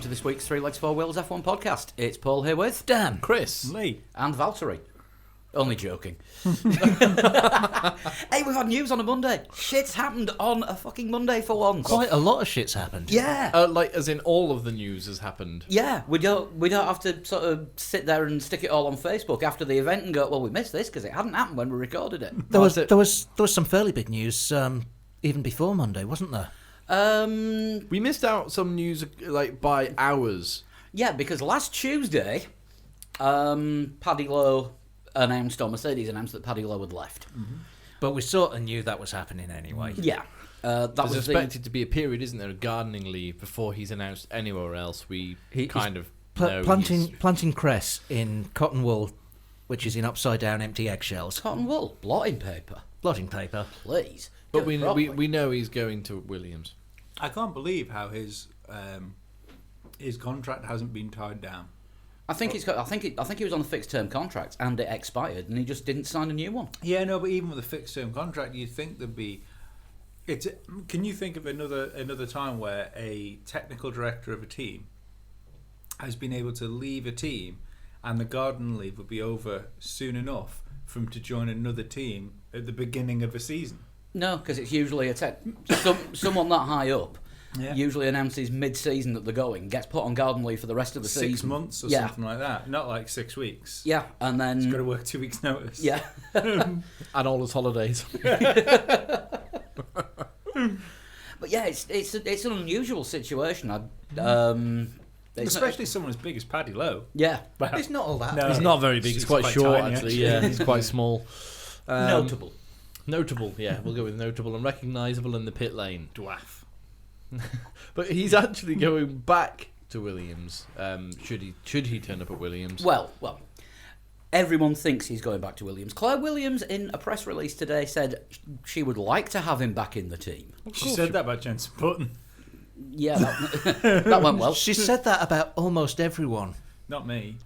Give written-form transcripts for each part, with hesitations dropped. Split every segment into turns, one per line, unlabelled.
to this week's Three Legs, Four Wheels F1 podcast. It's Paul here with
Dan,
Chris,
Lee,
and Valtteri. Only joking. Hey, we've had news on a Monday. Shit's happened on a fucking Monday for once.
quite a lot of shit's happened.
Yeah.
like as in all of the news has happened.
Yeah, we don't have to sort of sit there and stick it all on Facebook after the event and go, well, we missed this because it hadn't happened when we recorded it.
There was some fairly big news even before Monday, wasn't there?
We missed out some news like by hours.
Yeah, because last Tuesday, Paddy Lowe announced, or Mercedes announced that Paddy Lowe had left.
Mm-hmm. But we sort of knew that was happening anyway.
Yeah. That
There's
was
expected to be a period, isn't there, of gardening leave before he's announced anywhere else. We
He's
know
planting cress in cotton wool, which is in upside down empty eggshells.
cotton wool, blotting paper,
Blotting paper.
please.
But
Do
we
it properly.
know he's going to Williams.
I can't believe how his contract hasn't been tied down.
I think he was on a fixed term contract and it expired and he just didn't sign a new one.
Yeah, no, but even with a fixed term contract, you'd think there'd be. Can you think of another time where a technical director of a team has been able to leave a team, and the garden leave would be over soon enough for him to join another team at the beginning of a season?
No, because it's usually someone that high up.
Yeah.
Usually announces mid-season that they're going, gets put on garden leave for the rest of the
6
season.
months or
Yeah.
something like that, not like 6 weeks.
Yeah, and then
He's got to work 2 weeks' notice.
yeah.
And all his holidays.
But yeah, it's an unusual situation.
Especially someone as big as Paddy Lowe.
Yeah,
Well,
It's not all that.
no.
He's not very big. He's
He's
quite
quite
short,
tiny,
actually.
actually.
Yeah, he's quite small.
notable.
Notable, yeah. We'll go with notable and recognisable in the pit lane.
Dwaff.
But he's actually going back to Williams. Should he turn up at Williams?
Well, everyone thinks he's going back to Williams. Claire Williams, in a press release today, said she would like to have him back in the team.
She said that about Jenson Button.
Yeah, that went well.
She said that about almost everyone.
Not me.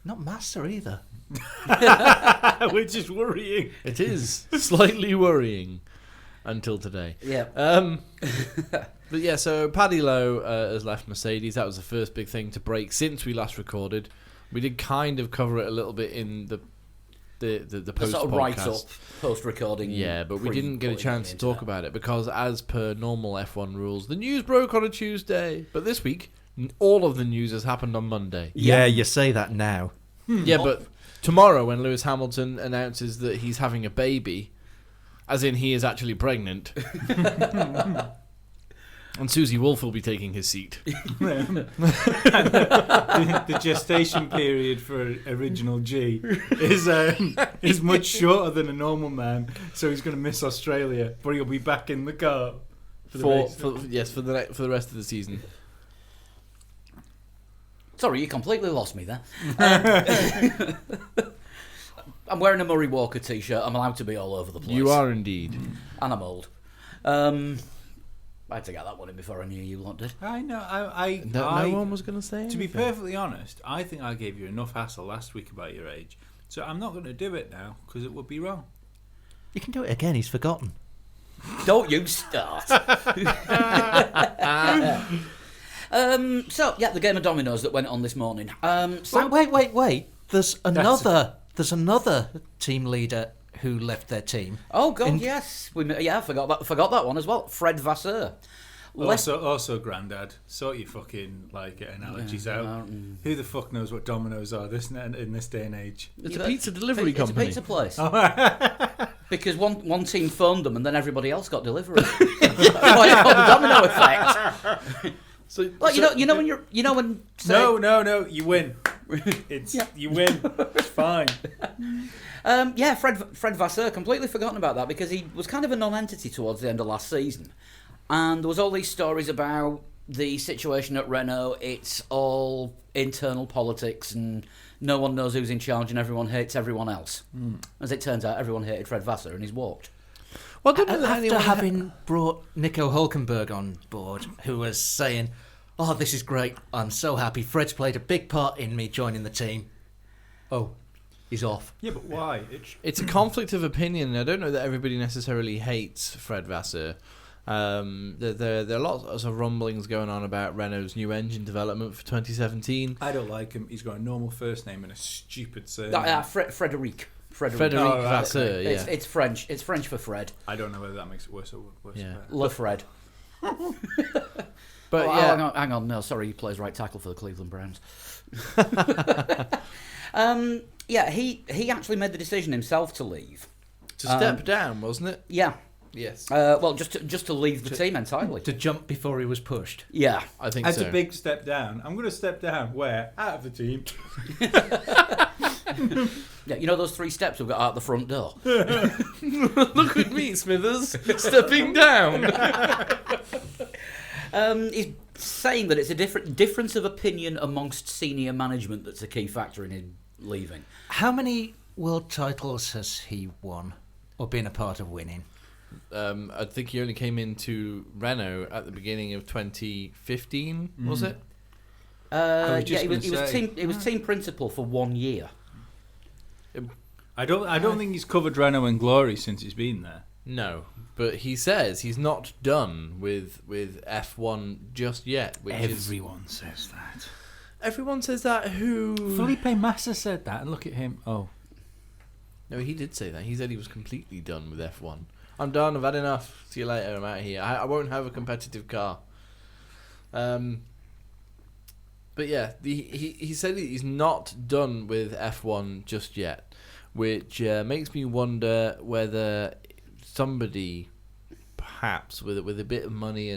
Not Master either.
Which is worrying.
It is slightly worrying until today.
Yeah.
But yeah, so Paddy Lowe has left Mercedes. That was the first big thing to break since we last recorded. We did kind of cover it a little bit in the post
sort of
podcast.
write-up, post-recording.
Yeah, but we didn't get a
pre-putting
chance to
into
talk
that.
about it because, as per normal F1 rules, the news broke on a Tuesday. But this week, all of the news has happened on Monday.
Yeah, you say that now.
Yeah, but tomorrow when Lewis Hamilton announces that he's having a baby, as in he is actually pregnant, and Susie Wolff will be taking his seat.
The gestation period for original G is much shorter than a normal man, so he's going to miss Australia, but he'll be back in the car for the race.
For the rest of the season.
Sorry, you completely lost me there. I'm wearing a Murray Walker t-shirt. I'm allowed to be all over the place.
You are indeed.
And I'm old. I had to get that one in before I knew you lot did.
I know.
No one was going to say
To be
anything.
perfectly honest, I think I gave you enough hassle last week about your age, so I'm not going to do it now because it would be wrong.
You can do it again, he's forgotten.
Don't you start. So, yeah, the game of dominoes that went on this morning.
Wait. There's another team leader who left their team.
Oh, God, yes. I forgot that one as well. Fred Vasseur.
Also, Grandad, sort your fucking analogies out. Who the fuck knows what dominoes are in this day and age?
It's a pizza delivery
It's
company.
a pizza place. Because one team phoned them and then everybody else got delivery. That's why it's called the domino effect.
So,
Well, you know when say,
No, you win. You win. It's fine.
Fred Vasseur, completely forgotten about that because he was kind of a non-entity towards the end of last season, and there was all these stories about the situation at Renault. It's all internal politics and no one knows who's in charge and everyone hates everyone else. As it turns out, everyone hated Fred Vasseur and he's walked.
well, didn't
After
anyone
having brought Nico Hulkenberg on board, who was saying, "Oh, this is great. I'm so happy. Fred's played a big part in me joining the team." Oh, he's off.
Yeah, but why?
It's a conflict of opinion. I don't know that everybody necessarily hates Fred Vasseur. There are lots of rumblings going on about Renault's new engine development for 2017.
I don't like him. He's got a normal first name and a stupid surname.
Frederic.
Frederic
Oh, right.
Vasseur, yeah.
It's French. It's French for Fred.
I don't know whether that makes it worse or worse.
Yeah.
Or better.
Le Fred.
But
Oh,
yeah,
hang on. No, sorry, he plays right tackle for the Cleveland Browns. Yeah, he actually made the decision himself to leave.
to step down, wasn't it?
Yeah.
Yes.
Well, just to leave the team entirely.
To jump before he was pushed.
Yeah.
I think
That's
so.
a big step down. I'm going to step down where? Out of the team.
Yeah, you know those 3 steps we've got out the front door?
Look at me, Smithers, stepping down.
He's saying that it's a difference of opinion amongst senior management that's a key factor in him leaving.
How many world titles has he won or been a part of winning?
I think he only came into Renault at the beginning of 2015, was it?
was just
he
gonna say.
he was team principal for 1 year.
I don't think he's covered Renault in glory since he's been there.
No, but he says he's not done with F1 just yet. Which
Everyone says that.
everyone says that. Who?
Felipe Massa said that, and look at him. Oh,
No, he did say that. He said he was completely done with F1. I'm done. I've had enough. See you later. I'm out of here. I won't have a competitive car. But yeah, he said he's not done with F1 just yet, which makes me wonder whether somebody, perhaps with a bit of money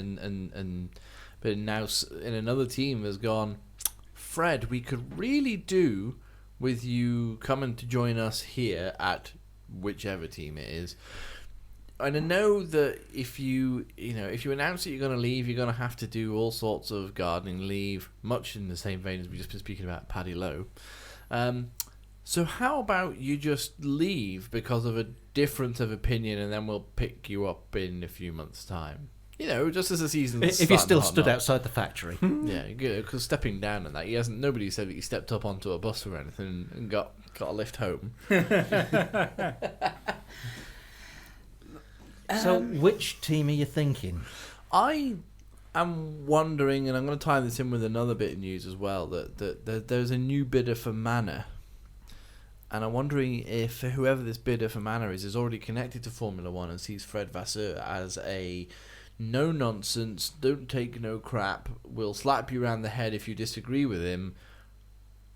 but now in another team has gone, Fred, we could really do with you coming to join us here at whichever team it is. And I know that if you announce that you're going to leave, you're going to have to do all sorts of gardening leave, much in the same vein as we've just been speaking about Paddy Lowe. So how about you just leave because of a difference of opinion, and then we'll pick you up in a few months' time? You know, just as the season's
If you still
starting
stood
hot.
outside the factory.
Yeah, because stepping down and that, nobody said that he stepped up onto a bus or anything and got a lift home.
So which team are you thinking?
I am wondering, and I'm going to tie this in with another bit of news as well, that there's a new bidder for Manor. And I'm wondering if whoever this bidder for Manor is already connected to Formula One and sees Fred Vasseur as a no-nonsense, don't take no crap, will slap you around the head if you disagree with him,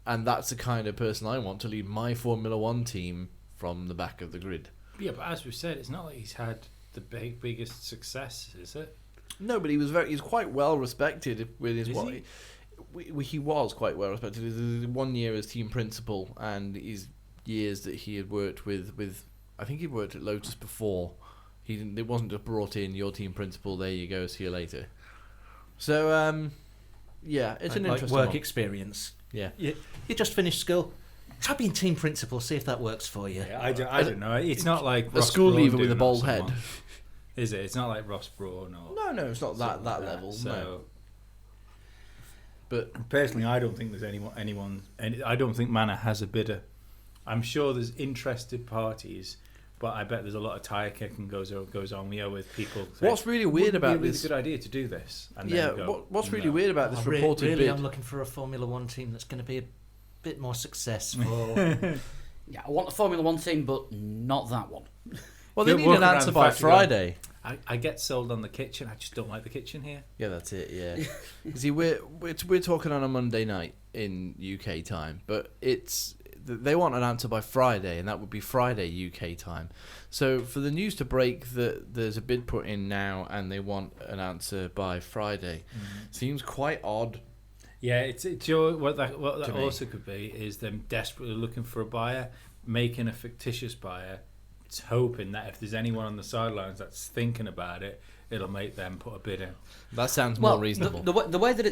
and that's the kind of person I want to lead my Formula One team from the back of the grid.
yeah, but as we've said, it's not like he's had the biggest success, is it?
No, but he's quite well respected with his
Is
what he was quite well respected. His 1 year as team principal, and his years that he had worked with I think he worked at Lotus before. It wasn't just brought in your team principal. There you go. See you later. So yeah, it's an
Like
interesting
work
one.
experience.
Yeah.
You just finished school. Try being team principal. See if that works for you.
Yeah, I don't know. It's not like
A
Ross
school
Brawn
leaver with
doing
a
that
bald
to
head.
someone. Is it? It's not like Ross Brawn or
No, it's not
something
that
like
level.
So
No. But
personally, I don't think there's anyone. I don't think Manor has a bidder. I'm sure there's interested parties, but I bet there's a lot of tire kicking goes on here with people. saying,
what's really weird
"Wouldn't it be
about
a really
this?
good idea to do this. And
Yeah,
then go,
what's really
"No."
weird about this
Oh,
reported
really,
bid?
I'm looking for a Formula One team that's going to be a bit more successful.
Yeah, I want a Formula One team, but not that one.
Well, they
You're
need
walking
an
around
answer
the
by
factory going,
Friday.
I get sold on the kitchen. I just don't like the kitchen here.
Yeah, that's it. Yeah. See, we're talking on a Monday night in UK time, but they want an answer by Friday, and that would be Friday UK time. So for the news to break that there's a bid put in now, and they want an answer by Friday, seems quite odd.
Yeah, it's what that
To me.
also could be is them desperately looking for a buyer, making a fictitious buyer. It's hoping that if there's anyone on the sidelines that's thinking about it, it'll make them put a bid in.
That sounds more reasonable.
The way that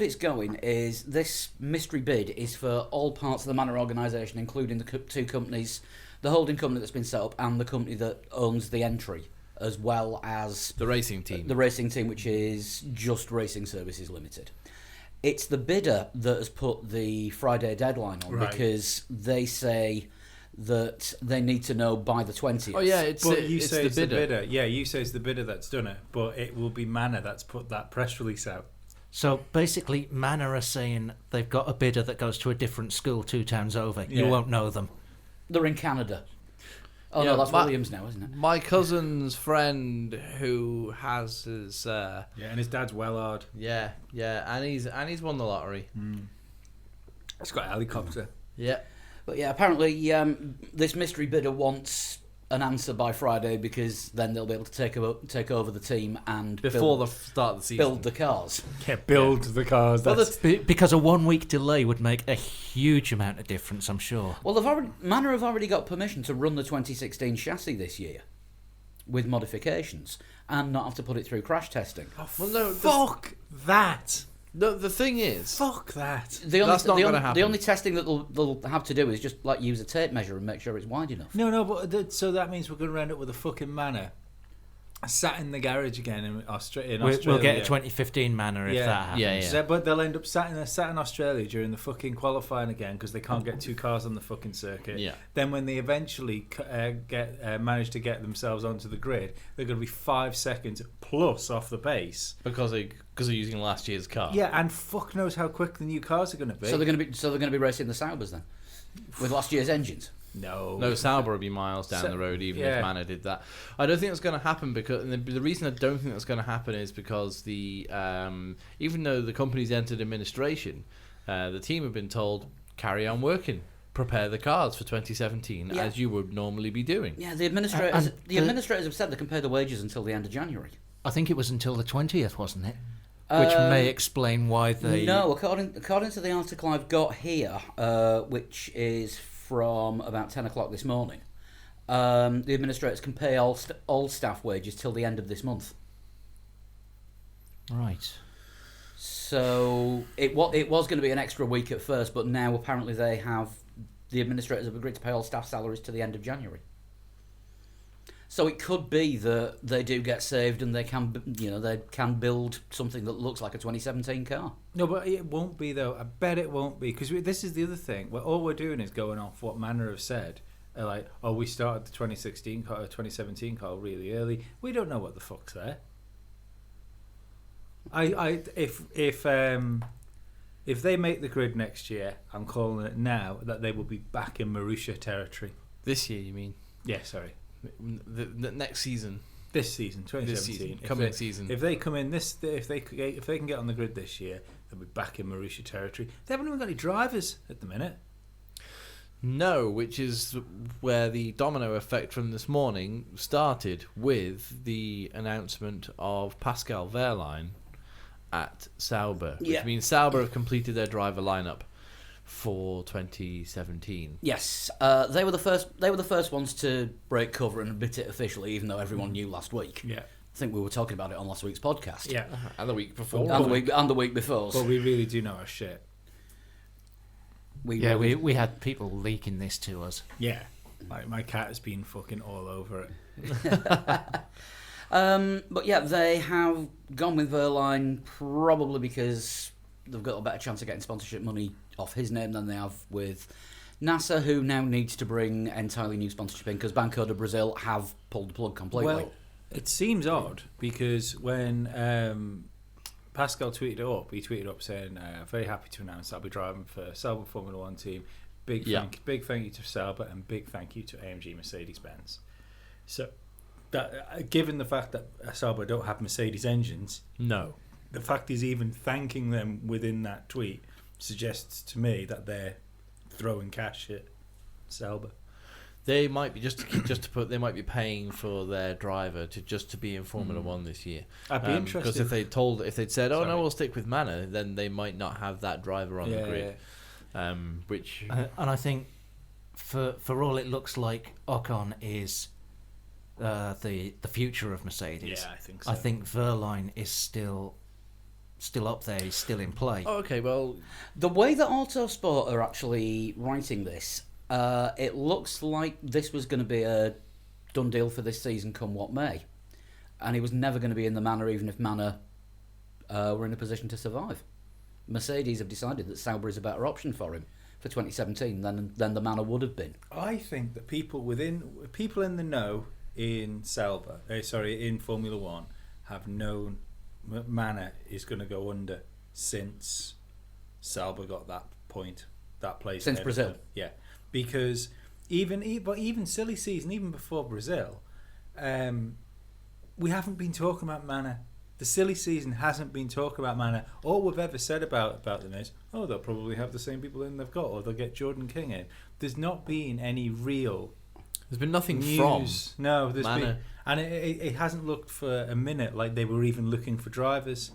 it's going is this mystery bid is for all parts of the Manor organisation, including the 2 companies, the holding company that's been set up and the company that owns the entry, as well as
the racing team.
the racing team, which is Just Racing Services Limited. It's the bidder that has put the Friday deadline on
Right.
because they say that they need to know by the 20th.
Oh yeah, it's
it's
the bidder.
Yeah, you say it's the bidder that's done it, but it will be Manor that's put that press release out.
So basically, Manor are saying they've got a bidder that goes to a different school 2 towns over.
Yeah.
You won't know them.
They're in Canada. Oh
Yeah,
no, that's
my-
Williams now, isn't it?
My cousin's friend who has his
Yeah, and his dad's Wellard.
yeah, and he's won the lottery.
He's got a helicopter.
Yeah.
But yeah, apparently this mystery bidder wants an answer by Friday because then they'll be able to take over the team and
Before the start of the season.
build the cars.
Yeah, build the cars.
Well,
That's,
Because a 1 week delay would make a huge amount of difference, I'm sure.
Well, Manor have already got permission to run the 2016 chassis this year with modifications and not have to put it through crash testing.
Well, no,
fuck that.
the thing is,
Fuck that.
That's not gonna happen.
The only testing that they'll have to do is just like use a tape measure and make sure it's wide enough.
No, but so that means we're going to end up with a fucking Manor sat in the garage again in Australia.
We'll get a 2015 Manor if that happens.
Yeah.
So, but they'll end up sat in Australia during the fucking qualifying again because they can't get 2 cars on the fucking circuit.
Yeah.
Then when they eventually manage to get themselves onto the grid, they're going to be 5 seconds plus off the pace.
because they're using last year's car.
Yeah, and fuck knows how quick the new cars are going to be.
So they're going to be racing the Saubers then with last year's engines.
No, Sauber would be miles down the road even if Manor did that. I don't think that's going to happen because and the reason I don't think that's going to happen is because the even though the company's entered administration, the team have been told carry on working, prepare the cars for 2017
Yeah.
as you would normally be doing.
Yeah, the administrators
and
administrators have said they can pay the wages until the end of January.
I think it was until the 20th, wasn't it? Which may explain why they...
No, according to the article I've got here, which is from about 10 o'clock this morning, the administrators can pay all staff wages till the end of this month.
Right.
So it was going to be an extra week at first, but now apparently the administrators have agreed to pay all staff salaries to the end of January. So it could be that they do get saved and they can build something that looks like a 2017 car.
No, but it won't be though. I bet it won't be because this is the other thing. Well, all we're doing is going off what Manor have said. Like, oh, we started the 2016 car, 2017 car really early. We don't know what the fuck's there. If they make the grid next year, I'm calling it now that they will be back in Marussia territory.
This year, you mean?
Yeah, sorry.
The next season.
This season, 2017.
Coming season.
If they come in if they can get on the grid this year, they'll be back in Marussia territory. They haven't even got any drivers at the minute.
No, which is where the domino effect from this morning started with the announcement of Pascal Wehrlein at Sauber, which
Yeah.
means Sauber have completed their driver lineup for 2017.
Yes, they were the first ones to break cover and admit it officially, even though everyone knew last week.
Yeah.
I think we were talking about it on last week's podcast.
Yeah.
And the week before.
And the week before.
But we really do know our shit.
We
had people leaking this to us.
Yeah. Like my cat has been fucking all over it.
But yeah, they have gone with Wehrlein probably because they've got a better chance of getting sponsorship money off his name than they have with NASA, who now needs to bring entirely new sponsorship in because Banco do Brazil have pulled the plug completely.
Well, it seems odd because when Pascal tweeted it up, he tweeted up saying, very happy to announce I'll be driving for Sauber Formula One team. Big thank you to Sauber and big thank you to AMG Mercedes-Benz. So, that, given the fact that Sauber don't have Mercedes engines,
No.
the fact he's even thanking them within that tweet suggests to me that they're throwing cash at Sauber.
They might be they might be paying for their driver to be in Formula One this year.
I'd be interested
because if they'd said, "Oh
Sorry.
no, we'll stick with Manor," then they might not have that driver on the grid. Which
And I think for all it looks like, Ocon is the future of Mercedes.
Yeah, I think so.
I think Wehrlein is still up there. He's still in play.
oh, okay, well,
the way that Autosport are actually writing this, it looks like this was going to be a done deal for this season come what may. And he was never going to be in the Manor even if Manor were in a position to survive. Mercedes have decided that Sauber is a better option for him for 2017 than the Manor would have been.
I think that people in the know in in Formula One have known Manor is going to go under since Sauber got that place
Since
ahead of
Brazil.
them. Yeah, because even silly season, even before Brazil, we haven't been talking about Manor. The silly season hasn't been talking about Manor. All we've ever said about them is, oh, they'll probably have the same people in they've got, or they'll get Jordan King in. There's not been any real
There's been nothing
news.
from
No, there's
Manor.
been, and it hasn't looked for a minute like they were even looking for drivers.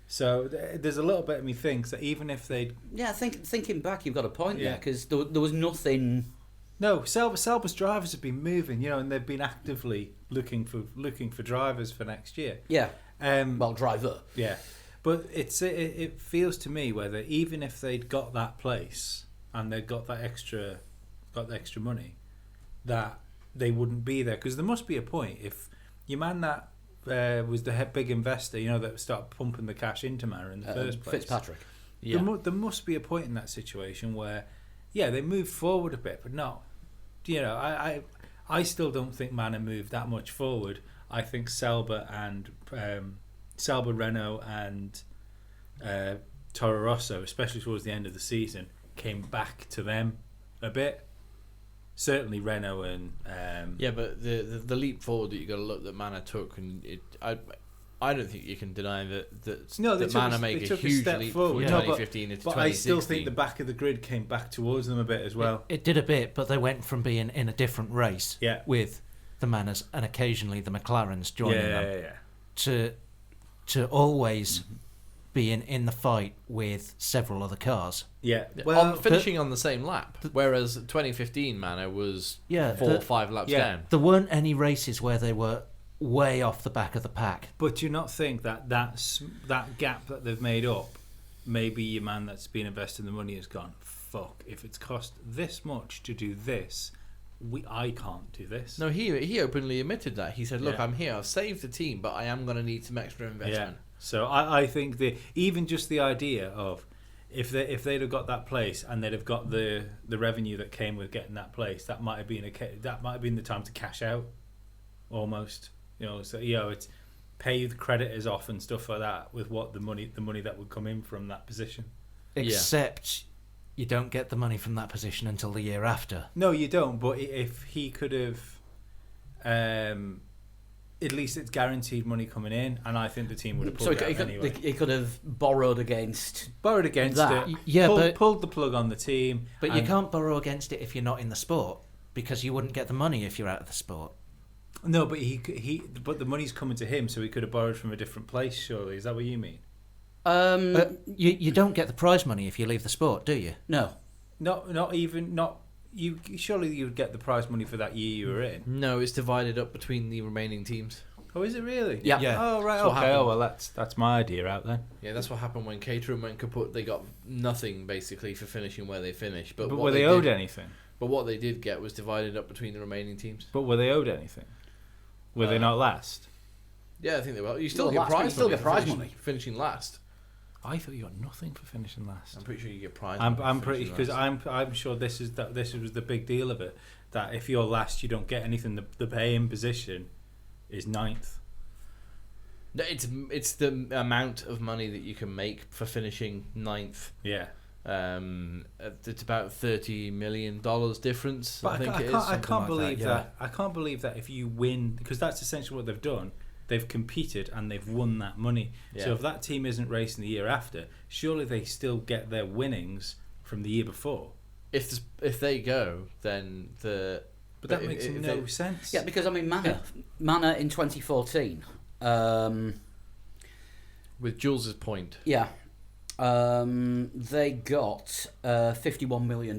So there's a little bit of me thinks that even if they'd
Thinking back, you've got a point there
Yeah.
because there was nothing.
no, Sauber's drivers have been moving, and they've been actively looking for drivers for next year.
Yeah,
Well,
driver.
yeah, but it feels to me whether even if they'd got that place and they'd got the extra money, that they wouldn't be there, because there must be a point if your man that was the big investor, that started pumping the cash into Manor in the first place.
Fitzpatrick.
Yeah.
There must be a point in that situation where, they moved forward a bit, but not. I still don't think Manor moved that much forward. I think Sauber, Renault, and Toro Rosso, especially towards the end of the season, came back to them a bit. Certainly Renault and
Yeah, but the leap forward that you got to look that Manor took, and I don't think you can deny that
No, they
that
took
Manor
a-
make
they
a
took a
huge
step
leap
forward.
from
Yeah.
No,
2015 into
but
2016.
I still think the back of the grid came back towards them a bit as well.
It did a bit, but they went from being in a different race
Yeah.
with the Manors and occasionally the McLarens joining them
yeah.
to always being in the fight with several other cars.
Yeah.
Well, finishing on the same lap, whereas 2015 Manor was
Yeah,
4 or 5 laps
Yeah.
down.
There weren't any races where they were way off the back of the pack.
But do you not think that gap that they've made up, maybe your man that's been investing the money has gone, fuck, if it's cost this much to do this, I can't do this.
No, he openly admitted that. He said, "Look,
Yeah.
I'm here. I've saved the team, but I am going to need some extra
Yeah.
investment."
So I think even just the idea of if they'd have got that place and they'd have got the revenue that came with getting that place, that might have been the time to cash out, almost. So it's pay the creditors off and stuff like that with what the money that would come in from that position.
Except you don't get the money from that position until the year after.
No, you don't. But if he could have, at least it's guaranteed money coming in, and I think the team would have
So
pulled it out anyway.
he could have borrowed against.
Borrowed against
that.
it.
Yeah,
pulled the plug on the team.
But you
and-
can't borrow against it if you're not in the sport, because you wouldn't get the money if you're out of the sport.
No, but but the money's coming to him, so he could have borrowed from a different place. Surely, is that what you mean?
You don't get the prize money if you leave the sport, do you?
No.
Not even you. Surely you would get the prize money for that year you were in.
No, it's divided up between the remaining teams.
Oh, is it really?
Yeah.
Yeah.
Oh, right.
That's what
Okay.
happened.
Oh, well, that's my idea out then.
Yeah, that's what happened when Caterham went kaput. They got nothing basically for finishing where they finished. But
But
what
were they owed
did,
anything?
But what they did get was divided up between the remaining teams.
But were they owed anything? Were they not last?
Yeah, I think they were. You still
Well,
get
last, but you
prize
still
money
get
for
prize
finishing,
money.
finishing last.
I thought you got nothing for finishing last.
I'm pretty sure you get prize.
I'm
money for
pretty
finishing
because
last.
I'm sure this was the big deal of it, that if you're last you don't get anything. The pay-in position is 9th.
No, it's the amount of money that you can make for finishing 9th.
Yeah.
It's about $30 million difference.
But
I think it is.
I
something
can't
like
believe
that.
that. I can't believe that if you win, because that's essentially what they've done. They've competed and they've won that money. So
Yeah.
if that team isn't racing the year after, surely they still get their winnings from the year before.
If they go, then the.
But that
if-
makes
if
no
they-
sense.
Yeah, because Manor in 2014.
With Jules's point.
Yeah. They got $51 million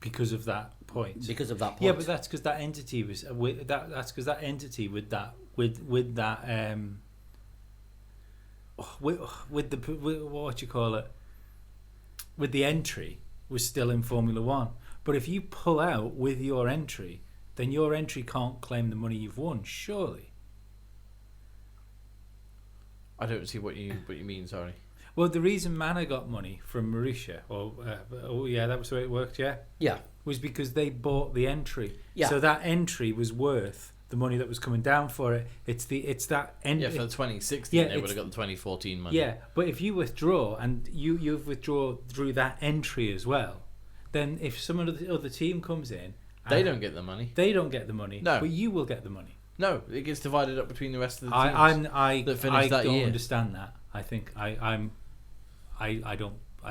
Because of that point.
because of that point.
Yeah, but that's because that entity was that's because that entity with the what you call it, with the entry was still in Formula One. But if you pull out with your entry, then your entry can't claim the money you've won. Surely.
I don't see what you mean. Sorry.
Well, the reason Mana got money from Marussia, that was the way it worked,
Yeah.
was because they bought the entry.
Yeah.
So that entry was worth the money that was coming down for it. It's that entry.
Yeah, for the 2016,
Yeah,
they would
it's-
have got the 2014 money.
Yeah, but if you withdraw and you withdraw through that entry as well, then if some of the other team comes in,
They
and
don't get the money.
They don't get the money.
No.
But you will get the money.
No, it gets divided up between the rest of the teams.
I
that finished that
don't
year.
understand that. I think I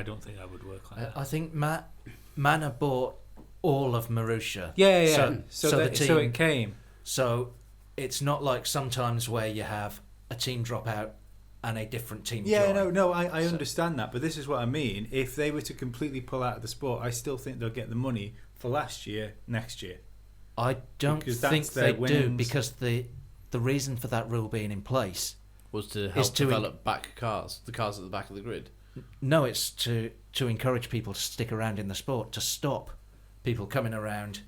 don't think I would work like that.
I think Mana bought all of Marussia.
Yeah.
So
So
the team.
it came.
So it's not like sometimes where you have a team drop out and a different team join.
No, I
So-
understand that, but this is what I mean. If they were to completely pull out of the sport, I still think they'll get the money for last year, next year.
I don't
Because
think
that's their
they do,
winnings.
because the reason for that rule being in place,
was to help
to
develop back cars, the cars at the back of the grid.
no, it's to encourage people to stick around in the sport, to stop people coming around,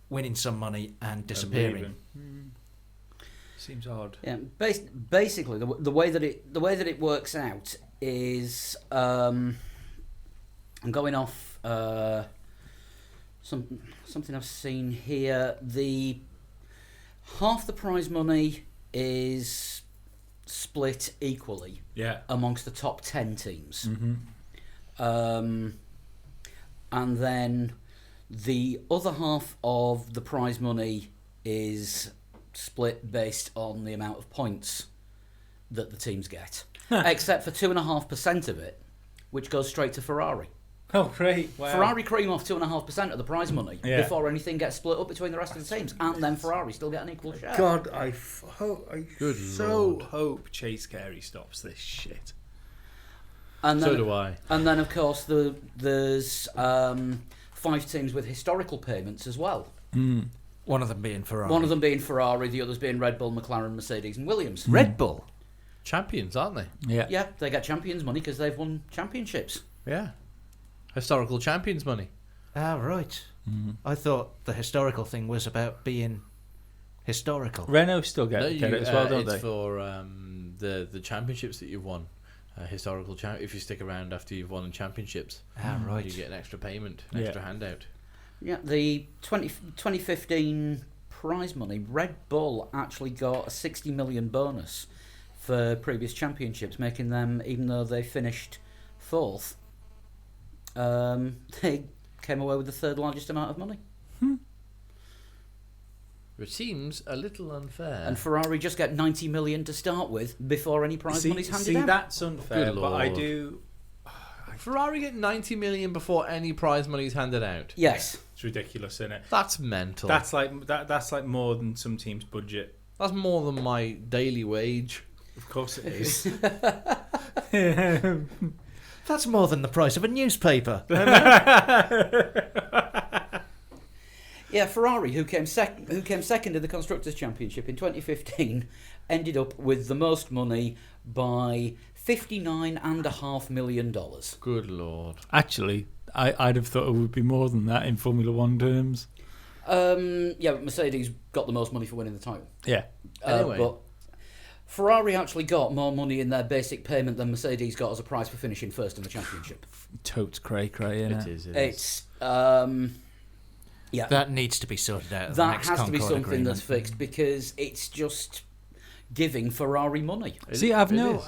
winning some money and disappearing.
Seems odd.
Yeah, basically the way that it works out is I'm going off something I've seen here. The half the prize money is split equally
Yeah.
amongst the top 10 teams,
Mm-hmm.
and then the other half of the prize money is split based on the amount of points that the teams get, except for 2.5% of it, which goes straight to Ferrari.
Oh, great! Wow.
Ferrari cream off 2.5% of the prize money
Yeah.
before anything gets split up between the rest of the teams, and then Ferrari still get an equal share.
God, I
Good
so
Lord.
hope Chase Carey stops this shit.
And then,
So do I.
And then, of course, there's 5 teams with historical payments as well.
One of them being Ferrari.
One of them being Ferrari, the others being Red Bull, McLaren, Mercedes, and Williams.
Red Bull.
Champions, aren't they?
Yeah.
Yeah, they get champions money because they've won championships.
Yeah. Historical champions money.
Ah, right. I thought the historical thing was about being historical.
Renault still get
No,
it as well, don't
it's
they?
for the championships that you've won. Historical if you stick around after you've won championships,
Ah, right.
you get an extra payment, an
Yeah.
extra handout.
Yeah, the 2015 prize money, Red Bull actually got a 60 million bonus for previous championships, making them, even though they finished 4th, they came away with the 3rd largest amount of money.
Which seems a little unfair.
And Ferrari just get 90 million to start with before any prize money's handed out.
That's unfair,
Good
but I
Lord.
do.
Ferrari get 90 million before any prize money is handed out.
Yes.
It's ridiculous, isn't it?
That's mental.
That's like more than some teams' budget.
That's more than my daily wage.
Of course it is.
That's more than the price of a newspaper.
Yeah, Ferrari, who came second in the Constructors' Championship in 2015, ended up with the most money by $59.5 million.
Good Lord.
Actually, I'd have thought it would be more than that in Formula One terms.
Yeah, but Mercedes got the most money for winning the title.
Yeah.
Anyway.
But Ferrari actually got more money in their basic payment than Mercedes got as a prize for finishing 1st in the championship.
Totes cray, innit?
It is.
It's yeah,
That needs to be sorted out. Of the
that
next
has to be
Concord
something
agreement.
that's fixed because it's just giving Ferrari money.
See, I've
It
no
is.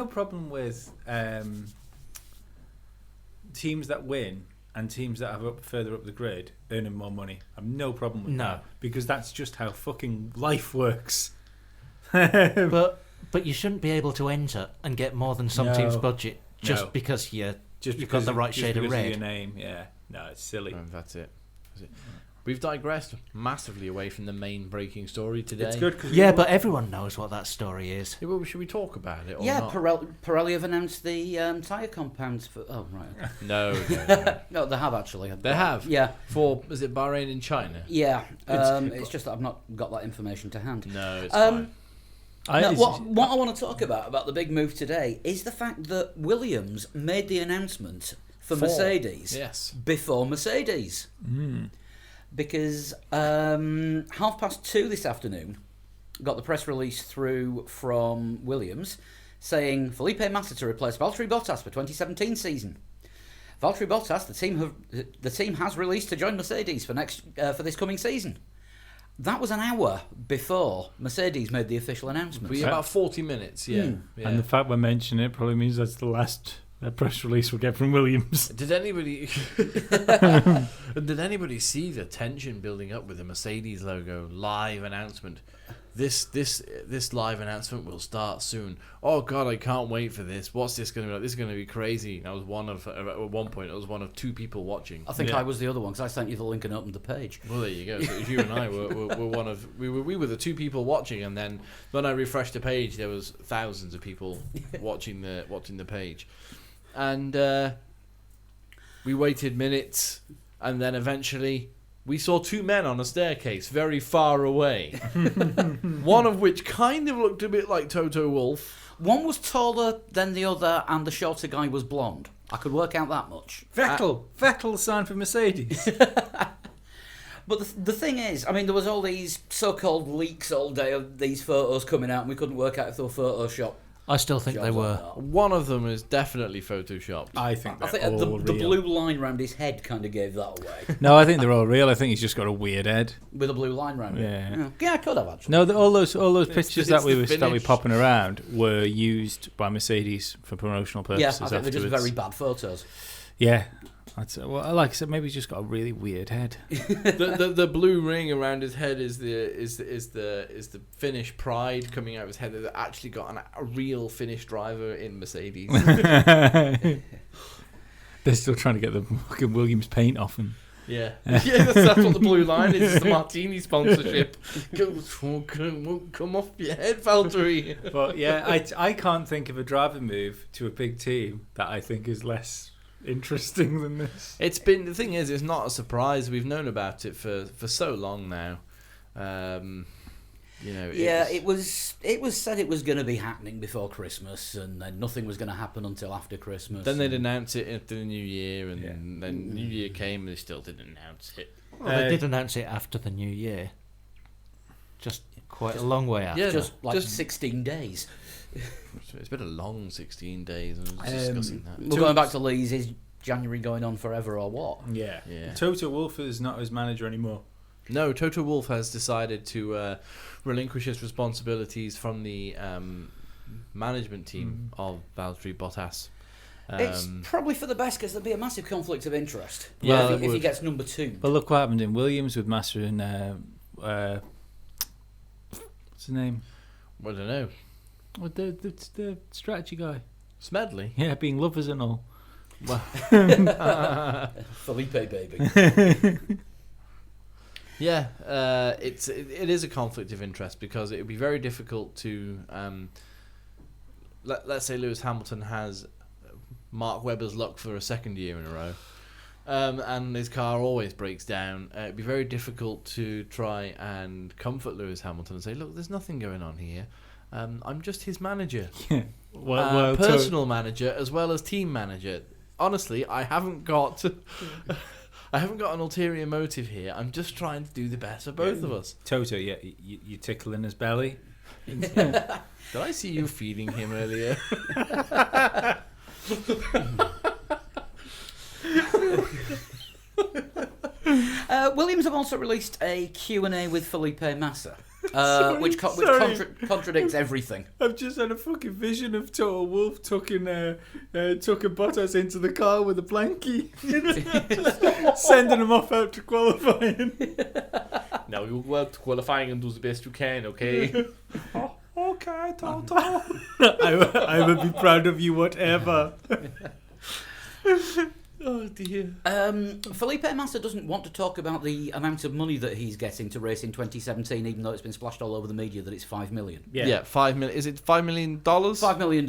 problem with teams that win and teams that have further up the grid earning more money. I've no problem with
No.
that because that's just how fucking life works.
But you shouldn't be able to enter and get more than some
No.
team's budget just
No.
because you've got
because
the right
just
shade of
because
red.
your name, yeah. No, it's silly.
That's it. We've digressed massively away from the main breaking story today.
It's good because
Yeah, but everyone knows what that story is.
Yeah, well, should we talk about it or
Yeah,
not?
Pirelli have announced the tyre compounds for... Oh, right. Okay.
No.
No, they have actually.
They have?
Yeah.
For, is it Bahrain in China?
Yeah.
It's-
It's just that I've not got that information to hand.
No, it's fine.
No, what I want to talk about the big move today is the fact that Williams made the announcement for Mercedes
Yes.
before Mercedes. Because 2:30 this afternoon, got the press release through from Williams saying Felipe Massa to replace Valtteri Bottas for 2017 season. Valtteri Bottas, the team has released to join Mercedes for this coming season. That was an hour before Mercedes made the official announcement.
We about 40 minutes, yeah. Yeah.
And the fact we're mentioning it probably means that's the last press release we'll get from Williams.
Did anybody see the tension building up with the Mercedes logo live announcement? This live announcement will start soon. Oh God, I can't wait for this. What's this going to be like? This is going to be crazy. I was at one point I was one of two people watching.
I think I was the other one because I sent you the link and opened the page.
Well, there you go. So you and I we were the two people watching, and then when I refreshed the page, there was thousands of people watching the page, and we waited minutes, and then eventually we saw two men on a staircase very far away. One of which kind of looked a bit like Toto Wolff.
One was taller than the other, and the shorter guy was blonde. I could work out that much.
Vettel signed for Mercedes.
But the thing is, I mean, there was all these so-called leaks all day of these photos coming out, and we couldn't work out if they were Photoshop.
I still think they were.
One of them is definitely photoshopped.
I think
the blue line round his head kind of gave that away.
No, I think they're all real. I think he's just got a weird head.
With a blue line round it.
Yeah,
I could have actually.
No, all those pictures that we
finish.
were popping around were used by Mercedes for promotional purposes.
Yeah, I think they're just very bad photos.
Yeah. Well, like I said, maybe he's just got a really weird head.
the blue ring around his head is the Finnish pride coming out of his head. They've actually got a real Finnish driver in Mercedes.
They're still trying to get the fucking Williams paint off him.
Yeah, that's what the blue line is. It's the Martini sponsorship. Won't come off your head, Valtteri.
But yeah, I can't think of a driver move to a big team that I think is less interesting than this.
The thing is, it's not a surprise. We've known about it for so long now.
It was said it was going to be happening before Christmas, and then nothing was going to happen until after Christmas.
Then they'd announce it after the New Year, and then New Year came, and they still didn't announce it.
Well, they did announce it after the New Year. Just quite a long way after.
Yeah,
just 16 days.
It's been a long 16 days. I was discussing that.
We're going back to Lee's. Is January going on forever or what?
Yeah.
Yeah.
Toto Wolff is not his manager anymore.
No, Toto Wolff has decided to relinquish his responsibilities from the management team of Valtteri Bottas.
It's probably for the best because there'd be a massive conflict of interest.
Yeah,
if he gets number 2.
But look what happened in Williams with Massa and what's his name?
I don't know.
Well, the strategy guy.
Smedley.
Yeah, being lovers and all.
Well,
Felipe, baby.
yeah, it is a conflict of interest because it would be very difficult to let's say Lewis Hamilton has Mark Webber's luck for a second year in a row, and his car always breaks down. It'd be very difficult to try and comfort Lewis Hamilton and say, look, there's nothing going on here. I'm just his manager. Personal manager as well as team manager. Honestly, I haven't got an ulterior motive here. I'm just trying to do the best for both of us.
Toto, yeah, you tickling his belly.
Did I see you feeding him earlier?
Williams have also released a Q&A with Felipe Massa, which contradicts everything.
I've just had a fucking vision of Toto Wolff tucking Bottas into the car with a blankie, sending him off out to qualifying.
Now you work to qualifying and do the best you can, okay?
Okay, Toto. I will be proud of you, whatever.
Oh dear.
Felipe Massa doesn't want to talk about the amount of money that he's getting to race in 2017, even though it's been splashed all over the media that it's $5 million.
Yeah, $5 million. Is it $5 million?
$5 million.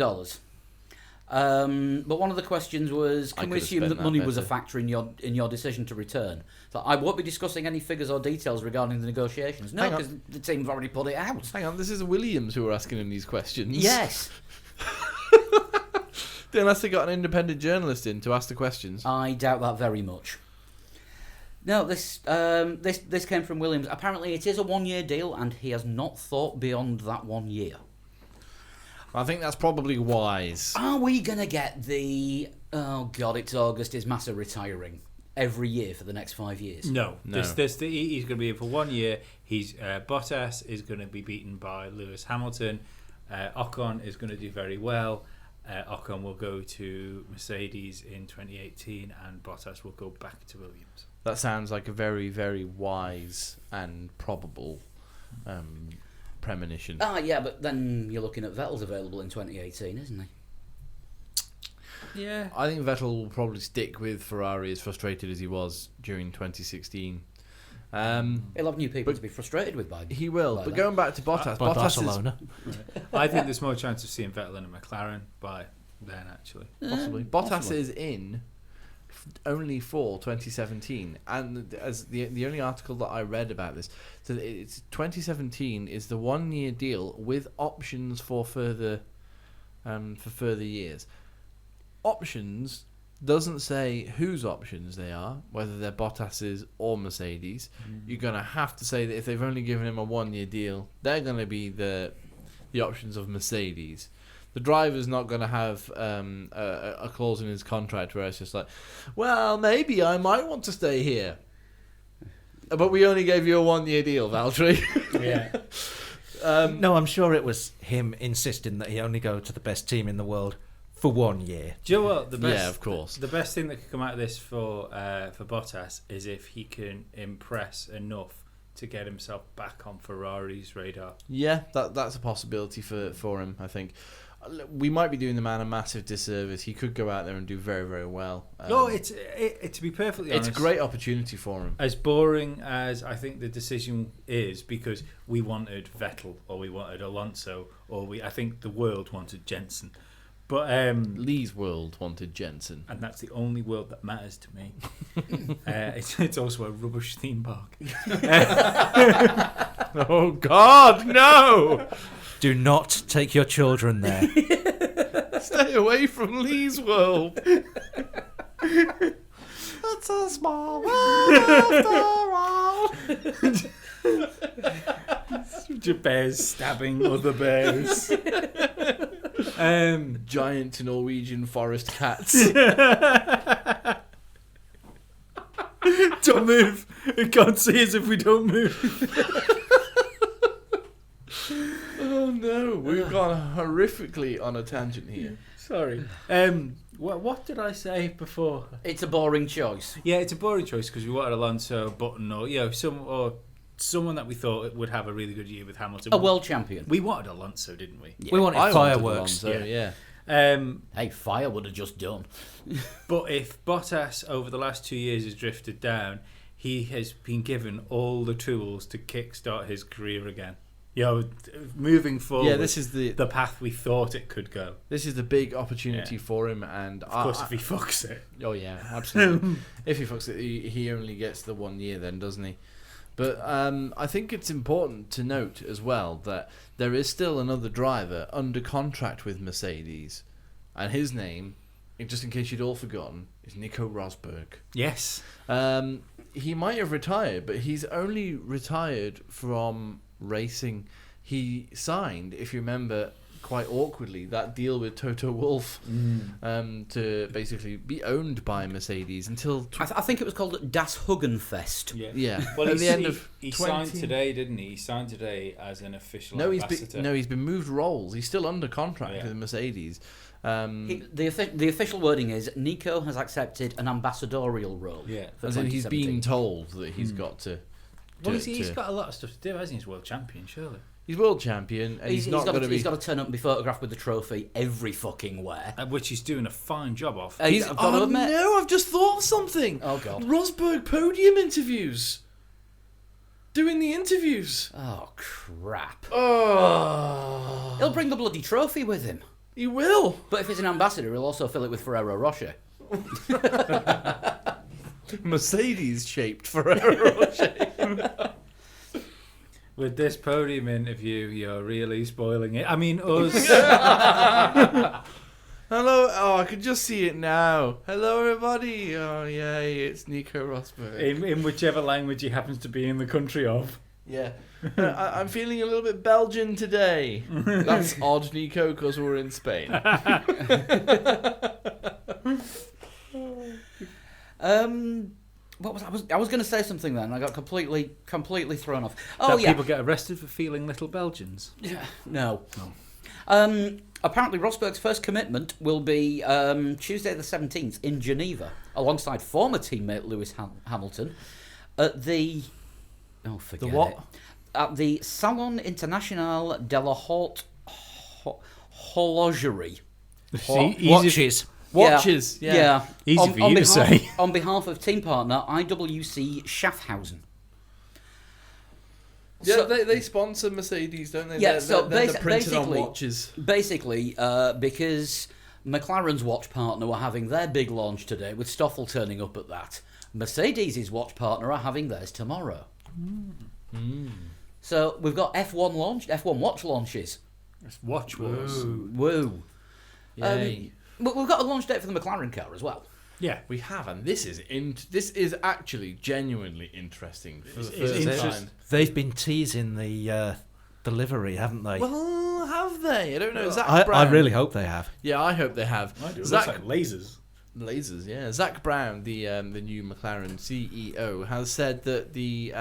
But one of the questions was, can we assume that money was a factor in your decision to return? So I won't be discussing any figures or details regarding the negotiations. No, because the team have already put it out.
Hang on, this is Williams who are asking him these questions.
Yes.
Unless they got an independent journalist in to ask the questions.
I doubt that very much. No, this came from Williams. Apparently, it is a 1-year deal, and he has not thought beyond that 1 year.
I think that's probably wise.
Are we going to get the... Oh, God, it's August. Is Massa retiring every year for the next 5 years?
No.
No.
He's going to be in for 1 year. Bottas is going to be beaten by Lewis Hamilton. Ocon is going to do very well. Ocon will go to Mercedes in 2018 and Bottas will go back to Williams.
That sounds like a very, very wise and probable premonition.
Ah, yeah, but then you're looking at Vettel's available in 2018, isn't he?
Yeah.
I think Vettel will probably stick with Ferrari as frustrated as he was during 2016.
He'll have new people to be frustrated with by
He will.
by
But
then.
going back to Bottas,
By
Bottas is
Barcelona.
I think there's more chance of seeing Vettel in a McLaren by then, actually.
possibly. Bottas is in only for 2017, and as the only article that I read about this, so it's 2017 is the 1 year deal with options for further years. Options doesn't say whose options they are, whether they're Bottas's or Mercedes. You're gonna have to say that if they've only given him a 1 year deal, they're gonna be the options of Mercedes. The driver's not going to have a clause in his contract where it's just like, well, maybe I might want to stay here. But we only gave you a 1 year deal, Valtteri.
Yeah.
No, I'm sure it was him insisting that he only go to the best team in the world for 1 year.
Do you know what? The best,
Yeah, of course.
The best thing that could come out of this for Bottas is if he can impress enough to get himself back on Ferrari's radar.
Yeah, that's a possibility for him, I think. We might be doing the man a massive disservice. He could go out there and do very, very well.
No, to be perfectly honest,
it's a great opportunity for him.
As boring as I think the decision is, because we wanted Vettel or we wanted Alonso or I think the world wanted Jensen, but
Lee's world wanted Jensen,
and that's the only world that matters to me. It's also a rubbish theme park.
Oh God, no!
Do not take your children there.
Stay away from Lee's world. It's a small world after all.
Bears stabbing other bears.
Giant Norwegian forest cats.
Don't move. It can't see us if we don't move.
Oh no, we've gone horrifically on a tangent here.
Sorry. What did I say before?
It's a boring choice.
Yeah, it's a boring choice because we wanted Alonso, Button, or someone that we thought would have a really good year with Hamilton.
A world champion.
We wanted Alonso, didn't we?
Yeah.
We wanted
I
fireworks.
wanted Alonso, yeah.
Hey, fire would have just done.
But if Bottas over the last 2 years has drifted down, he has been given all the tools to kickstart his career again. Moving forward.
Yeah, this is the
path we thought it could go.
this is the big opportunity for him, and
Of course, if he fucks it.
oh yeah, absolutely. If he fucks it, he only gets the 1 year then, doesn't he? But I think it's important to note as well that there is still another driver under contract with Mercedes, and his name, just in case you'd all forgotten, is Nico Rosberg.
Yes.
He might have retired, but he's only retired from racing. He signed, if you remember, quite awkwardly, that deal with Toto Wolff to basically be owned by Mercedes until...
I think it was called Das Huggenfest.
yeah.
Well,
at the end of
he
20...
signed today, didn't he? He signed today as an official
No,
ambassador.
he's been moved roles. He's still under contract
Yeah.
with Mercedes.
The official wording is Nico has accepted an ambassadorial role.
Yeah.
For
As in he's
2017.
been told that he's got to...
Well, he's got a lot of stuff to do, hasn't he? He's world champion, surely.
He's world champion, and he's not going to be...
He's got to turn up and be photographed with the trophy every fucking where.
Which he's doing a fine job of.
I've got to admit.
no, I've just thought of something.
Oh, God.
Rosberg podium interviews. Doing the interviews.
Oh, crap.
Oh,
He'll bring the bloody trophy with him.
he will.
But if he's an ambassador, he'll also fill it with Ferrero Rocher.
Mercedes shaped Ferrero Rocher.
With this podium interview, you're really spoiling it. I mean, us.
Hello. Oh, I can just see it now. Hello, everybody. Oh, yay, it's Nico Rosberg.
in whichever language he happens to be in the country of.
Yeah. I'm feeling a little bit Belgian today. That's odd, Nico, because we're in Spain.
What was I was going to say something then. I got completely thrown off. Oh
That
yeah.
people get arrested for feeling little Belgians.
Yeah, no.
No.
Apparently, Rosberg's first commitment will be Tuesday the 17th in Geneva, alongside former teammate Lewis Hamilton at the... Oh, forget
The what?
it. At the Salon International de la Haute Horlogerie.
Easy,
Watches.
Watches, yeah.
Easy for you to say.
On behalf of team partner IWC Schaffhausen.
Yeah,
So-
they sponsor Mercedes, don't they?
Yeah,
they're,
so
they're printed on
basically-
watches.
Basically, because McLaren's watch partner were having their big launch today, with Stoffel turning up at that, Mercedes' watch partner are having theirs tomorrow. So we've got F1 watch launches.
It's watch wars.
Woo.
Yay.
But we've got a launch date for the McLaren car as well.
Yeah.
We have, and this is actually genuinely interesting for the
It's
first
interesting.
time.
They've been teasing the livery, haven't they?
Well, have they? I don't know. Zach
I
Brown.
really hope they have.
Yeah, I hope they have.
I do. It
Zach
looks like lasers.
Lasers, yeah. Zach Brown, the new McLaren CEO, has said that the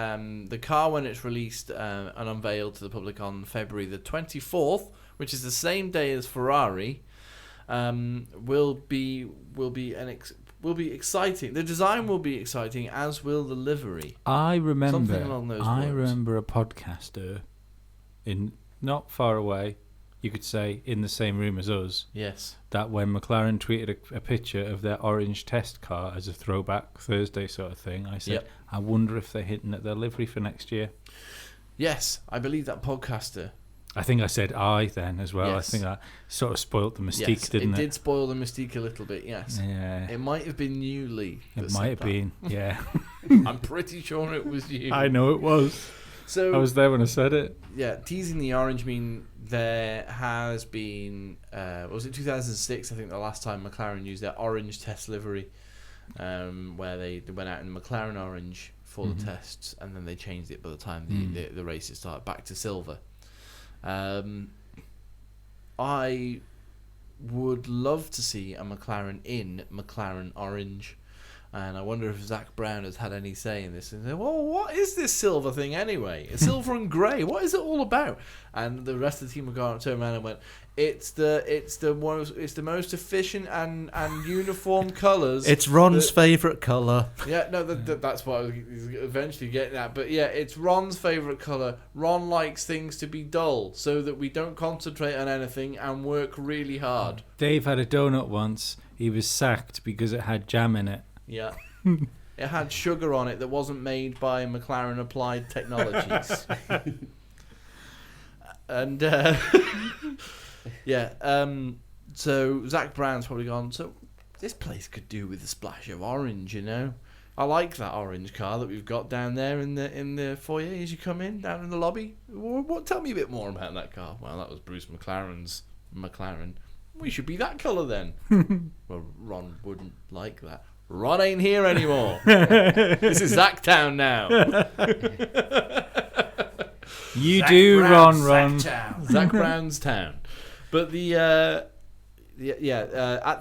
car, when it's released and unveiled to the public on February the 24th, which is the same day as Ferrari, will be exciting. The design will be exciting, as will the livery.
I
Something along those words.
remember a podcaster in not far away, you could say in the same room as us,
Yes.
that when McLaren tweeted a picture of their orange test car as a throwback Thursday sort of thing, I said,
Yep.
I wonder if they're hinting at their livery for next year.
Yes, I believe that podcaster.
I think I said I then as well.
Yes.
I think that sort of spoilt the mystique,
Yes,
didn't
it
it?
did spoil the mystique a little bit, yes.
Yeah.
It might have been you, Lee.
It
that
might
said
have
that.
been, yeah.
I'm pretty sure it was you.
I know it was.
So
I was there when I said it.
yeah, teasing the orange mean there has been was it 2006? I think the last time McLaren used their orange test livery, where they went out in the McLaren orange for the tests, and then they changed it by the time the races started back to silver. I would love to see a McLaren in McLaren orange. And I wonder if Zach Brown has had any say in this. And say, well, what is this silver thing anyway? It's silver and grey. What is it all about? And the rest of the team would go out and turn around and went, it's the most efficient and uniform colours.
It's Ron's favourite colour.
Yeah, no, that's what I was eventually getting at. But yeah, it's Ron's favourite colour. Ron likes things to be dull so that we don't concentrate on anything and work really hard.
Dave had a donut once. He was sacked because it had jam in it.
Yeah. It had sugar on it that wasn't made by McLaren Applied Technologies. And so Zach Brown's probably gone, so this place could do with a splash of orange, you know. I like that orange car that we've got down there in the foyer as you come in, down in the lobby. Tell me a bit more about that car. Well, that was Bruce McLaren's McLaren. We should be that colour then. Well, Ron wouldn't like that. Ron ain't here anymore. This is Zachtown now.
You do, Ron.
Zach Brown's town. But at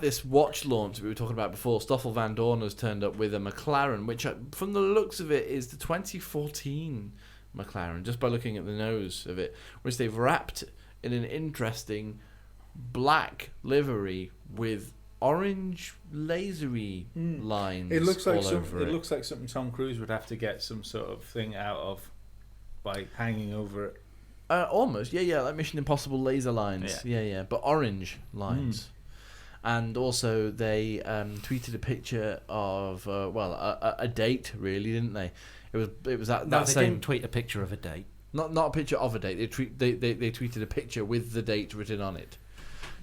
this watch launch that we were talking about before, Stoffel Van Dorn has turned up with a McLaren, which from the looks of it is the 2014 McLaren, just by looking at the nose of it, which they've wrapped in an interesting black livery with orange lasery lines.
It looks
all
like
over
it looks like something Tom Cruise would have to get some sort of thing out of by hanging over it.
Almost, yeah, like Mission Impossible laser lines. Yeah, but orange lines. And also they tweeted a picture of a date, really, didn't they? It was that
No, they
same
didn't tweet a picture of a date.
not a picture of a date. They tweeted a picture with the date written on it.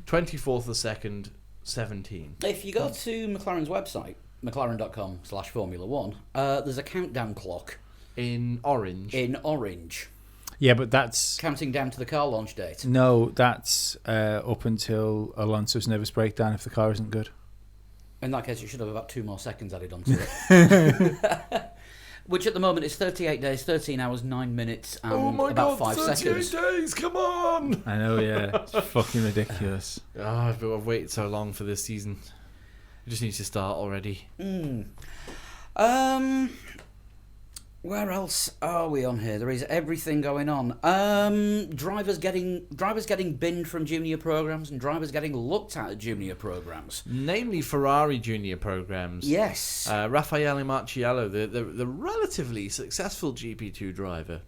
24th of the 2nd, 17.
If you go to McLaren's website, mclaren.com/Formula1, there's a countdown clock
In orange.
in orange,
Yeah, but that's...
counting down to the car launch date.
No, that's up until Alonso's nervous breakdown if the car isn't good.
In that case, you should have about 2 more seconds added onto it. which at the moment is 38 days, 13 hours, 9 minutes, and
Oh my
about
god,
5
38
seconds.
days, come on!
I know, yeah. It's fucking ridiculous.
I've waited so long for this season. It just needs to start already.
Where else are we on here? There is everything going on. Drivers getting binned from junior programs and drivers getting looked at junior programs.
Namely Ferrari junior programs.
Yes.
Raffaele Marciello, the relatively successful GP2 driver,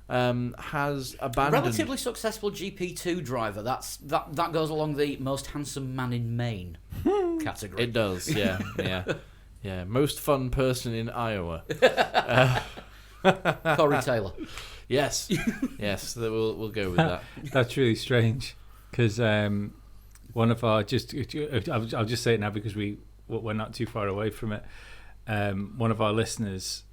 has abandoned...
Relatively successful GP2 driver. That goes along the most handsome man in Maine category.
It does, yeah, yeah. Yeah, most fun person in Iowa.
Corey Taylor.
Yes, yes, we'll go with that.
That's really strange because one of our I'll just say it now because we're not too far away from it. One of our listeners,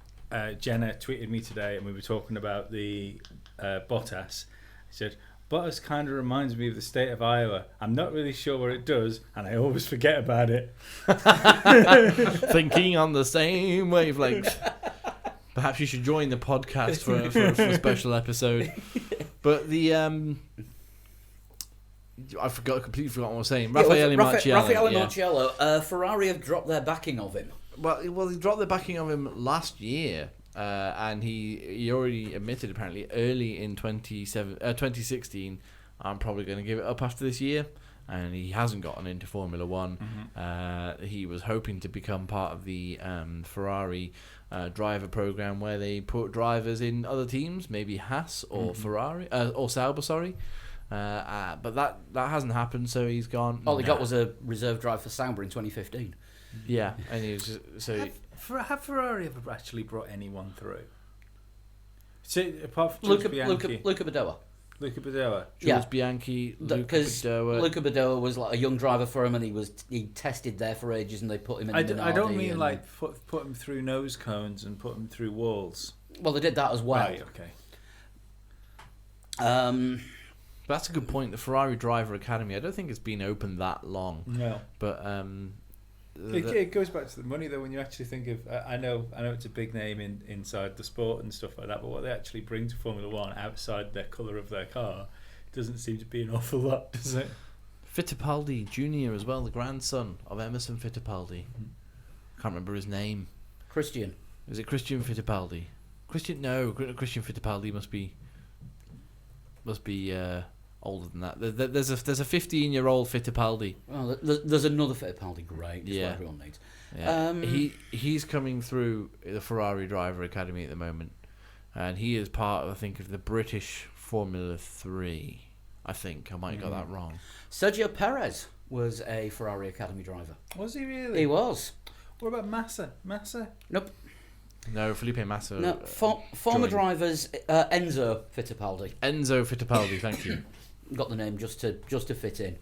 Jenna, tweeted me today, and we were talking about the Bottas. She said, Bottas kind of reminds me of the state of Iowa. I'm not really sure what it does, and I always forget about it.
Thinking on the same wavelength. Perhaps you should join the podcast for a special episode. But the completely forgot what I was saying. Raffaele
Marciello. Ferrari have dropped their backing of him.
Well, they dropped the backing of him last year. And he already admitted apparently early in 2016, I'm probably going to give it up after this year, and he hasn't gotten into Formula One. He was hoping to become part of the Ferrari driver program where they put drivers in other teams, maybe Haas or Ferrari or Sauber, sorry. But that hasn't happened, so he's gone.
All he got was a reserve drive for Sauber in 2015.
Yeah, and he was just, so.
Have Ferrari ever actually brought anyone through? So, apart from
Luca
Bianchi,
Badoa.
Luca Badoa.
Jules Bianchi, Luca
Because
Badoa.
Luca Badoa was like a young driver for him, and he tested there for ages, and they put him in.
I don't mean
and,
like put him through nose cones and put him through walls.
Well, they did that as well.
Right. Okay.
That's a good point. The Ferrari Driver Academy, I don't think it's been open that long.
No.
But
it goes back to the money though. When you actually think of, I know it's a big name inside the sport and stuff like that, but what they actually bring to Formula One outside their colour of their car doesn't seem to be an awful lot, does it?
Fittipaldi Jr. as well, the grandson of Emerson Fittipaldi. Can't remember his name.
Christian.
Is it Christian Fittipaldi? Christian Fittipaldi must be older than that. There's a 15-year-old Fittipaldi.
Well, there's another Fittipaldi. Great. That's what everyone needs.
Yeah. He's coming through the Ferrari Driver Academy at the moment, and he is part, I think, of the British Formula 3. I think I might have got that wrong.
Sergio Perez was a Ferrari Academy driver.
Was he really?
He was.
What about Massa?
Nope.
No, Felipe Massa.
No. Former drivers Enzo Fittipaldi.
Enzo Fittipaldi, thank you.
Got the name just to fit in.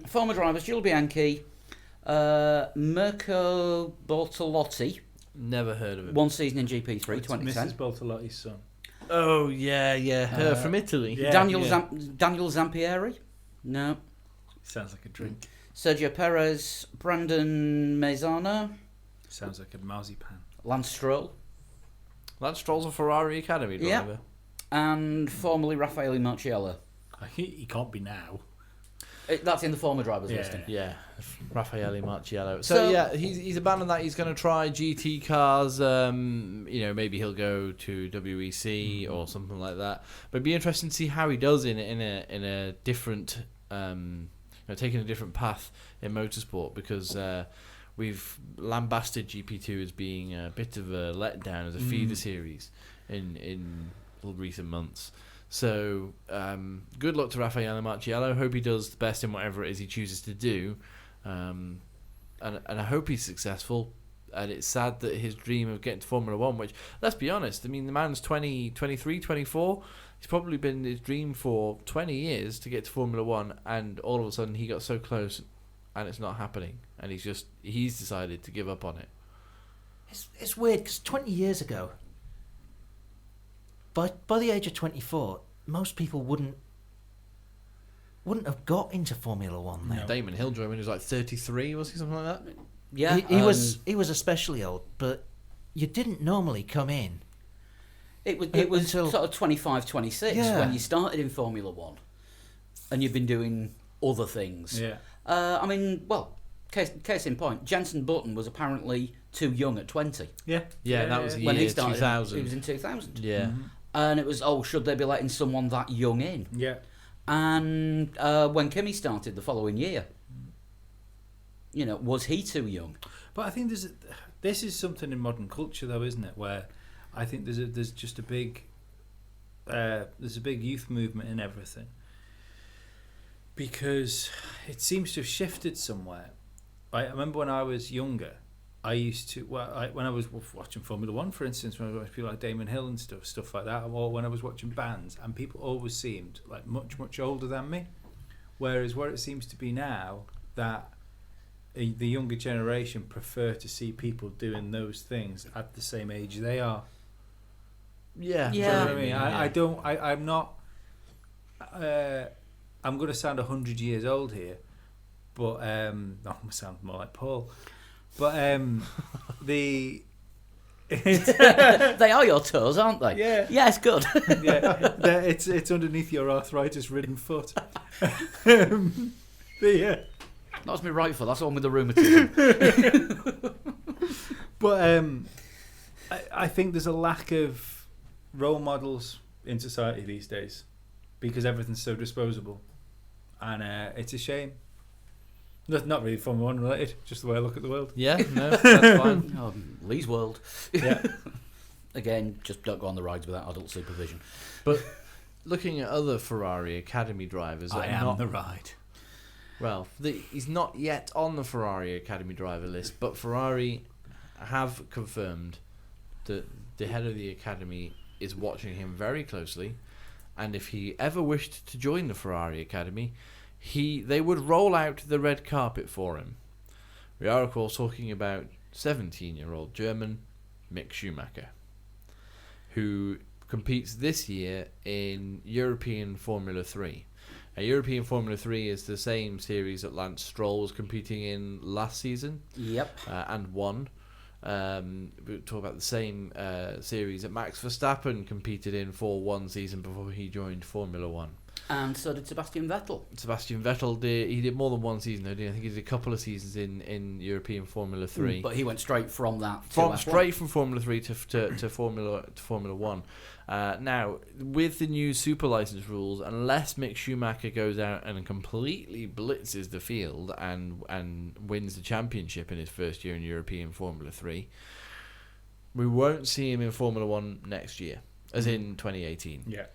Former drivers Jules Bianchi, Mirko Bortolotti.
Never heard of him.
One season in GP3, 2010.
Mrs. Bortolotti's son.
Oh yeah, her from Italy.
Yeah.
Daniel Zampieri. No.
Sounds like a drink.
Sergio Perez, Brandon Maizano,
Sounds like a marzipan.
Lance Stroll,
Lance Stroll's a Ferrari Academy driver.
Yeah. And formerly Raffaele Marciello.
He can't be now.
That's in the former drivers
Yeah.
listing.
Yeah, Raffaele Marciello. So
So-
yeah, he's abandoned that. He's going to try GT cars. Maybe he'll go to WEC or something like that. But it'd be interesting to see how he does in a different, taking a different path in motorsport, because we've lambasted GP2 as being a bit of a letdown as a feeder series in recent months. So good luck to Raffaele Marciello. Hope he does the best in whatever it is he chooses to do, and I hope he's successful. And it's sad that his dream of getting to Formula 1, which, let's be honest, I mean, the man's 23, 24. He's probably been his dream for 20 years to get to Formula 1, and all of a sudden he got so close and it's not happening, and he's decided to give up on it.
It's weird because 20 years ago, by the age of 24, most people wouldn't have got into Formula 1 then.
No.
Damon Hill joined when he was like 33, was he, something like that?
Yeah,
He was especially old, but you didn't normally come in.
It was
Until-
sort of 25, 26
Yeah.
when you started in Formula One, and you've been doing other things.
Yeah.
I mean, well, case in point, Jenson Button was apparently too young at 20
Yeah.
Yeah, that was the
when he
year
started.
2000.
It was in 2000,
Yeah.
and it was should they be letting someone that young in?
Yeah.
And when Kimi started the following year, was he too young?
But I think this is something in modern culture, though, isn't it? Where I think there's just a big youth movement in everything, because it seems to have shifted somewhere. I remember when I was younger, I used to when I was watching Formula One, for instance, when I watched people like Damon Hill and stuff like that, or when I was watching bands, and people always seemed like much older than me. Whereas where it seems to be now that the younger generation prefer to see people doing those things at the same age they are.
Yeah.
Yeah.
You know what I mean?
Yeah.
I don't. I'm not. I'm going to sound 100 years old here, but I'm going to sound more like Paul. But
They are your toes, aren't they?
Yeah.
Yes, good.
it's underneath your arthritis-ridden foot.
That's my right foot. That's the one with the rheumatism.
But I think there's a lack of role models in society these days because everything's so disposable, and it's a shame. Not really Formula One related, just the way I look at the world.
Yeah, no, that's fine.
Lee's World.
Yeah.
Again, just don't go on the rides without adult supervision.
But looking at other Ferrari Academy drivers, that are not,
ride.
well, he's not yet on the Ferrari Academy driver list, but Ferrari have confirmed that the head of the Academy is watching him very closely, and if he ever wished to join the Ferrari Academy, they would roll out the red carpet for him. We are, of course, talking about 17-year-old German Mick Schumacher, who competes this year in European Formula 3. European Formula 3 is the same series that Lance Stroll was competing in last season.
Yep.
And won. We talk about the same series that Max Verstappen competed in for one season before he joined Formula 1.
And so did Sebastian Vettel.
Sebastian Vettel did more than one season, though, didn't he? I think he did a couple of seasons in European Formula 3.
But he went straight from that to F1.
Straight from Formula 3 to Formula 1. Now, with the new super license rules, unless Mick Schumacher goes out and completely blitzes the field and wins the championship in his first year in European Formula 3, we won't see him in Formula 1 next year, as in 2018.
Yeah.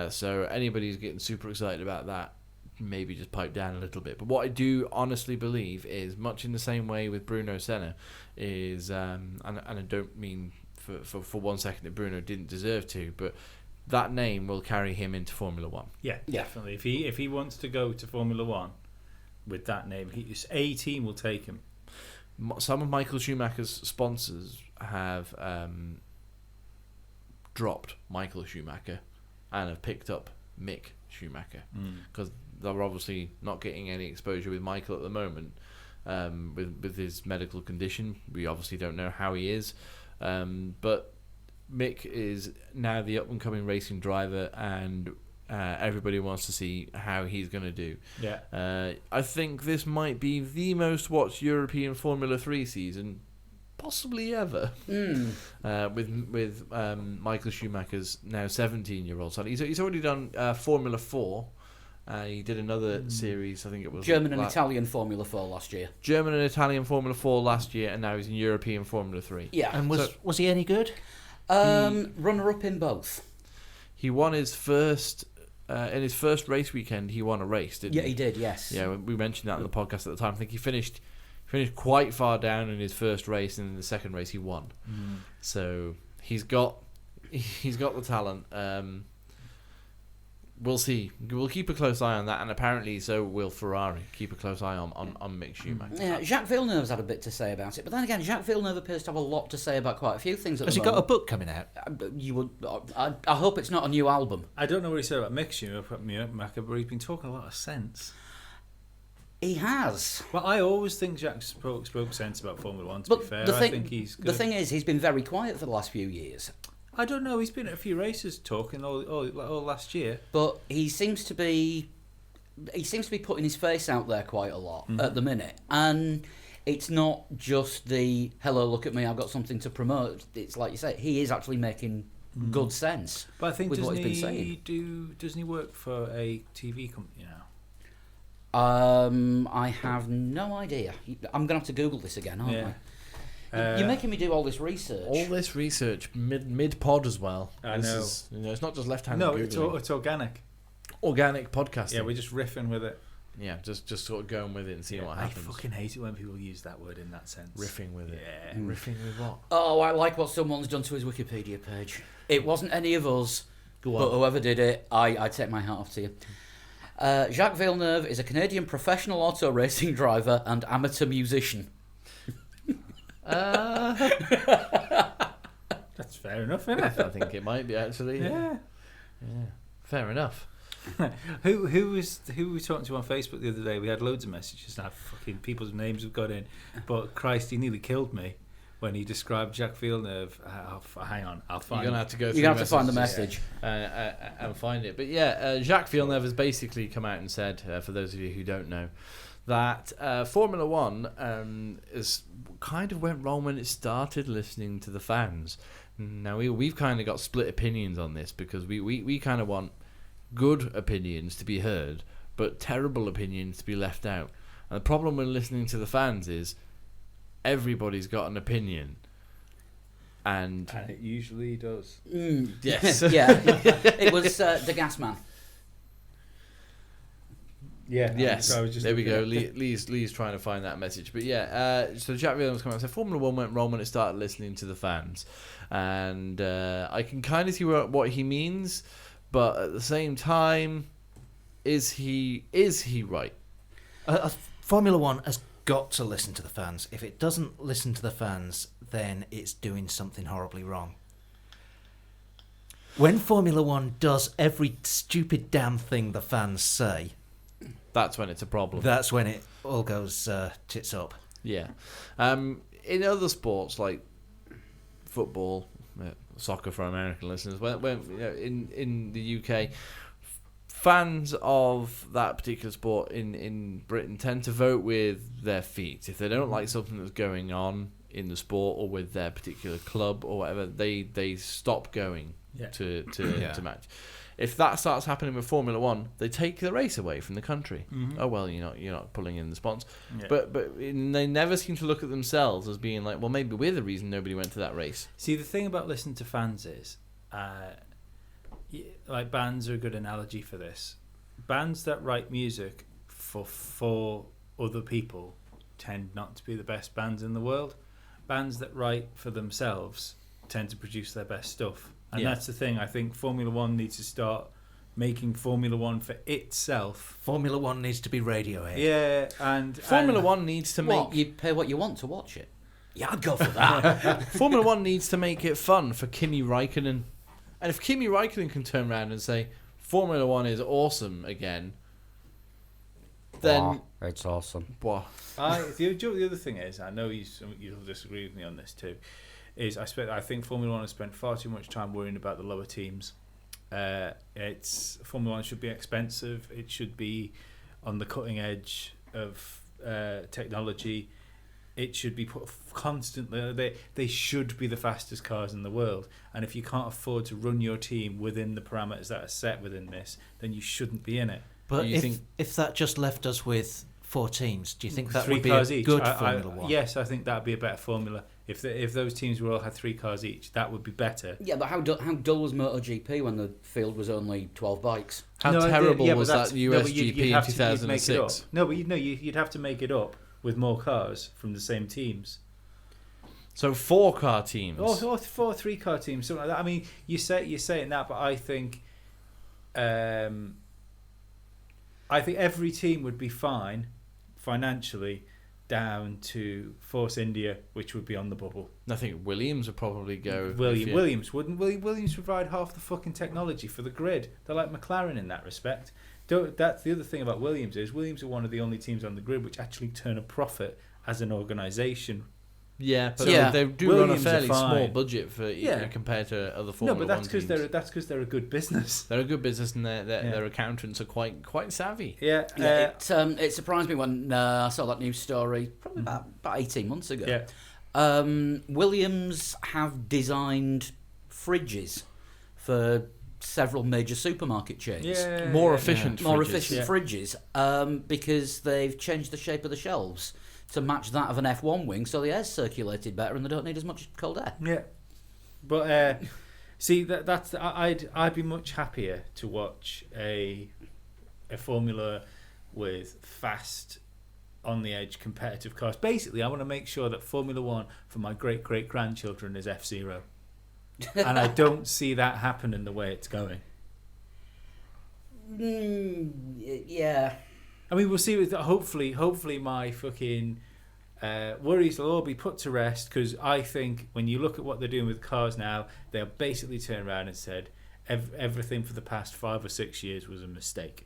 So anybody who's getting super excited about that, maybe just pipe down a little bit. But what I do honestly believe is, much in the same way with Bruno Senna, is and I don't mean for 1 second that Bruno didn't deserve to, but that name will carry him into Formula 1.
Yeah, definitely. If he wants to go to Formula 1 with that name, a team will take him.
Some of Michael Schumacher's sponsors have dropped Michael Schumacher and have picked up Mick Schumacher, because they're obviously not getting any exposure with Michael at the moment, with his medical condition. We obviously don't know how he is, but Mick is now the up-and-coming racing driver, and everybody wants to see how he's going to do.
Yeah.
I think this might be the most watched European Formula 3 season possibly ever, with Michael Schumacher's now 17-year-old son. He's already done Formula 4. He did another series, I think it was
German and Italian Formula 4 last year.
German and Italian Formula 4 last year, and now he's in European Formula 3.
Yeah.
And was he any good?
Runner-up in both.
He won his first in his first race weekend. He won a race, didn't he?
Yeah, he did, yes.
Yeah, we mentioned that on the podcast at the time. I think he finished quite far down in his first race, and in the second race he won. So he's got the talent. We'll see. We'll keep a close eye on that, and apparently so will Ferrari keep a close eye on Mick Schumacher.
Yeah, Jacques Villeneuve's had a bit to say about it, but then again, Jacques Villeneuve appears to have a lot to say about quite a few things.
Has he got a book coming out?
I hope it's not a new album.
I don't know what he said about Mick Schumacher, but he's been talking a lot of sense.
He has.
Well, I always think Jack spoke sense about Formula One. To
But
be fair,
the
I
thing,
think he's good.
the thing is, he's been very quiet for the last few years.
I don't know. He's been at a few races talking all last year.
But he seems to be putting his face out there quite a lot at the minute, and it's not just the hello, look at me, I've got something to promote. It's like you say, he is actually making good sense.
But I think
with what
doesn't
he's been saying.
he work for a TV company now?
I have no idea. I'm gonna have to Google this again, aren't
Yeah.
I? You're making me do all this research.
All this research mid pod as well.
I
This
know.
is, it's not just left-handed.
No,
Googling.
it's organic.
Organic podcasting.
Yeah, we're just riffing with it.
Yeah, just sort of going with it and seeing what
I
happens.
fucking hate it when people use that word in that sense.
Riffing with it.
Yeah.
Riffing with what?
Oh, I like what someone's done to his Wikipedia page. It wasn't any of us, but whoever did it, I take my hat off to you. Jacques Villeneuve is a Canadian professional auto racing driver and amateur musician.
That's fair enough, isn't it?
I think it might be actually.
Yeah.
Fair enough.
Who was we talking to on Facebook the other day? We had loads of messages. Now fucking people's names have got in, but Christ, he nearly killed me when he described Jacques Villeneuve. Hang on, I'll find.
You're gonna have to go.
You're gonna have to find the
messages,
message.
and find it. But yeah, Jacques Villeneuve has basically come out and said, for those of you who don't know, that Formula One is kind of went wrong when it started listening to the fans. Now we've kind of got split opinions on this because we kind of want good opinions to be heard, but terrible opinions to be left out. And the problem with listening to the fans is everybody's got an opinion, and
it usually does.
yes,
Yeah, it was the gas man.
Yeah.
yes.
I was just
There we go.
looking at-
Lee's trying to find that message, but yeah. So Jack Villeneuve's come out and said Formula One went wrong when it started listening to the fans, and I can kind of see what he means, but at the same time, is he right?
Formula One has got to listen to the fans. If it doesn't listen to the fans, then it's doing something horribly wrong. When Formula One does every stupid damn thing the fans say,
That's when it's a problem.
that's when it all goes tits up.
Yeah. In other sports like football, soccer for American listeners, when in the UK, fans of that particular sport in Britain tend to vote with their feet. If they don't like something that's going on in the sport or with their particular club or whatever, they stop going to match. If that starts happening with Formula One, they take the race away from the country. Oh well, you're not pulling in the sponsors, but they never seem to look at themselves as being like, well, maybe we're the reason nobody went to that race.
See, the thing about listening to fans is, like bands are a good analogy for this. Bands that write music for other people tend not to be the best bands in the world. Bands that write for themselves tend to produce their best stuff. And that's the thing. I think Formula One needs to start making Formula One for itself.
Formula One needs to be Radiohead.
Yeah, and
Formula One needs to
What?
make
You pay what you want to watch it. Yeah, I'd go for that.
Formula One needs to make it fun for Kimi Räikkönen. And if Kimi Räikkönen can turn around and say Formula One is awesome again, then
it's awesome.
well,
the other thing is, I know you'll disagree with me on this too, is I think Formula One has spent far too much time worrying about the lower teams. Formula One should be expensive. It should be on the cutting edge of technology. It should be put constantly. They should be the fastest cars in the world. And if you can't afford to run your team within the parameters that are set within this, then you shouldn't be in it.
But
You think-
if that just left us with 4 teams, do you think that
3
would be
cars
a
each.
good Formula One?
Yes, I think that'd be a better formula. If those teams all had 3 cars each, that would be better.
Yeah, but how dull was MotoGP when the field was only 12 bikes?
how
No,
terrible
yeah, but
was
that's-
that
no, but
USGP
you'd
in
have to- you'd make it up.
2006?
No, but you'd have to make it up with more cars from the same teams.
So 4-car teams.
Or 4 3-car teams, something like that. I mean, you're saying that, but I think every team would be fine financially down to Force India, which would be on the bubble.
I think Williams would probably go.
Williams provide half the fucking technology for the grid. They're like McLaren in that respect.
that's the other thing about Williams is Williams are one of the only teams on the grid which actually turn a profit as an organisation.
Yeah, but
Yeah.
they do
Williams
run
are
a fairly small
fine.
budget for compared to other
No,
Formula
but that's
One teams.
because they're a good business.
They're a good business, and
Yeah.
their accountants are quite savvy.
Yeah,
Yeah, it surprised me when I saw that news story probably about 18 months ago.
yeah.
Williams have designed fridges for several major supermarket chains.
Yeah,
More
yeah,
efficient,
More
fridges.
efficient
Yeah.
fridges because they've changed the shape of the shelves to match that of an F1 wing, so the air's circulated better and they don't need as much cold air.
Yeah, but see that's I'd be much happier to watch a formula with fast, on the edge competitive cars. Basically, I want to make sure that Formula One for my great grandchildren is F-Zero, and I don't see that happening the way it's going.
Yeah.
I mean, we'll see. With hopefully, my fucking worries will all be put to rest, because I think when you look at what they're doing with cars now, they'll basically turn around and said everything for the past 5 or 6 years was a mistake.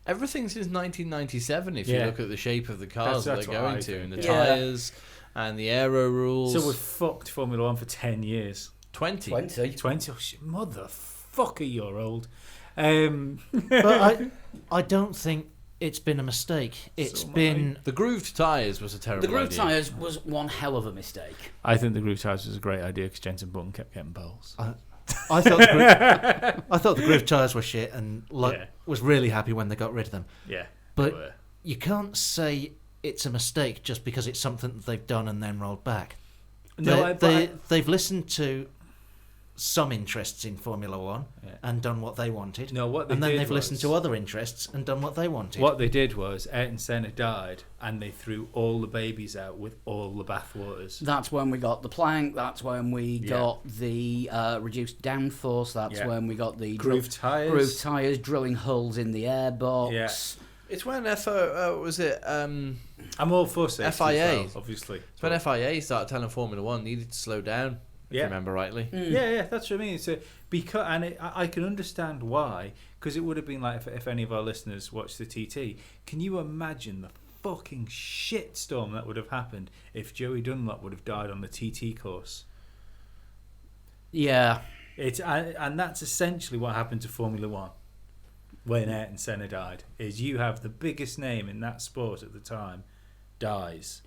Everything since 1997, if you
Yeah.
look at the shape of the cars
That's
that they're
what
going
I
to,
think.
and the
Yeah.
tyres, and the aero rules.
So we've fucked Formula One for 10 years.
20.
20? Oh, shit, motherfucker, you're old.
But I don't think it's been a mistake. It's
So am
been
The grooved tyres was a terrible
The groove
idea.
tyres was one hell of a mistake.
I think the groove tyres was a great idea because Jenson Button kept getting poles.
I thought the groove tyres were shit, and
Yeah.
was really happy when they got rid of them.
Yeah.
But
they were.
you can't say it's a mistake just because it's something that they've done and then rolled back.
No,
They've listened to some interests in Formula One
Yeah.
and done what they wanted.
No, what they
and then
did
they've listened
was-
to other interests and done what they wanted.
What they did was Ayrton Senna died and they threw all the babies out with all the bathwaters.
That's when we got the plank. That's when we
Yeah.
got the reduced downforce. That's
Yeah.
when we got the
Groove tyres.
groove tyres, drilling holes in the airbox.
Yeah.
It's when
I'm all for safety as
FIA.
well, obviously.
It's when FIA started telling Formula One needed to slow down, if you
Yeah.
remember rightly.
Yeah, that's what I mean. So I can understand why, because it would have been like if any of our listeners watched the TT. Can you imagine the fucking shitstorm that would have happened if Joey Dunlop would have died on the TT course?
Yeah.
And that's essentially what happened to Formula One when Ayrton Senna died. Is you have the biggest name in that sport at the time dies,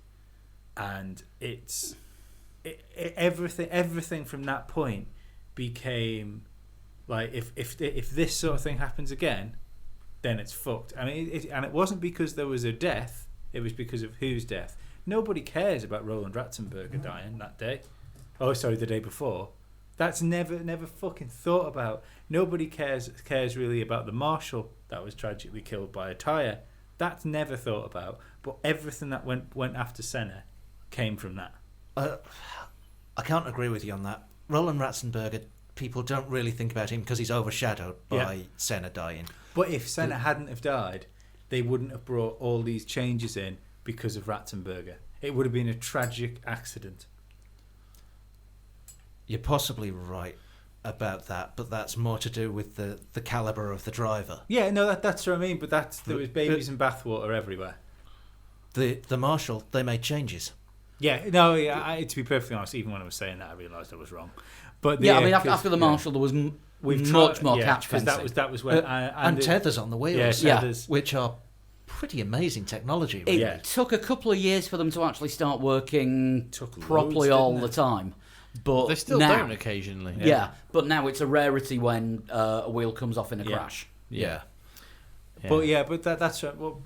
and everything from that point became like if this sort of thing happens again, then it's fucked. I mean, and it wasn't because there was a death; it was because of whose death. Nobody cares about Roland Ratzenberger dying that day. Oh, sorry, the day before. That's never fucking thought about. Nobody cares really about the marshal that was tragically killed by a tyre. That's never thought about. But everything that went after Senna came from that.
I can't agree with you on that. Roland Ratzenberger, people don't really think about him because he's overshadowed by Senna dying.
But if Senna hadn't have died, they wouldn't have brought all these changes in because of Ratzenberger. It would have been a tragic accident.
You're possibly right about that, but that's more to do with the caliber of the driver.
Yeah, no, that's what I mean. But there was babies and bathwater everywhere.
The marshal, they made changes.
Yeah, no, yeah. To be perfectly honest, even when I was saying that, I realised I was wrong. But
I mean, after the marshal, there was much more catch fencing.
because that was when
And tethers on the wheels,
Yeah, tethers.
which are pretty amazing technology. Really.
It took a couple of years for them to actually start working
Took
properly
loads,
all
didn't
the
it?
time. But
They still
now,
don't occasionally.
Yeah, but now it's a rarity when a wheel comes off in a
Yeah.
crash.
Yeah.
But that's right. Well,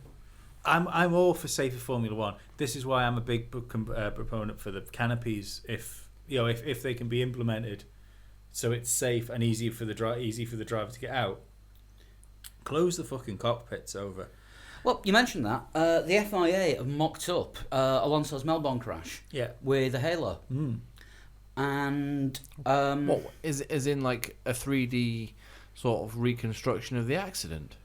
I'm all for safer Formula One. This is why I'm a big proponent for the canopies. If they can be implemented, so it's safe and easy for the driver to get out. Close the fucking cockpits over.
Well, you mentioned that. The FIA have mocked up Alonso's Melbourne crash
Yeah.
with a halo. And
What is in like a 3D sort of reconstruction of the accident?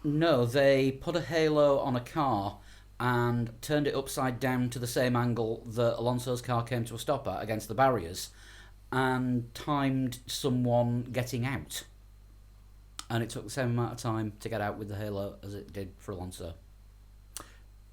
no, they put a halo on a car and turned it upside down to the same angle that Alonso's car came to a stop at against the barriers, and timed someone getting out. and it took the same amount of time to get out with the Halo as it did for Alonso.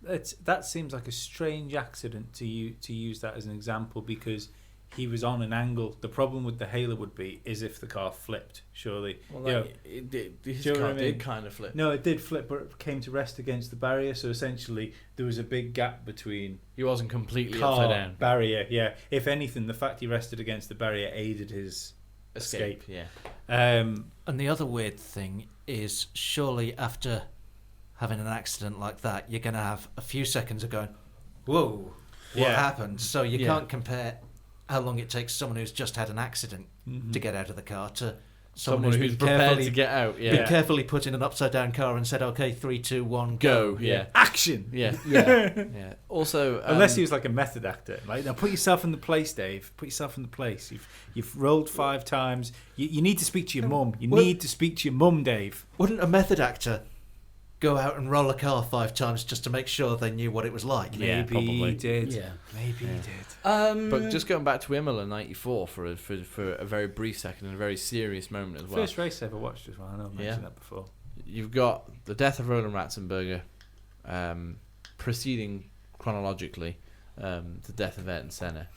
That seems like a strange accident to use that as an example, because he was on an angle. The problem with the Halo would be is if the car flipped, surely.
Well,
You know,
it did. His
do you know
car
what I mean?
did kind of flip.
no, it did flip, but it came to rest against the barrier. So essentially, there was a big gap between
He wasn't completely
car
upside down.
barrier. Yeah, if anything, the fact he rested against the barrier aided his escape.
Yeah.
And the other weird thing is, surely after having an accident like that, you're going to have a few seconds of going, whoa, what
Yeah.
happened? So you
Yeah.
can't compare how long it takes someone who's just had an accident to get out of the car to someone who's been
prepared
carefully,
to get out. Yeah.
been carefully put in an upside-down car and said, okay, 3, 2, 1,
Go. Yeah.
Action.
Yeah.
Yeah.
Yeah. Also,
Unless he was like a method actor, like, now put yourself in the place, Dave. Put yourself in the place. You've rolled 5 times. You need to speak to your mum. You
Well-
need to speak to your mum, Dave.
Wouldn't a method actor go out and roll a car 5 times just to make sure they knew what it was like?
Yeah,
Maybe
probably.
he did.
Yeah.
Maybe he did.
but just going back to Imola '94 for a very brief second and a very serious moment as well.
First race I ever watched as well. I know I mentioned that before.
You've got the death of Roland Ratzenberger, preceding chronologically the death of Ayrton Senna.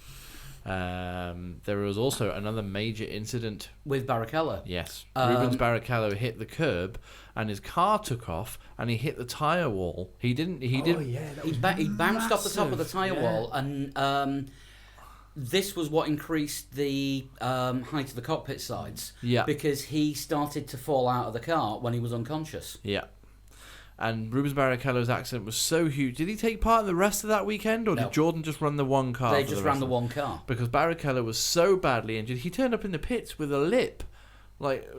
There was also another major incident.
With Barrichello.
Yes,
Um,
Rubens Barrichello hit the curb, and his car took off, and he hit the tire wall. He didn't. He didn't.
He bounced off the top of the tyre wall, and this was what increased the height of the cockpit sides.
Yeah.
Because he started to fall out of the car when he was unconscious.
Yeah. And Rubens Barrichello's accident was so huge. Did he take part in the rest of that weekend, or
No.
did Jordan just run the one car?
They
for
just
the
ran
rest
the
of
one car.
Because Barrichello was so badly injured, he turned up in the pits with a lip, like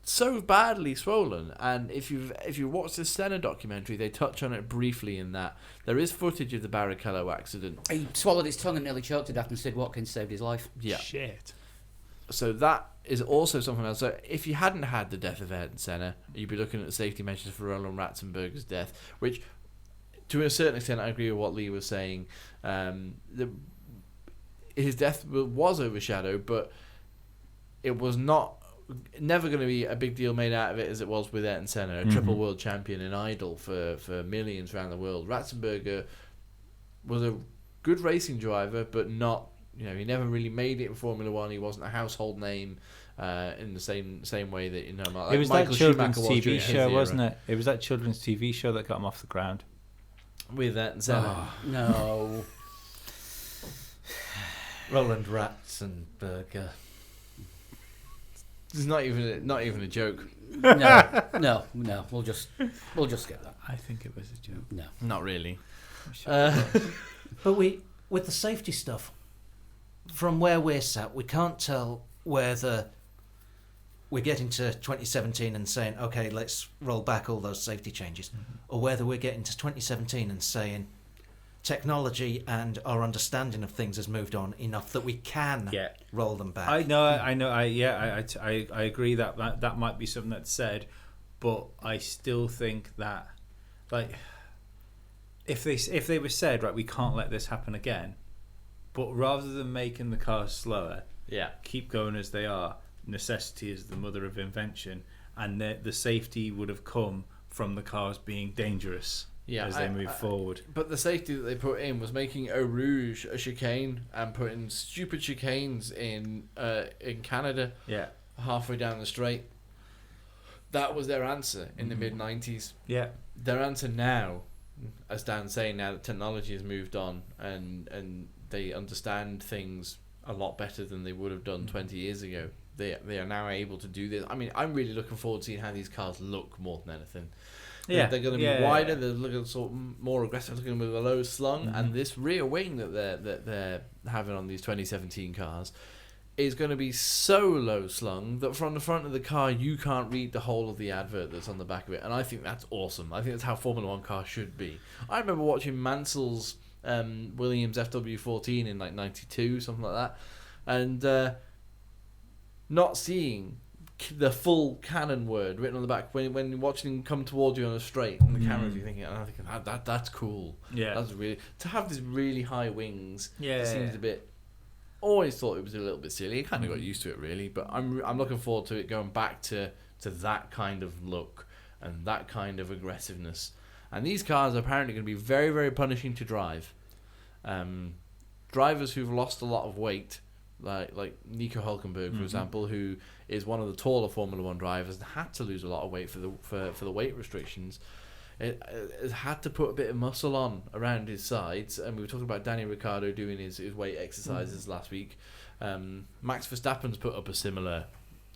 so badly swollen. And if you watch the Senna documentary, they touch on it briefly in that there is footage of the Barrichello accident.
He swallowed his tongue and nearly choked to death, and Sid Watkins saved his life.
Yeah.
Shit.
So that is also something else. So if you hadn't had the death of Ayrton Senna, you'd be looking at the safety measures for Roland Ratzenberger's death, which, to a certain extent, I agree with what Lee was saying. His death was overshadowed, but it was never going to be a big deal made out of it as it was with Ayrton Senna, a triple world champion and idol for millions around the world. Ratzenberger was a good racing driver, but not. He never really made it in Formula One. He wasn't a household name in the same way that like
It was
Michael
that children's
Schumacher was
TV
during his
show,
era.
wasn't it? It was that children's TV show that got him off the ground.
With Ayrton Senna.
No.
Roland Ratzenberger.
It's not even a joke.
No. We'll just skip that.
I think it was a joke.
No.
Not really.
But with the safety stuff, from where we're sat, we can't tell whether we're getting to 2017 and saying, okay, let's roll back all those safety changes, or whether we're getting to 2017 and saying technology and our understanding of things has moved on enough that we can roll them back.
I know. I agree that might be something that's said, but I still think that, like, if they were said, right, we can't let this happen again, but rather than making the cars slower, keep going as they are. Necessity is the mother of invention, and the safety would have come from the cars being dangerous as they move forward.
But the safety that they put in was making Eau Rouge a chicane and putting stupid chicanes in Canada halfway down the straight. That was their answer in the mid-90s.
Yeah.
Their answer now, as Dan's saying, now that technology has moved on and they understand things a lot better than they would have done 20 years ago. They are now able to do this. I mean, I'm really looking forward to seeing how these cars look more than anything.
Yeah,
They're going to be wider. They're looking sort of more aggressive, looking with a low slung, and this rear wing that they're having on these 2017 cars is going to be so low slung that from the front of the car you can't read the whole of the advert that's on the back of it. And I think that's awesome. I think that's how Formula One cars should be. I remember watching Mansell's Williams FW14 in like '92, something like that, and not seeing the full canon word written on the back when watching him come towards you on a straight and the camera, you're thinking, I'm thinking that's cool.
Yeah.
That's really, to have these really high wings.
Yeah.
Seems a bit. Always thought it was a little bit silly. I kind of got used to it really, but I'm looking forward to it going back to to that kind of look and that kind of aggressiveness. And these cars are apparently going to be very, very punishing to drive. Drivers who've lost a lot of weight, like Nico Hülkenberg, for example, who is one of the taller Formula One drivers, and had to lose a lot of weight for the weight restrictions. It had to put a bit of muscle on around his sides, and we were talking about Danny Ricciardo doing his weight exercises last week. Max Verstappen's put up a similar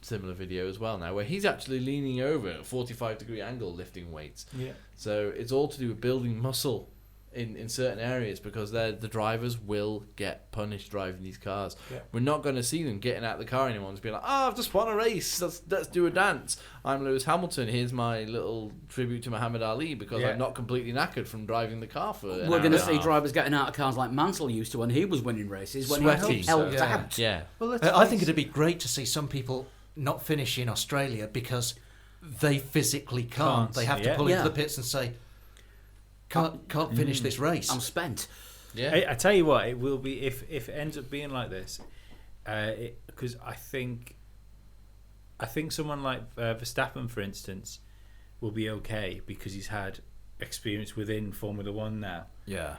video as well now, where he's actually leaning over at a 45-degree angle lifting weights.
Yeah.
So it's all to do with building muscle in certain areas, because the drivers will get punished driving these cars.
Yeah.
We're not going to see them getting out of the car anymore and just being like, I've just won a race, let's do a dance. I'm Lewis Hamilton, here's my little tribute to Muhammad Ali, because I'm not completely knackered from driving the car for an
We're going to
hour and a
see
half.
drivers getting out of cars like Mansell used to when he was winning races, when
Sweaty.
he helped
Yeah.
out.
Yeah.
Well,
I think it'd be great to see some people not finish in Australia because they physically can't. They have to
Yeah.
pull
Yeah.
into the pits and say, can't finish this race.
I'm spent.
Yeah.
I tell you what, it will be if it ends up being like this, because I think someone like Verstappen, for instance, will be okay because he's had experience within Formula One now.
Yeah.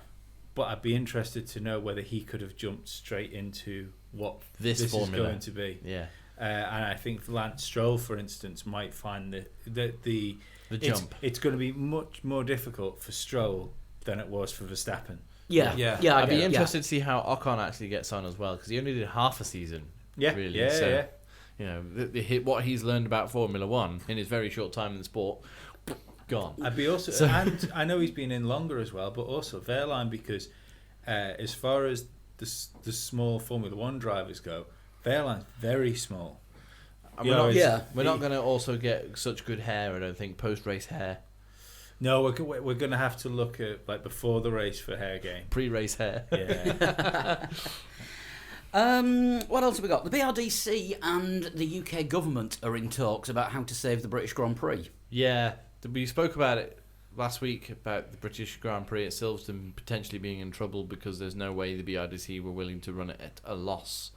But I'd be interested to know whether he could have jumped straight into what
This
this
formula.
is going to be.
Yeah.
And I think Lance Stroll, for instance, might find the
jump.
It's going to be much more difficult for Stroll than it was for Verstappen.
Yeah,
Yeah.
yeah. I
I'd be
get it,
interested to see how Ocon actually gets on as well, because he only did half a season.
Yeah,
Really.
yeah,
So,
yeah.
you know, what he's learned about Formula One in his very short time in the sport, gone.
I'd be also,
So-
and I know he's been in longer as well, but also Wehrlein, because as far as the small Formula One drivers go, Wehrlein's very small.
And
You know, it's-
we're not going to also get such good hair, I don't think, post-race hair,
No, we're going to have to look at like before the race for hair game.
pre-race hair.
Yeah.
What else have we got? The BRDC and the UK government are in talks about how to save the British Grand Prix.
Yeah, we spoke about it last week, about the British Grand Prix at Silverstone potentially being in trouble because there's no way the BRDC were willing to run it at a loss.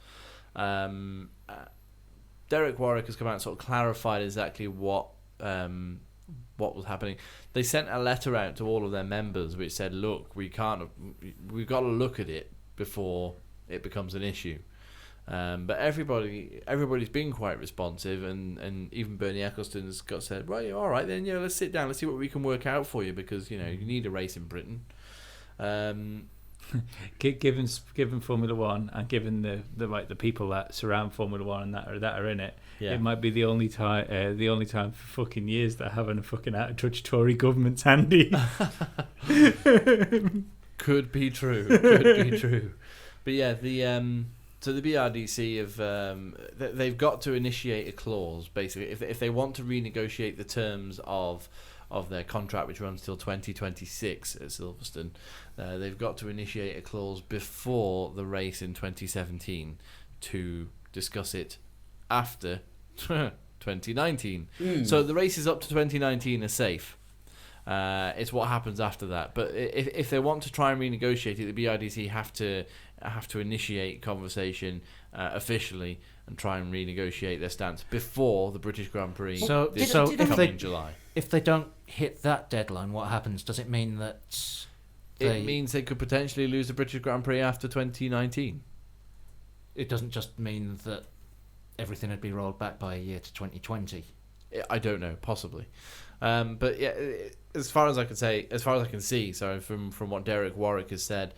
Derek Warwick has come out and sort of clarified exactly what was happening. They sent a letter out to all of their members which said, look, we've got to look at it before it becomes an issue. But everybody's been quite responsive, and even Bernie Ecclestone's said, right, all right, then let's sit down, let's see what we can work out for you, because you need a race in Britain.
Given Formula One and given the people that surround Formula One and that are in it,
Yeah.
it might be the only time for fucking years that having a fucking out of touch Tory government's handy.
Could be true. Could be true. But yeah, so the BRDC have they've got to initiate a clause basically if they want to renegotiate the terms of their contract, which runs till 2026 at Silverstone. They've got to initiate a clause before the race in 2017 to discuss it after 2019. So the races up to 2019 are safe. It's what happens after that. But if they want to try and renegotiate it, the BRDC have to initiate conversation officially and try and renegotiate their stance before the British Grand Prix
So
Did-
so
did
if
I-
they
in July.
if they don't hit that deadline, what happens? Does it mean that
It means they could potentially lose the British Grand Prix after 2019.
it doesn't just mean that everything would be rolled back by a year to 2020?
I don't know, possibly. But yeah, as far as I can see, so from what Derek Warwick has said,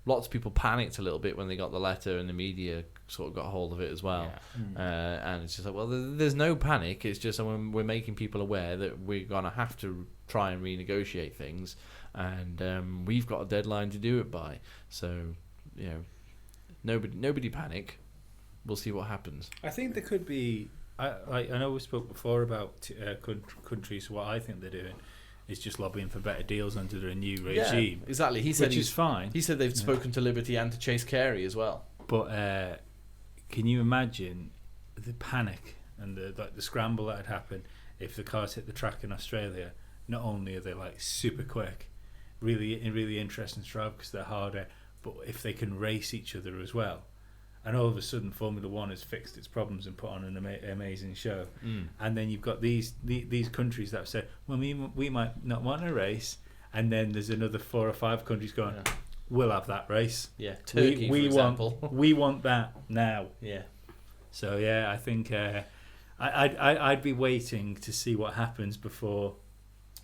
lots of people panicked a little bit when they got the letter, and the media sort of got hold of it as well. And it's just like, well, there's no panic. It's just we're making people aware that we're gonna have to try and renegotiate things, and we've got a deadline to do it by. So nobody panic. We'll see what happens.
I think there could be. I know we spoke before about countries. What I think they're doing is just lobbying for better deals under their new regime,
Yeah, exactly. He said
which is fine.
He said they've spoken to Liberty and to Chase Carey as well.
But can you imagine the panic and the scramble that would happen if the cars hit the track in Australia? Not only are they like super quick, really interesting to drive because they're harder, but if they can race each other as well,
and all of a sudden Formula One has fixed its problems and put on an amazing show. And then you've got these countries that have said, well, we might not want a race, and then there's another 4 or 5 countries going, we'll have that race.
Yeah, Turkey, for example.
We want that now.
Yeah.
So yeah, I think I'd be waiting to see what happens before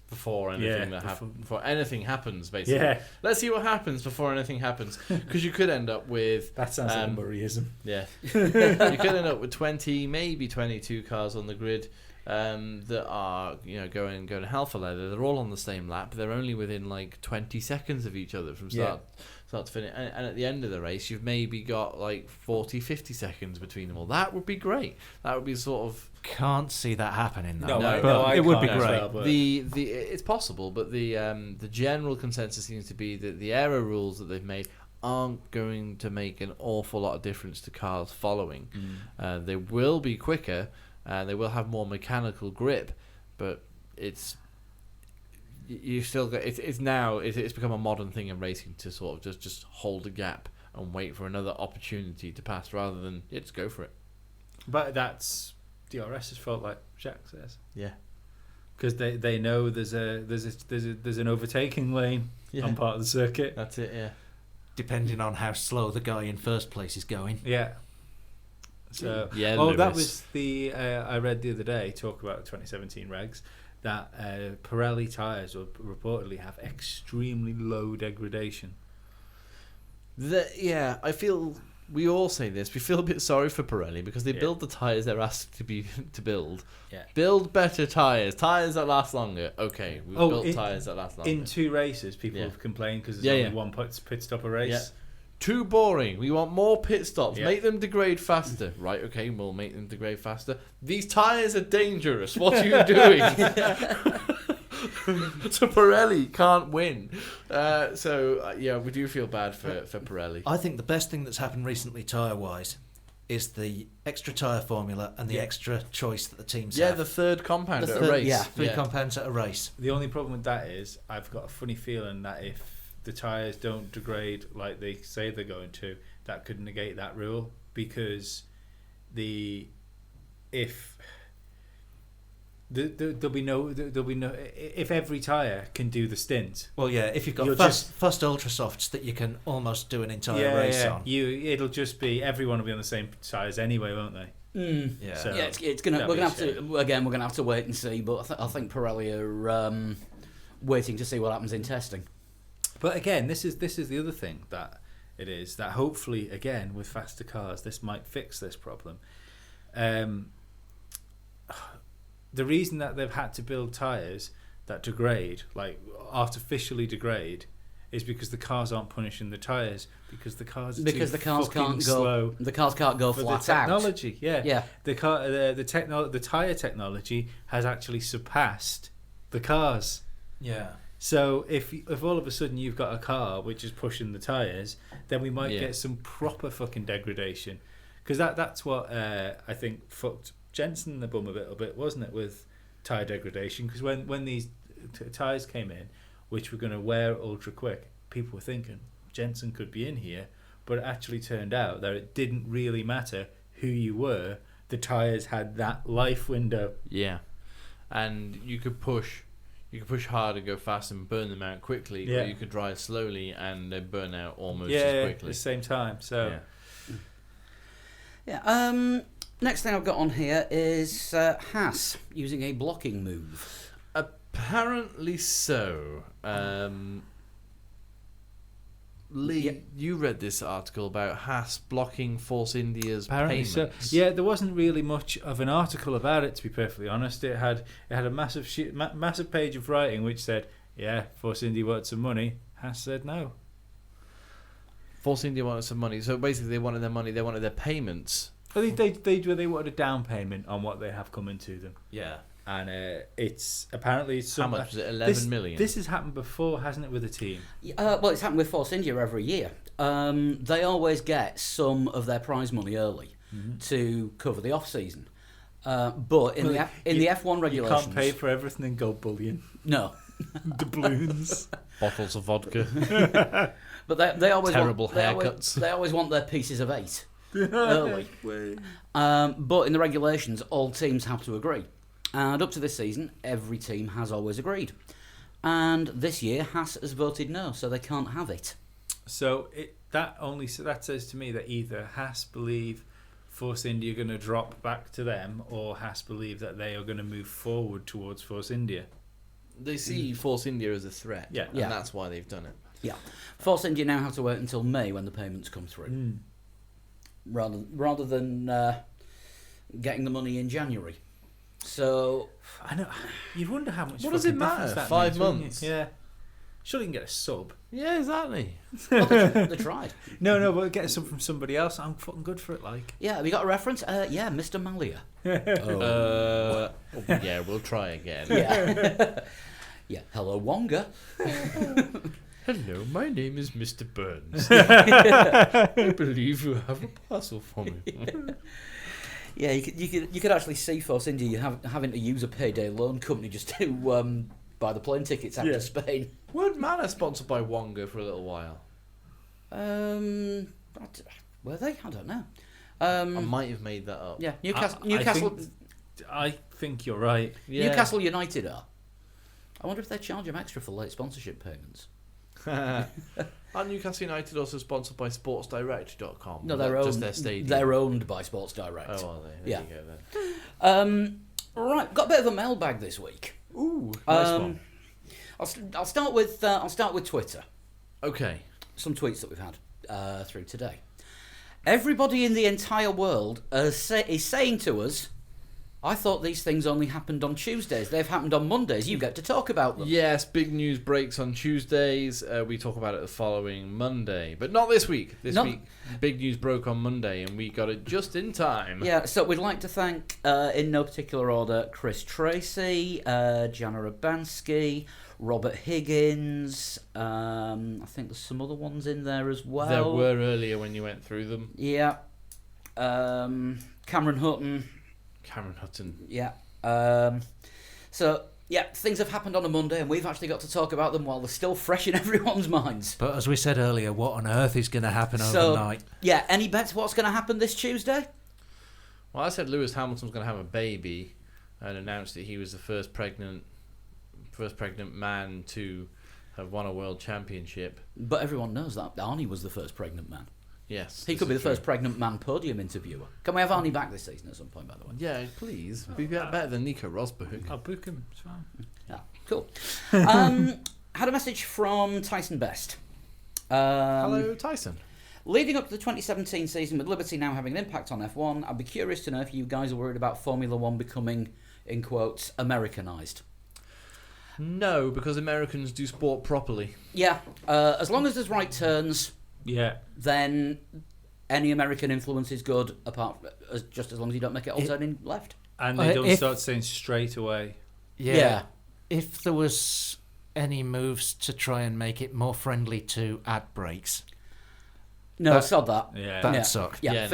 anything before anything happens, basically.
Yeah.
Let's see what happens before anything happens, because you could end up with
that sounds like Murrayism.
Yeah, you could end up with 20, maybe 22 cars on the grid that are going to hell for leather. They're all on the same lap. They're only within like 20 seconds of each other from start to finish. And at the end of the race, you've maybe got like 40, 50 seconds between them all. That would be great. That would be sort of...
Can't see that happening though.
No,
it would be
can't as
great.
well, but-
It's possible, but the general consensus seems to be that the aero rules that they've made aren't going to make an awful lot of difference to cars following. They will be quicker, they will have more mechanical grip, but it's become a modern thing in racing to sort of just hold a gap and wait for another opportunity to pass rather than just go for it.
But that's DRS's fault, like Jacques says.
Yeah.
Because they know there's an overtaking lane on part of the circuit.
That's it. Yeah.
Depending on how slow the guy in first place is going.
Yeah. So
Lewis.
That was the I read the other day talk about 2017 regs that Pirelli tyres will reportedly have extremely low degradation.
I feel we all say this. We feel a bit sorry for Pirelli because they build the tyres they're asked to build.
Yeah.
Build better tyres that last longer. Okay, we've built tyres that last longer.
In 2 races, people have complained because there's only one pit stop a race.
Yeah. Too boring. We want more pit stops.
Yeah.
Make them degrade faster. Right, okay, we'll make them degrade faster. These tyres are dangerous. What are you doing? So Pirelli can't win. We do feel bad for Pirelli.
I think the best thing that's happened recently tyre-wise is the extra tyre formula and the extra choice that the teams have.
The third compound
The
at
third-
a race.
Yeah, 3 compounds at a race.
The only problem with that is I've got a funny feeling that if the tyres don't degrade like they say they're going to, that could negate that rule, because there'll be no if every tyre can do the stint.
Well, yeah, if you've got
You'll
fast ultra softs that you can almost do an entire race on.
It'll just be everyone will be on the same tyres anyway, won't they?
Yeah.
So
It's gonna. We're gonna have to wait and see. But I think Pirelli are waiting to see what happens in testing.
But again, this is the other thing that it is that hopefully again with faster cars this might fix this problem. The reason that they've had to build tyres that degrade, like artificially degrade, is because the cars aren't punishing the tyres because the cars can't go.
The cars can't go
for
flat
the technology.
out.
Yeah. The tyre technology has actually surpassed the cars.
Yeah.
So if all of a sudden you've got a car which is pushing the tyres, then we might get some proper fucking degradation, because that's what I think fucked Jensen in the bum a little bit, wasn't it, with tyre degradation? Because when these tyres came in, which were going to wear ultra quick, people were thinking Jensen could be in here, but it actually turned out that it didn't really matter who you were. The tyres had that life window.
Yeah, and you could push hard and go fast and burn them out quickly,
Yeah.
or you could drive slowly and they burn out almost
at
as quickly.
the same time. So
Next thing I've got on here is Haas using a blocking move.
Apparently so. Lee, you read this article about Haas blocking Force India's
apparently
payments.
so. Yeah, there wasn't really much of an article about it, to be perfectly honest. It had a massive massive page of writing which said, "Yeah, Force India wanted some money." Haas said no.
Force India wanted some money, so basically they wanted their money. They wanted their payments.
Well, they wanted a down payment on what they have coming to them.
Yeah.
And it's apparently
How much was it? 11 million.
This has happened before, hasn't it, with a team?
Well, it's happened with Force India every year. They always get some of their prize money early to cover the off season. But in the F1 regulations,
you can't pay for everything in gold bullion.
No.
Doubloons.
Bottles of vodka.
But they always
Terrible
want,
haircuts.
They always want their pieces of 8. early. But in the regulations, all teams have to agree. And up to this season, every team has always agreed. And this year, Haas has voted no, so they can't have it.
So that says to me that either Haas believe Force India are going to drop back to them, or Haas believe that they are going to move forward towards Force India.
They see Force India as a threat,
Yeah.
and that's why they've done it.
Yeah. Force India now have to wait until May when the payments come through, rather than getting the money in January. So
I know. You'd wonder how much.
What does it
fucking difference
matter?
that
5
makes, wouldn't
months.
you? Yeah. Surely you can get a sub.
Yeah, exactly.
well, they tried.
No, but get a sub from somebody else. I'm fucking good for it. Like.
Yeah, have you got a reference? Yeah, Mr. Malia.
Yeah, we'll try again.
Yeah. Yeah. Hello, Wonga.
Hello, my name is Mr. Burns. I believe you have a parcel for me.
Yeah, you could actually see Force India having to use a payday loan company just to buy the plane tickets out to Spain.
Weren't Manor sponsored by Wonga for a little while?
Were they? I don't know.
I might have made that up.
Yeah, Newcastle.
I think you're right.
Yeah.
Newcastle United are. I wonder if they charge them extra for late sponsorship payments.
Are Newcastle United also sponsored by SportsDirect.com?
No, they're
just
owned.
their stadium.
They're owned by Sports Direct.
Oh, are they? There
Yeah.
you go then.
Right, got a bit of a mailbag this week.
Ooh, nice one.
I'll start with Twitter.
Okay.
Some tweets that we've had through today. Everybody in the entire world is saying to us, I thought these things only happened on Tuesdays. They've happened on Mondays. You get to talk about them.
Yes, big news breaks on Tuesdays. We talk about it the following Monday, but not this week. This week, big news broke on Monday, and we got it just in time.
Yeah, so we'd like to thank, in no particular order, Chris Tracy, Jana Urbanski, Robert Higgins. I think there's some other ones in there as well.
There were earlier when you went through them.
Yeah. Cameron Hutton.
Cameron Hutton.
Yeah. So, yeah, things have happened on a Monday, and we've actually got to talk about them while they're still fresh in everyone's minds.
But as we said earlier, what on earth is going to happen
So,
overnight?
yeah, any bets what's going to happen this Tuesday?
Well, I said Lewis Hamilton was going to have a baby, and announced that he was the first pregnant man to have won a world championship.
But everyone knows that Arnie was the first pregnant man.
Yes,
He
this
could be
is
the first
true.
pregnant man podium interviewer. Can we have Arnie back this season at some point, by the way?
Yeah, please. Be better than Nico Rosberg.
I'll book him. It's fine.
Yeah, cool. Had a message from Tyson Best.
Hello, Tyson.
Leading up to the 2017 season, with Liberty now having an impact on F1, I'd be curious to know if you guys are worried about Formula One becoming, in quotes, Americanised.
No, because Americans do sport properly.
Yeah, as long as there's right turns,
Yeah.
then any American influence is good, just as long as you don't make it all
It-
turning left.
And they don't
If-
start saying straight away.
Yeah.
If there was any moves to try and make it more friendly to ad breaks,
No,
That-
sod that.
Yeah.
that'd
Yeah.
suck.
Yeah,
Yeah,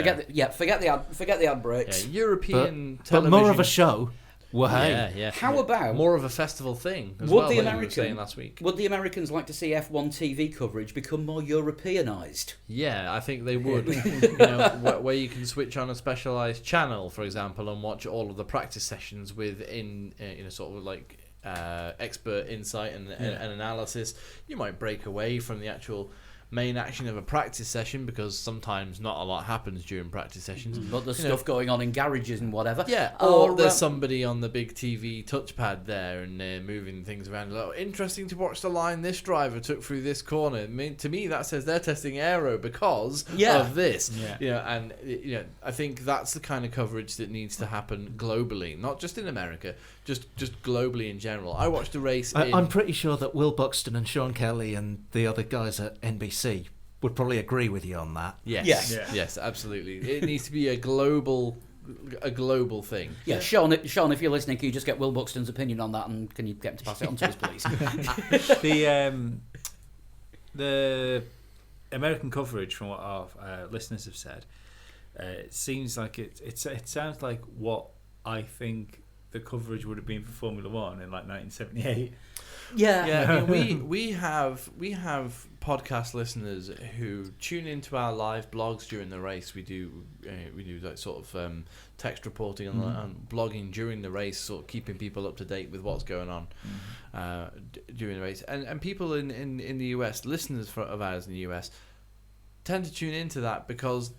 forget the ad
Yeah,
breaks.
European
But
television.
more of a show. Well, hey,
Yeah.
How about
more of a festival thing? As
Would
well,
the
like you were
American-
saying last week?
Would the Americans like to see F1 TV coverage become more Europeanised?
Yeah, I think they would. You know, where you can switch on a specialised channel, for example, and watch all of the practice sessions with sort of like expert insight and analysis. You might break away from the actual main action of a practice session because sometimes not a lot happens during practice sessions.
But there's
You know,
stuff going on in garages and whatever.
Yeah, or there's somebody on the big TV touchpad there and they're moving things around. Like, interesting to watch the line this driver took through this corner. I mean, to me, that says they're testing aero because of this.
Yeah.
You know, and I think that's the kind of coverage that needs to happen globally, not just in America, just globally in general. I watched a race.
I'm pretty sure that Will Buxton and Sean Kelly and the other guys at NBC would probably agree with you on that.
Yes,
Yeah.
yes, absolutely. It needs to be a global thing.
Yeah, Sean, if you're listening, can you just get Will Buxton's opinion on that, and can you get him to pass it on to us, please?
The American coverage, from what our listeners have said, it seems like it sounds like what I think
the coverage would have been for Formula One in like 1978.
Yeah.
Yeah, I mean, we have podcast listeners who tune into our live blogs during the race. We do like sort of text reporting and blogging during the race, sort of keeping people up to date with what's going on during the race. And people in the US, listeners of ours in the US, tend to tune into that because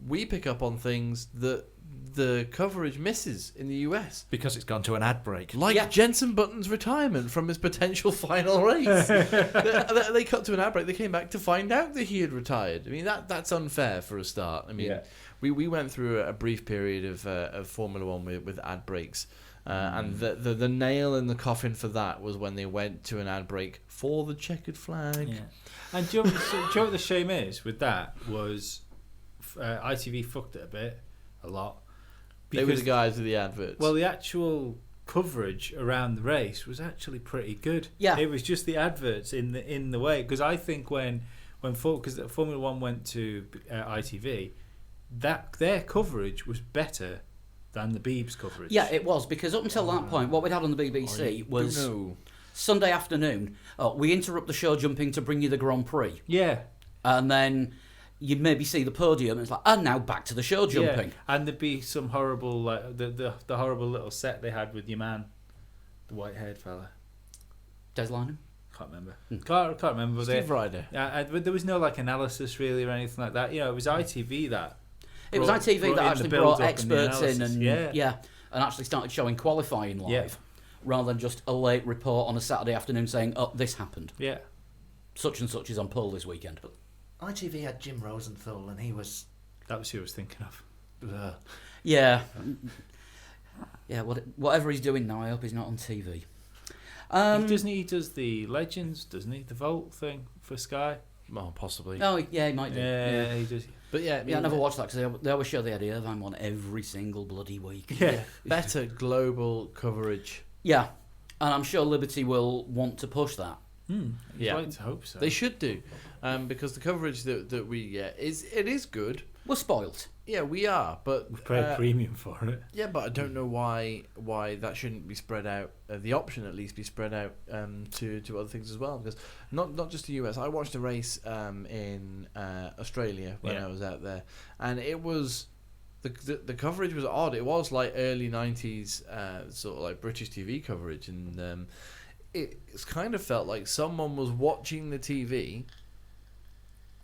we pick up on things that the coverage misses in the US.
Because it's gone to an ad break.
Like
Yeah.
Jenson Button's retirement from his potential final race. they cut to an ad break. They came back to find out that he had retired. I mean, that's unfair for a start. I mean,
Yeah.
we went through a brief period of Formula One with ad breaks. And the nail in the coffin for that was when they went to an ad break for the checkered flag.
Yeah. And do you know what the shame is with that was ITV fucked it a lot.
They were the guys with the adverts.
Well, the actual coverage around the race was actually pretty good.
Yeah.
It was just the adverts in the way, because I think when Formula One went to ITV, that their coverage was better than the Beebs coverage.
Yeah, it was, because up until that point, what we'd had on the BBC was
no.
Sunday afternoon. Oh, we interrupt the show jumping to bring you the Grand Prix,
Yeah.
and then you'd maybe see the podium, and it's like, and now back to the show jumping.
Yeah. And there'd be some horrible, like the horrible little set they had with your man, the white-haired fella.
Des Lynam?
Can't remember. Can't remember.
Steve Ryder.
But there was no like analysis really or anything like that. You know, it was ITV that.
It was
brought
ITV
in
that
the
actually
build-up
brought
and the
experts in
analysis.
and and actually started showing qualifying live,
Yeah.
rather than just a late report on a Saturday afternoon saying, "Oh, this happened.
Yeah.
Such and such is on pole this weekend."
ITV had Jim Rosenthal, and he was.
That was who I was thinking of.
Yeah, yeah. Whatever he's doing now, I hope he's not on TV.
He does the Legends, doesn't he? The Vault thing for Sky.
Well, possibly.
Oh, yeah, he might do.
Yeah, he does.
But yeah,
Yeah, I never watched that because they always show the Eddie Irvine one every single bloody week.
Yeah.
better global coverage.
Yeah, and I'm sure Liberty will want to push that.
I'd
Yeah.
like to hope so.
They should do, because the coverage that we get is good.
We're spoilt.
Yeah, we are, but
We pay a premium for it.
yeah, but I don't know why that shouldn't be spread out. The option at least be spread out to other things as well. Because not just the US. I watched a race in Australia when I was out there, and it was the coverage was odd. It was like early 90s sort of like British TV coverage, and it's kind of felt like someone was watching the TV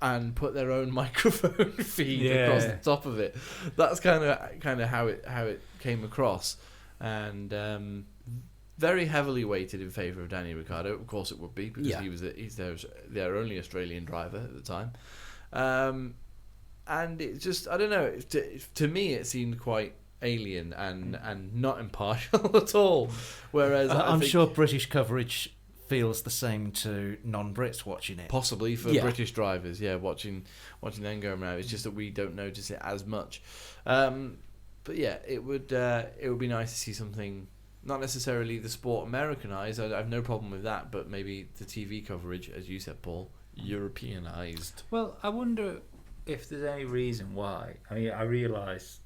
and put their own microphone feed across the top of it. That's kind of how it came across, and very heavily weighted in favour of Danny Ricciardo. Of course, it would be because he's their only Australian driver at the time, and it just I don't know. To me, it seemed quite alien and not impartial at all. Whereas
I'm
think
sure British coverage feels the same to non-Brits watching it.
possibly for
Yeah.
British drivers, watching them go around. It's just that we don't notice it as much. But yeah, it would be nice to see something, not necessarily the sport Americanized. I have no problem with that, but maybe the TV coverage, as you said, Paul, Europeanized.
Well, I wonder if there's any reason why. I mean, I realise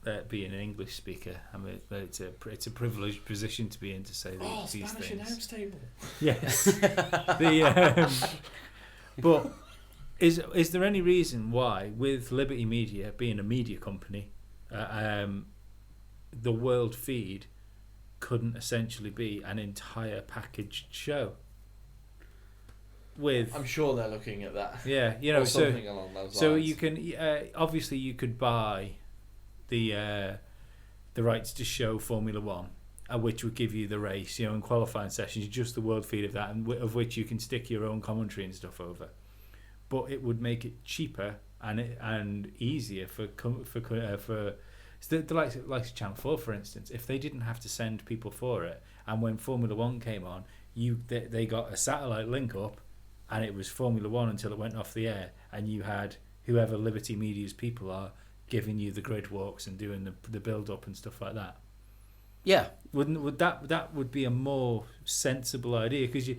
that being an English speaker, I mean, that it's a privileged position to be in to say these things.
table.
Yes. But is there any reason why, with Liberty Media being a media company, the world feed couldn't essentially be an entire packaged show? With
I'm sure they're looking at that.
yeah, you know,
Or
so
something along those lines.
so you can obviously you could buy the rights to show Formula One, which would give you the race, you know, and qualifying sessions, just the world feed of that, and of which you can stick your own commentary and stuff over. But it would make it cheaper and easier for the likes of Channel 4, for instance. If they didn't have to send people for it, and when Formula One came on, they got a satellite link up, and it was Formula One until it went off the air, and you had whoever Liberty Media's people are giving you the grid walks and doing the build up and stuff like that.
Yeah,
Would that would be a more sensible idea? Because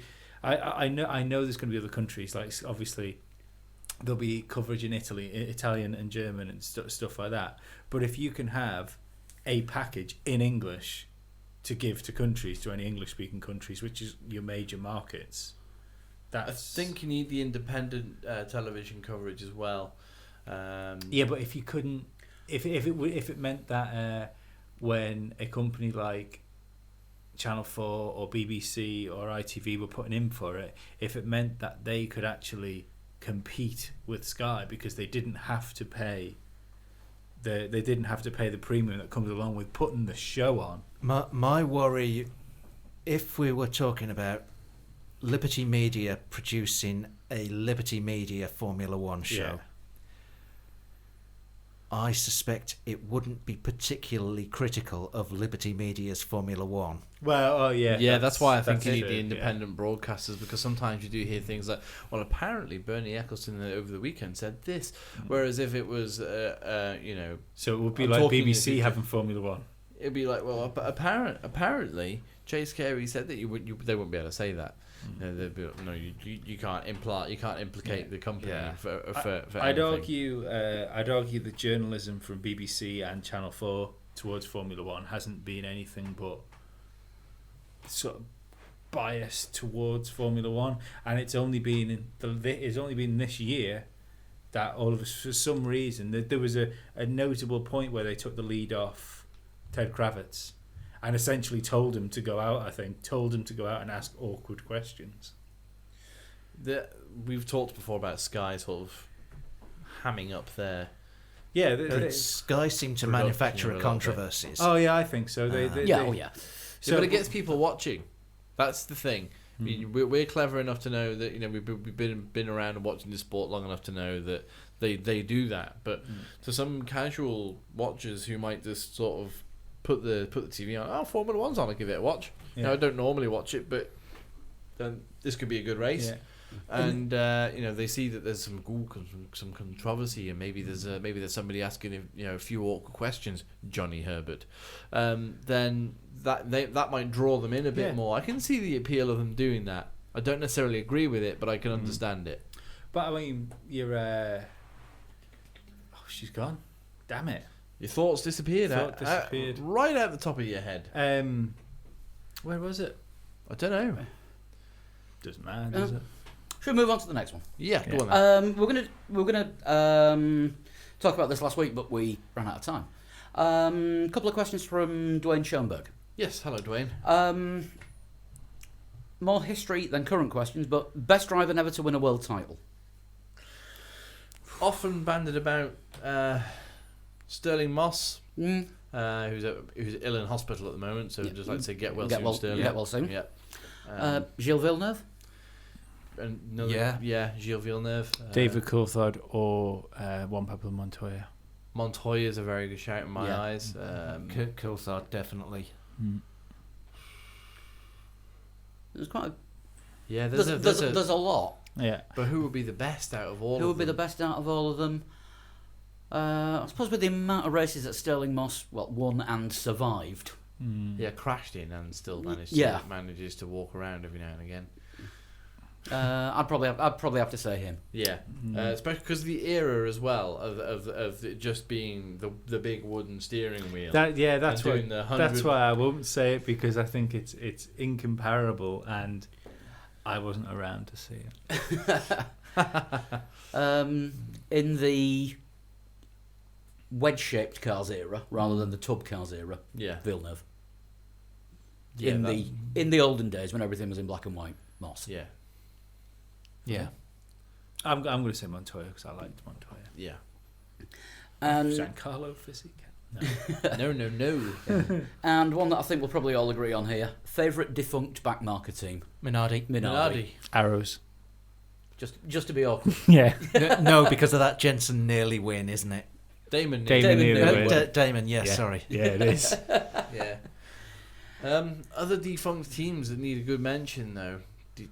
I know there's going to be other countries, like obviously there'll be coverage in Italy, Italian and German and stuff like that. But if you can have a package in English
to give to countries, to any English-speaking countries, which is your major markets.
I think you need the independent television coverage as well.
Yeah, but if you couldn't, if it meant that when a company like Channel 4 or BBC or ITV were putting in for it, if it meant that they could actually compete with Sky because they didn't have to pay the premium that comes along with putting the show on.
My worry, if we were talking about Liberty Media producing a Liberty Media Formula One show, I suspect it wouldn't be particularly critical of Liberty Media's Formula One.
Well,
yeah, that's why I think you
that's
need
it,
the independent broadcasters, because sometimes you do hear things like, well, apparently Bernie Ecclestone over the weekend said this, whereas if it was,
so it would be
I'm
like
talking
BBC
as-
having Formula One.
it'd be like, well, apparently Chase Carey said that they wouldn't be able to say that. They'd be like, no, you can't implicate the company for
I'd
anything.
I'd argue that journalism from BBC and Channel 4 towards Formula One hasn't been anything but sort of biased towards Formula One, and it's only been this year that all of us, for some reason, there was a notable point where they took the lead off Ted Kravitz and essentially told him to go out and ask awkward questions.
We've talked before about Sky sort of hamming up their...
Yeah,
Sky seem to
Production
manufacture
a little
controversies.
oh yeah, I think so. They
So, but it gets people watching. That's the thing. I mean, we're clever enough to know that, you know, we've been around and watching the sport long enough to know that they do that. But to some casual watchers who might just sort of put the TV on, Formula One's on, I'll give it a watch.
Yeah.
Now, I don't normally watch it, but then this could be a good race.
Yeah.
And you know, they see that there's some controversy, and maybe there's somebody asking a few awkward questions, Johnny Herbert. Then that might draw them in a bit more. I can see the appeal of them doing that. I don't necessarily agree with it, but I can understand it.
But I mean, you're. She's gone. Damn it.
Your thoughts disappeared.
Disappeared.
Right at the top of your head.
Where was it?
I don't know.
Doesn't matter, does it?
Should we move on to the next one?
Yeah, go on then.
We're gonna talk about this last week, but we ran out of time. A couple of questions from Dwayne Schoenberg.
Yes, hello, Dwayne.
More history than current questions, but best driver never to win a world title.
Often banded about Sterling Moss,
Mm.
who's ill in hospital at the moment, so
Yeah.
just like to say get well
Get
soon,
well-
Sterling.
get well soon.
Yeah.
Gilles Villeneuve.
Gilles Villeneuve.
David Coulthard or Juan Pablo Montoya.
Montoya is a very good shout in my
Yeah.
eyes.
Coulthard, definitely.
There's quite.
There's
There's a lot.
Yeah.
But who would be the best out of all?
Who would be the best out of all of them? I suppose with the amount of races that Sterling Moss won and survived.
Yeah, crashed in and still manages to walk around every now and again.
I'd probably have to say him.
Yeah, especially because the era as well of it just being the big wooden steering wheel.
That's
doing the 100
that's why I won't say it, because I think it's incomparable, and I wasn't around to see it.
In the wedge-shaped cars era, rather than the tub cars era,
Yeah.
Villeneuve.
Yeah,
In the olden days when everything was in black and white, Moss.
Yeah.
Yeah.
I'm going to say Montoya because I liked Montoya.
Yeah.
And
Giancarlo Fisichella.
No.
and one that I think we'll probably all agree on here: favourite defunct backmarker team.
Minardi.
Arrows.
Just to be awkward.
Yeah.
No, because of that Jensen nearly win, isn't it?
Damon.
Neely win.
Damon, yes,
Yeah.
sorry.
Yeah, it is.
Yeah. Other defunct teams that need a good mention though.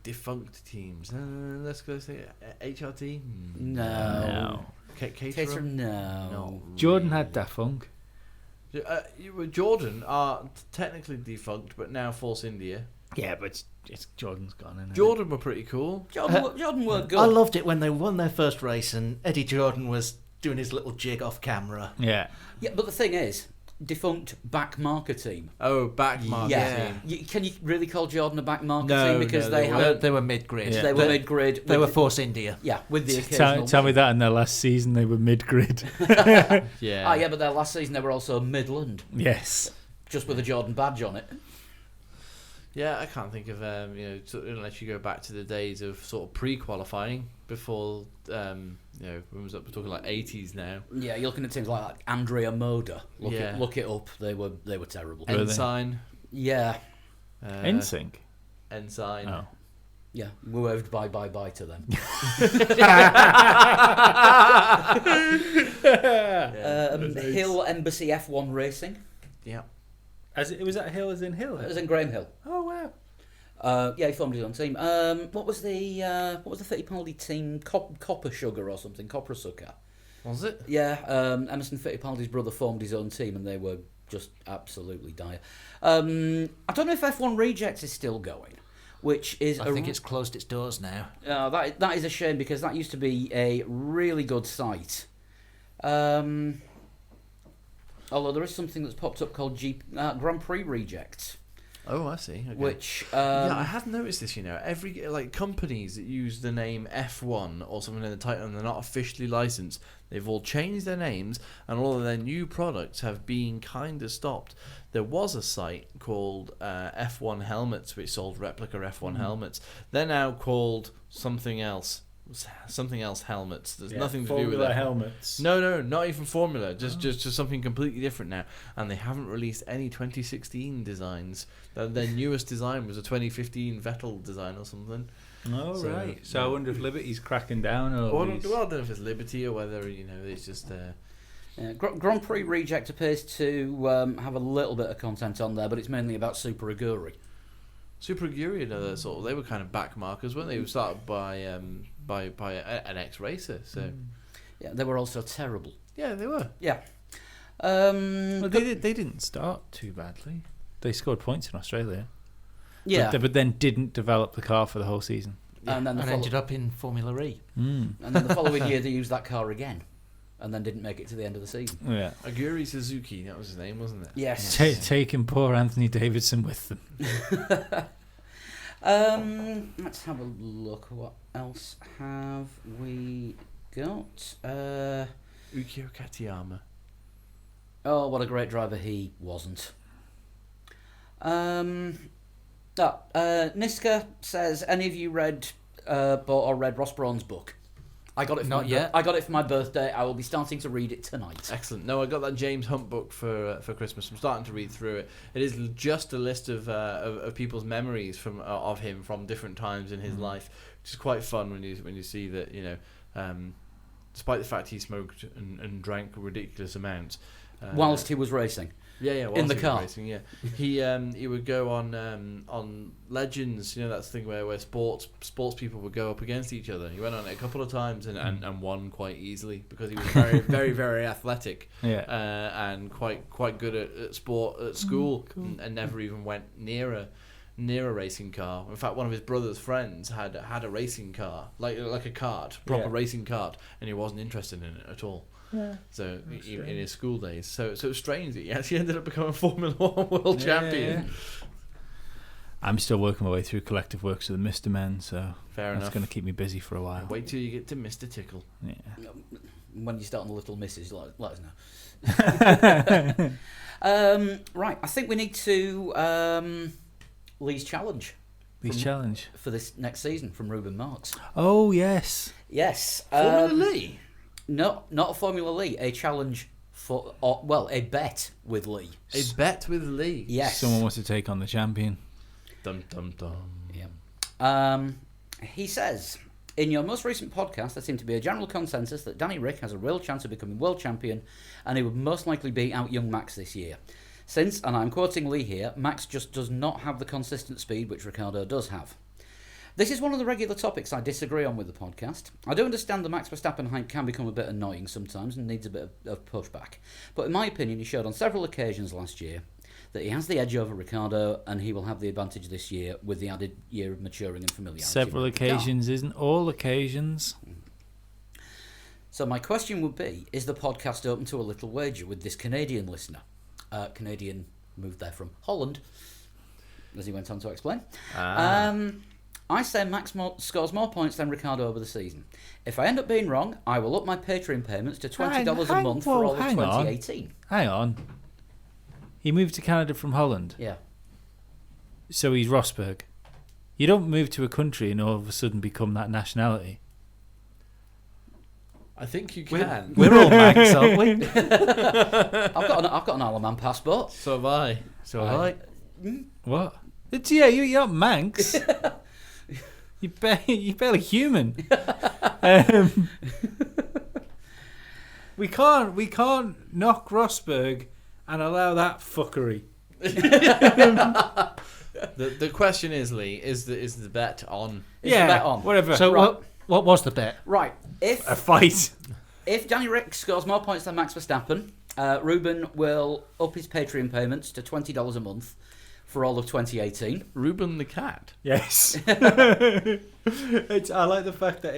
Defunct teams. Let's go say HRT.
No.
Caterham.
Caterham, no.
Jordan had Da Funk.
Jordan are technically defunct, but now Force India.
Yeah, but it's Jordan's gone, isn't it?
Jordan were pretty cool.
Jordan were good.
I loved it when they won their first race and Eddie Jordan was doing his little jig off camera.
Yeah.
Yeah, but the thing is, defunct back marker team.
Oh, back marker
Yeah.
team.
Can you really call Jordan a back marker
No,
team? Because
no,
they
they
had
They were mid-grid.
Yeah.
they were mid-grid.
They
with
were Force India.
yeah, with the occasional.
Tell me that in their last season they were mid-grid.
Yeah.
Ah, yeah, but their last season they were also Midland,
Yes.
just with a Jordan badge on it.
Yeah, I can't think of unless you go back to the days of sort of pre-qualifying before when was that? We're talking like 80s now.
Yeah, you're looking at teams like Andrea Moda.
Yeah.
Look it up. They were terrible.
Were they?
Ensign.
Yeah,
NSYNC.
Ensign.
Oh.
yeah. We waved bye to them. Hill Embassy F1 Racing.
Yeah.
It was at Hill as in Hill.
It was in Graham Hill.
Oh wow.
Yeah, he formed his own team. What was the Fittipaldi team? Copper Sugar or something? Copper Sucker.
Was it?
Yeah, Emerson Fittipaldi's brother formed his own team, and they were just absolutely dire. I don't know if F1 Rejects is still going, which is
I think it's closed its doors now.
that is a shame because that used to be a really good site. Although there is something that's popped up called Grand Prix Rejects,
Oh, I see. Okay.
which
Yeah, I have noticed this. Every companies that use the name F1 or something in the title and they're not officially licensed, they've all changed their names, and all of their new products have been kind of stopped. There was a site called F1 Helmets, which sold replica F1 helmets. They're now called something else. Something else helmets. There's nothing to do with
Formula
that.
helmets.
No, not even Formula. Just something completely different now. And they haven't released any 2016 designs. Their newest design was a 2015 Vettel design or something.
Oh
So,
right. So I wonder if Liberty's cracking down or.
Well, I don't know if it's Liberty or whether it's just.
Grand Prix Reject appears to have a little bit of content on there, but it's mainly about Super Aguri.
Super Aguri, they were kind of back markers, weren't they? They were started by an ex-racer. So
Yeah, they were also terrible.
yeah, they were.
Yeah.
Well, they didn't start too badly. They scored points in Australia.
Yeah.
But then didn't develop the car for the whole season.
And then
And ended up in Formula E.
Mm.
And then the following year they used that car again, and then didn't make it to the end of the season.
Yeah.
Aguri Suzuki, that was his name, wasn't it?
Yes.
Taking poor Anthony Davidson with them.
Let's have a look. What else have we got?
Ukyo Katayama.
Oh, what a great driver he wasn't. Niska says, any of you bought or read Ross Brawn's book? I got it for
Not
my
yet.
I got it for my birthday. I will be starting to read it tonight.
Excellent. No, I got that James Hunt book for Christmas. I'm starting to read through it. It is just a list of people's memories of him from different times in his life, which is quite fun when you see that despite the fact he smoked and drank ridiculous amounts,
Whilst he was racing.
Yeah,
In the
whilst he was
car.
racing, yeah. He would go on Legends, that's the thing where sports people would go up against each other. He went on it a couple of times and won quite easily because he was very, very, very athletic.
Yeah.
And quite good at sport at school, and never even went near a racing car. In fact, one of his brother's friends had a racing car, like a kart, proper racing kart, and he wasn't interested in it at all.
Yeah.
So in his school days, so it was strange that he actually ended up becoming a Formula 1 world champion.
I'm still working my way through Collective Works of the Mr. Men, so
Fair
that's
enough.
going to keep me busy for a while.
Wait till you get to Mr. Tickle.
Yeah.
When you start on the Little Misses, let us know. Right, I think we need to Lee's challenge
Lee's challenge.
for this next season from Ruben Marks.
Oh yes.
Yes.
Formula Lee.
No, not a Formula Lee. A challenge a bet with Lee.
A bet with Lee.
Yes.
Someone wants to take on the champion.
Dum dum dum.
Yeah. He says, in your most recent podcast, there seemed to be a general consensus that Danny Rick has a real chance of becoming world champion, and he would most likely beat out young Max this year. Since, and I'm quoting Lee here, Max just does not have the consistent speed which Ricciardo does have. This is one of the regular topics I disagree on with the podcast. I do understand the Max Verstappen hype can become a bit annoying sometimes and needs a bit of pushback. But in my opinion, he showed on several occasions last year that he has the edge over Ricciardo, and he will have the advantage this year with the added year of maturing and familiarity.
Several
with the car.
occasions isn't all occasions.
So my question would be, is the podcast open to a little wager with this Canadian listener? Canadian, moved there from Holland, as he went on to explain.
Ah.
I say Max scores more points than Ricciardo over the season. If I end up being wrong, I will up my Patreon payments to $20 a month for all of
hang on.
2018.
Hang on. He moved to Canada from Holland,
Yeah.
so he's Rosberg. You don't move to a country and all of a sudden become that nationality.
I think you can.
We're all Manx, aren't we?
I've got an Isle of Man passport.
So have I.
So
Right.
what? It's you're not Manx. You're barely human.
We can't knock Rosberg and allow that fuckery.
The question is, Lee, is the bet on?
Is the bet on?
whatever.
So
Right.
what was the bet?
Right.
a fight.
If Danny Rick scores more points than Max Verstappen, Ruben will up his Patreon payments to $20 a month for all of 2018.
Ruben the cat.
Yes.
I like the fact that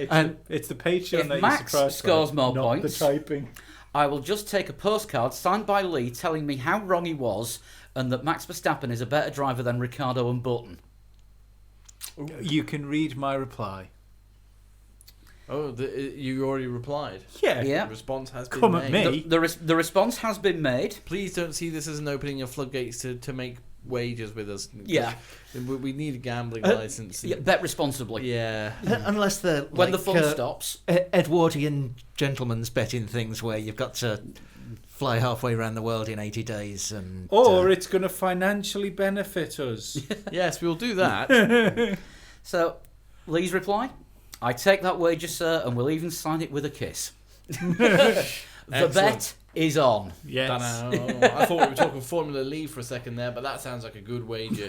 it's the Patreon
If
that
Max
you're surprised
scores
by,
more
not
points-
the typing.
I will just take a postcard signed by Lee telling me how wrong he was and that Max Verstappen is a better driver than Ricciardo and Button.
You can read my reply.
Oh, you already replied.
Yeah.
Yeah.
The response has been
Come at
made.
me.
The response has been made.
Please don't see this as an opening of floodgates to make wagers with us.
Yeah.
We need a gambling license.
Yeah, bet responsibly.
Yeah.
Unless they're
When
like,
the fun stops.
Edwardian gentlemen's betting things where you've got to fly halfway around the world in 80 days and
Or it's going to financially benefit us.
Yes, we'll do that.
So, Lee's reply? I take that wager, sir, and we'll even sign it with a kiss. The bet is on.
Yes.
Dunno. I thought we were talking Formula Lee for a second there, but that sounds like a good wager.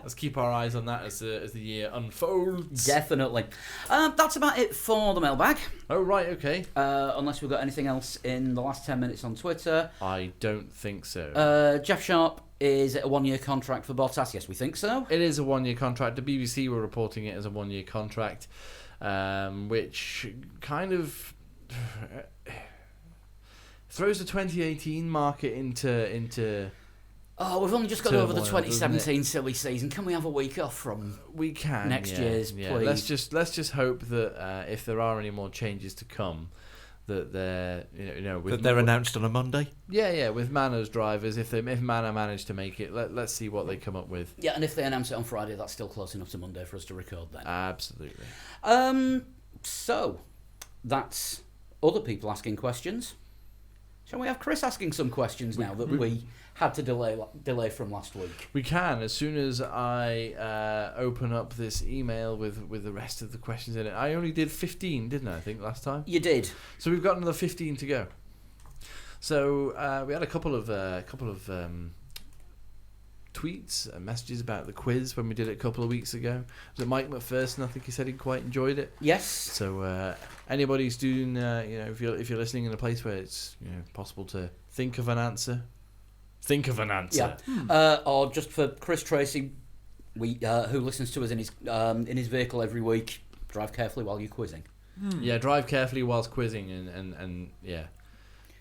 Let's keep our eyes on that as the year unfolds.
Definitely. That's about it for the mailbag.
Oh, right, okay.
Unless we've got anything else in the last 10 minutes on Twitter.
I don't think so.
Jeff Sharp, is it a 1-year contract for Bottas? Yes, we think so.
It is a 1-year contract. The BBC were reporting it as a 1-year contract, which kind of throws the 2018 market into.
Oh, we've only just got over the
Turmoil, doesn't
2017 silly season. Can we have a week off from...
We can
Next
yeah,
year's,
yeah.
please.
Let's just hope that if there are any more changes to come, that they're with
that they're announced on a Monday.
Yeah, with Mano's drivers. If Mano manage to make it, let's see what they come up with.
Yeah, and if they announce it on Friday, that's still close enough to Monday for us to record then.
Absolutely.
So, that's other people asking questions. Shall we have Chris asking some questions now that we had to delay from last week?
We can, as soon as I open up this email with the rest of the questions in it. I only did 15, didn't I think, last time?
You did.
So we've got another 15 to go. So we had a couple of tweets and messages about the quiz when we did it a couple of weeks ago. Was it Mike McPherson? I think he said he quite enjoyed it.
Yes.
So anybody who's doing, if you're listening in a place where it's possible to think of an answer, think of an answer.
Yeah. Or just for Chris Tracy, who listens to us in his vehicle every week, drive carefully while you're quizzing.
Yeah, drive carefully whilst quizzing and yeah,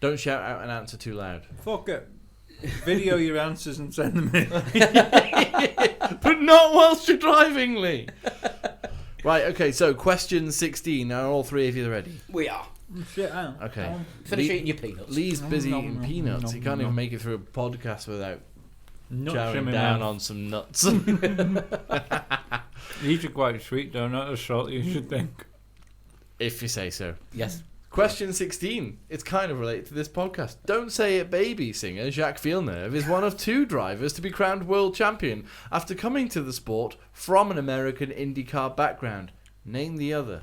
don't shout out an answer too loud.
Fuck it. Video your answers and send them in.
But not whilst you're driving, Lee. Right, okay, so question 16. Are all three of you ready?
We are.
Shit out.
Okay.
Finish eating your peanuts.
Lee's busy eating peanuts. He can't even make it through a podcast without chowing down on some nuts.
These are quite sweet, though, not as salty as you think.
If you say so.
Yes.
Question 16. It's kind of related to this podcast. Don't Say It Baby singer Jacques Villeneuve is one of 2 drivers to be crowned world champion after coming to the sport from an American IndyCar background. Name the other.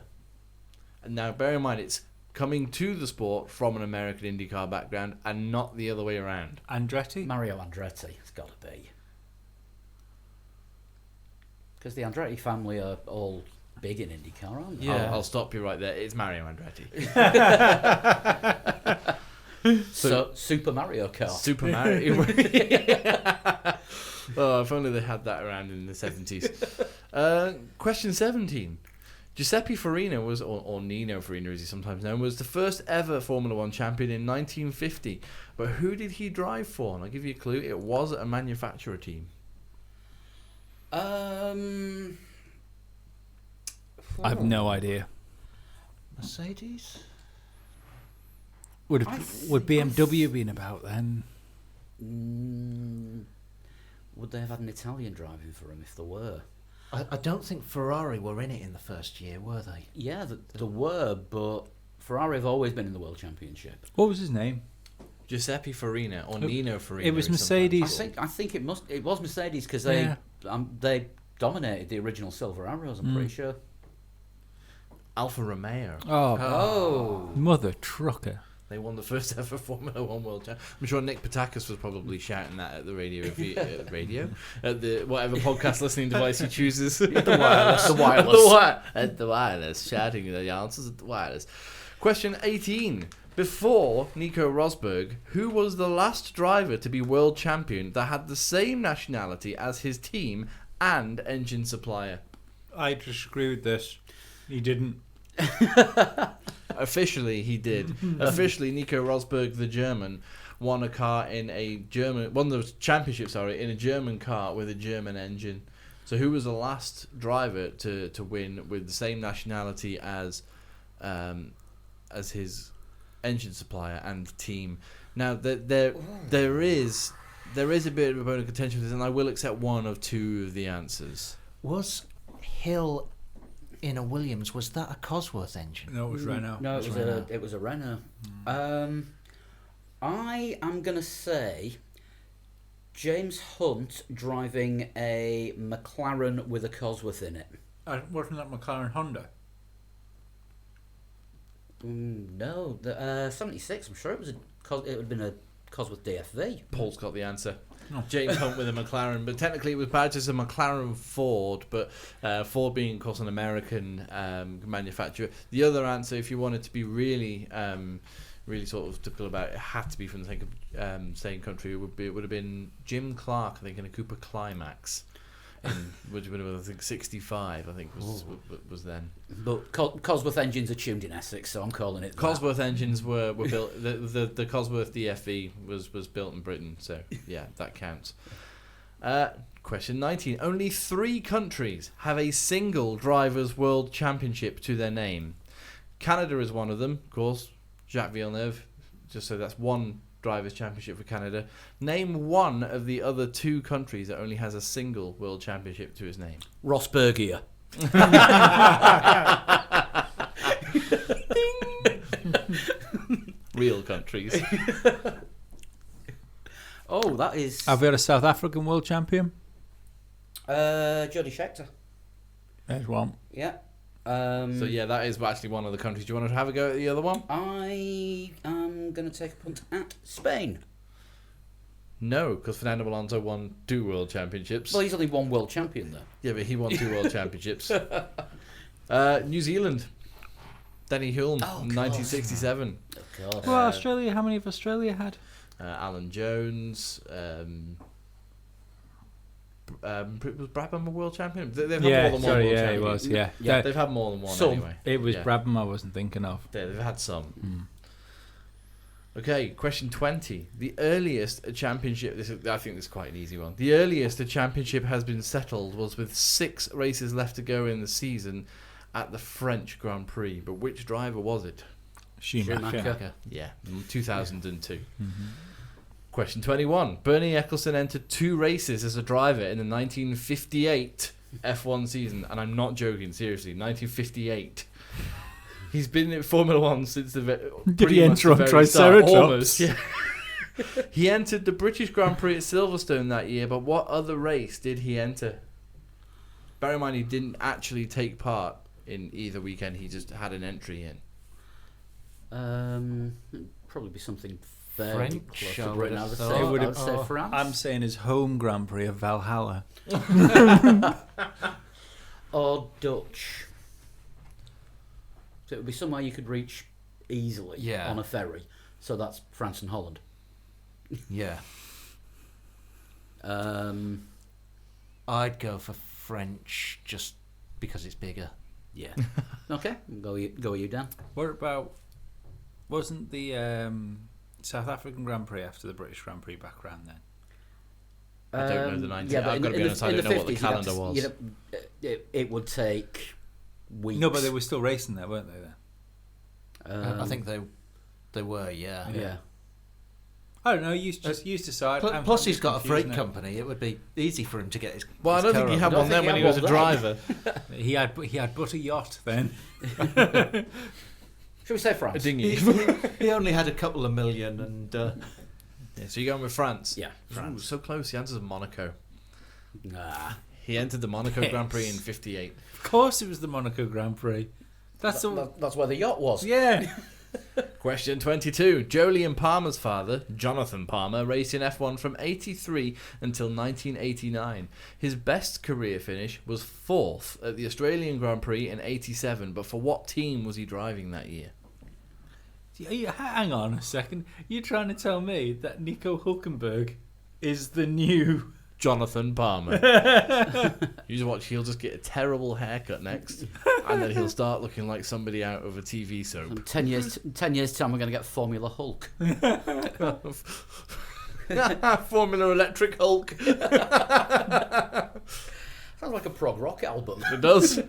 And now bear in mind it's coming to the sport from an American IndyCar background and not the other way around.
Andretti?
Mario Andretti. It's got to be. Because the Andretti family are all big in IndyCar, aren't they?
Yeah, I'll stop you right there. It's Mario Andretti.
So Super Mario Kart.
Super Mario. Oh, if only they had that around in the 70s. Question 17. Giuseppe Farina was, or Nino Farina as he's sometimes known, was the first ever Formula One champion in 1950. But who did he drive for? And I'll give you a clue. It was a manufacturer team.
I have no idea.
Mercedes?
Would
I
BMW been about then?
Would they have had an Italian driving for him if there were?
I don't think Ferrari were in it in the first year, were they?
Yeah, there were, but Ferrari have always been in the World Championship.
What was his name?
Giuseppe Farina, or Nino Farina.
It was
he's sometimes
Mercedes.
called.
I think it was Mercedes because
Yeah.
they dominated the original Silver Arrows. I'm pretty sure.
Alfa Romeo.
Oh,
Mother trucker.
They won the first ever Formula One World Champ. I'm sure Nick Patakis was probably shouting that at the radio, at the whatever podcast listening device he chooses. The wireless, shouting the answers at the wireless. Question 18. Before Nico Rosberg, who was the last driver to be world champion that had the same nationality as his team and engine supplier?
I disagree with this. He didn't.
Officially, he did. Officially, Nico Rosberg, the German, won the championship, in a German car with a German engine. So, who was the last driver to win with the same nationality as his engine supplier and team? Now, there is a bit of a bone of contention with this, and I will accept one of two of the answers.
Was Hill in a Williams? Was that a Cosworth engine?
No, it was Renault.
no, it was a Renault. I am gonna say James Hunt driving a McLaren with a Cosworth in it.
Wasn't that McLaren Honda?
No, the 76. I'm sure it would have been a Cosworth DFV.
Paul's got the answer.
No.
James Hunt with a McLaren, but technically it was badged as a McLaren Ford, but Ford being, of course, an American manufacturer. The other answer, if you wanted to be really sort of typical about it, had to be from the same country. It would have been Jim Clark, I think, in a Cooper Climax, which would have been, I think, 65. I think was then.
But Cosworth engines are tuned in Essex, so I'm calling it that.
Cosworth engines were built. The Cosworth DFV was built in Britain, so yeah, that counts. Question 19. Only 3 countries have a single drivers' world championship to their name. Canada is one of them, of course. Jacques Villeneuve. Just so that's one drivers' championship for Canada. Name one of the other 2 countries that only has a single world championship to its name.
Rosbergia.
Real countries.
Oh, that is
Have we had a South African world champion?
Jody Scheckter.
There's one.
Yeah.
So yeah, that is actually one of the countries. Do you want to have a go at the other one?
I am going to take a punt at Spain.
No, because Fernando Alonso won 2 world championships.
Well, he's only one world champion, though.
Yeah, but he won 2 world championships. New Zealand. Denny Hulme,
Oh,
1967.
Of course.
Well, Australia. How many have Australia had?
Alan Jones. Was Brabham a world champion? They've had more than one world
he
champion.
was. Yeah,
Yeah.
They've had more than one
Some.
anyway.
It was
Yeah.
Brabham I wasn't thinking of.
They've had some. Okay, question 20. The earliest a championship... I think this is quite an easy one. The earliest a championship has been settled was with 6 races left to go in the season at the French Grand Prix. But which driver was it?
Schumacher.
Yeah, 2002. Question 21. Bernie Ecclestone entered 2 races as a driver in the 1958 F1 season. And I'm not joking, seriously. 1958. He's been in Formula One since the
Did he enter on Triceratops?
Almost, yeah. He entered the British Grand Prix at Silverstone that year, but what other race did he enter? Bear in mind, he didn't actually take part in either weekend. He just had an entry in.
It'd probably be something fairly
French,
close
I
to
would
Britain. I
have
would
thought.
say,
It would
I
have-
would say France.
I'm saying his home Grand Prix of Valhalla.
Or Dutch. So it would be somewhere you could reach easily
Yeah.
on a ferry. So that's France and Holland.
Yeah.
Um,
I'd go for French just because it's bigger.
Yeah. Okay, go with you, Dan.
What about? Wasn't the South African Grand Prix after the British Grand Prix back round then?
I don't know the 90s.
but
I've got to be honest, I don't know what the
50s, you'd have
calendar was.
It would take weeks.
No, but they were still racing there, weren't they? Then
I think they were, yeah.
Yeah.
I don't know. You decide.
Plus, he's got a freight
confused now.
company. It would be easy for him to get his.
Well, I
his
don't think
car
he
over
had
there.
one then when he was a driver.
He had but a yacht then.
Should we say
A
France?
dinghy.
He only had a couple of million, and
Yeah, so you're going with France?
Yeah, France.
Ooh, so close. He answers Monaco.
Nah.
He entered the Monaco Grand Prix in 58.
Of course, it was the Monaco Grand Prix. That's
That's where the yacht was.
yeah.
Question 22. Jolyon Palmer's father, Jonathan Palmer, raced in F1 from 83 until 1989. His best career finish was 4th at the Australian Grand Prix in 87, but for what team was he driving that year?
Hang on a second. You're trying to tell me that Nico Hulkenberg is the new
Jonathan Palmer. You just watch, he'll just get a terrible haircut next, and then he'll start looking like somebody out of a TV soap.
In 10 years time, we're going to get Formula Hulk.
Formula Electric Hulk.
Sounds like a prog rock album.
It does.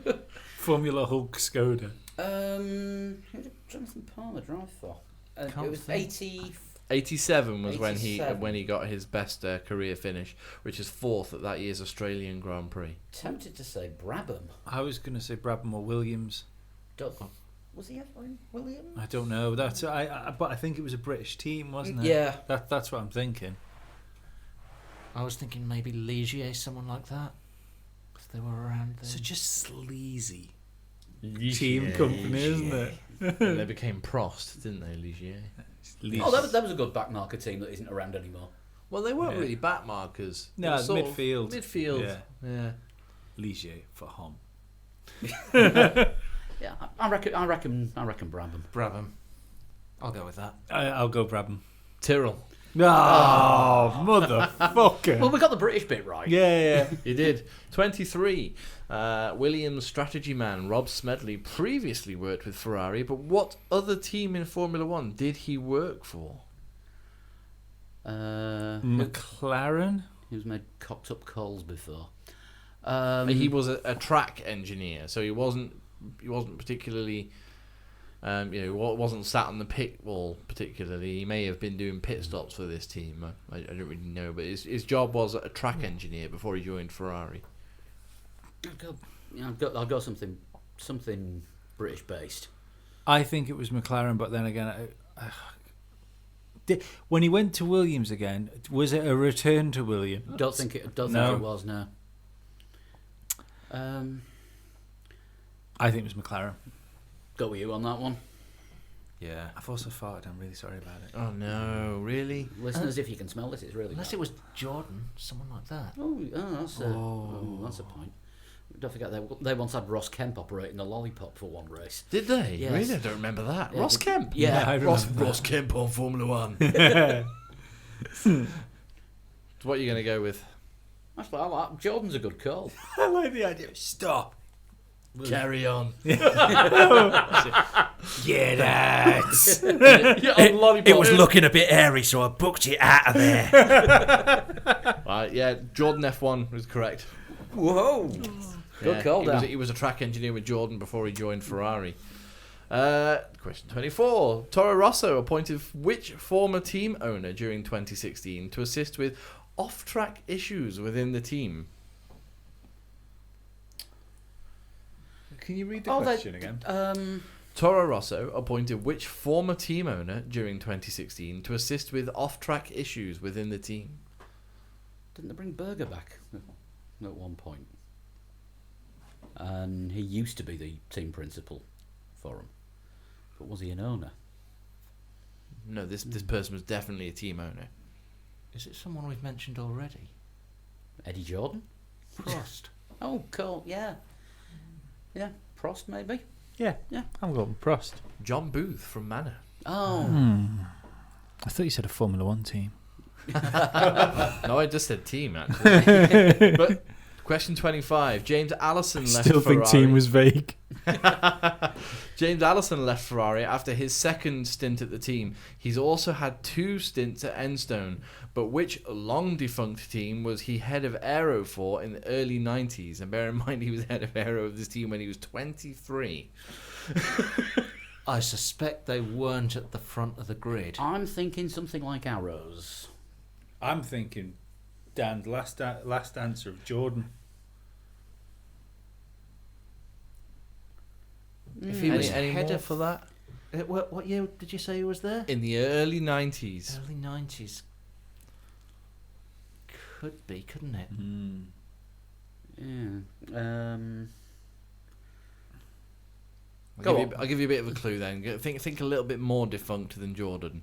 Formula Hulk Skoda.
Who did Jonathan Palmer drive for? It was
think.
80.
87 was
87.
when he got his best career finish, which is 4th at that year's Australian Grand Prix.
Tempted to say Brabham.
I was going to say Brabham or Williams.
Was he ever in Williams?
I don't know. But I think it was a British team, wasn't it?
Yeah.
That's what I'm thinking.
I was thinking maybe Ligier, someone like that, because they were around then.
Such a sleazy team company, isn't it?
And they became Prost, didn't they, Ligier?
Oh, that was a good backmarker team that isn't around anymore.
Well, they weren't
Yeah.
really backmarkers. They
No,
were sort of
midfield.
Midfield. Yeah.
Ligier for Hom.
Yeah, I reckon Brabham.
Brabham. I'll go with that.
I'll go Brabham.
Tyrrell.
No, motherfucker.
Well, we got the British bit right.
Yeah.
You did. 23. Williams strategy man Rob Smedley previously worked with Ferrari, but what other team in Formula One did he work for?
McLaren.
He was made cocked up coals before.
He was a track engineer, so he wasn't particularly, wasn't sat on the pit wall particularly. He may have been doing pit stops for this team. I don't really know, but his job was a track engineer before he joined Ferrari.
I'll go something British based.
I think it was McLaren, but then again, when he went to Williams again, was it a return to Williams?
Don't think it was. No.
I think it was McLaren.
Go with you on that one,
Yeah.
I've also farted. I'm really sorry about it.
Oh no, really?
listeners. If you can smell this, it's really
Unless
bad.
it was Jordan, someone like that.
That's a point. Don't forget they once had Ross Kemp operating the lollipop for one race.
Did they?
Yes.
Really? I don't remember that.
Yeah,
Ross Kemp?
Yeah,
I
Ross
remember that.
Kemp on Formula One. So what are you going to go with?
Actually, I like Jordan's a good call.
I like the idea. Stop.
Carry on.
Get out.
It was looking a bit airy, so I booked it out of there.
Right, yeah, Jordan F1 was correct.
Whoa. Good call, Dan.
He was a track engineer with Jordan before he joined Ferrari. Question 24. Toro Rosso appointed which former team owner during 2016 to assist with off-track issues within the team?
Can you read the question again?
Toro Rosso appointed which former team owner during 2016 to assist with off-track issues within the team?
Didn't they bring Berger back at one point? And he used to be the team principal for him. But was he an owner?
No, this person was definitely a team owner.
Is it someone we've mentioned already?
Eddie Jordan?
Prost.
Oh, cool. Yeah. Yeah. Prost, maybe?
Yeah. I'm going Prost.
John Booth from Manor.
Oh.
I thought you said a Formula One team.
No, I just said team, actually. But question 25. James Allison left
Still
Ferrari.
think team was vague.
James Allison left Ferrari after his second stint at the team. He's also had 2 stints at Enstone, but which long-defunct team was he head of aero for in the early 90s? And bear in mind, he was head of aero of this team when he was 23.
I suspect they weren't at the front of the grid.
I'm thinking something like Arrows.
I'm thinking, Dan, last answer of Jordan.
If he was
Any
head
more
of
for that?
what year did you say he was there?
In the early 90s.
Early 90s. Could be, couldn't it?
Yeah.
I'll give you a bit of a clue then. Think a little bit more defunct than Jordan.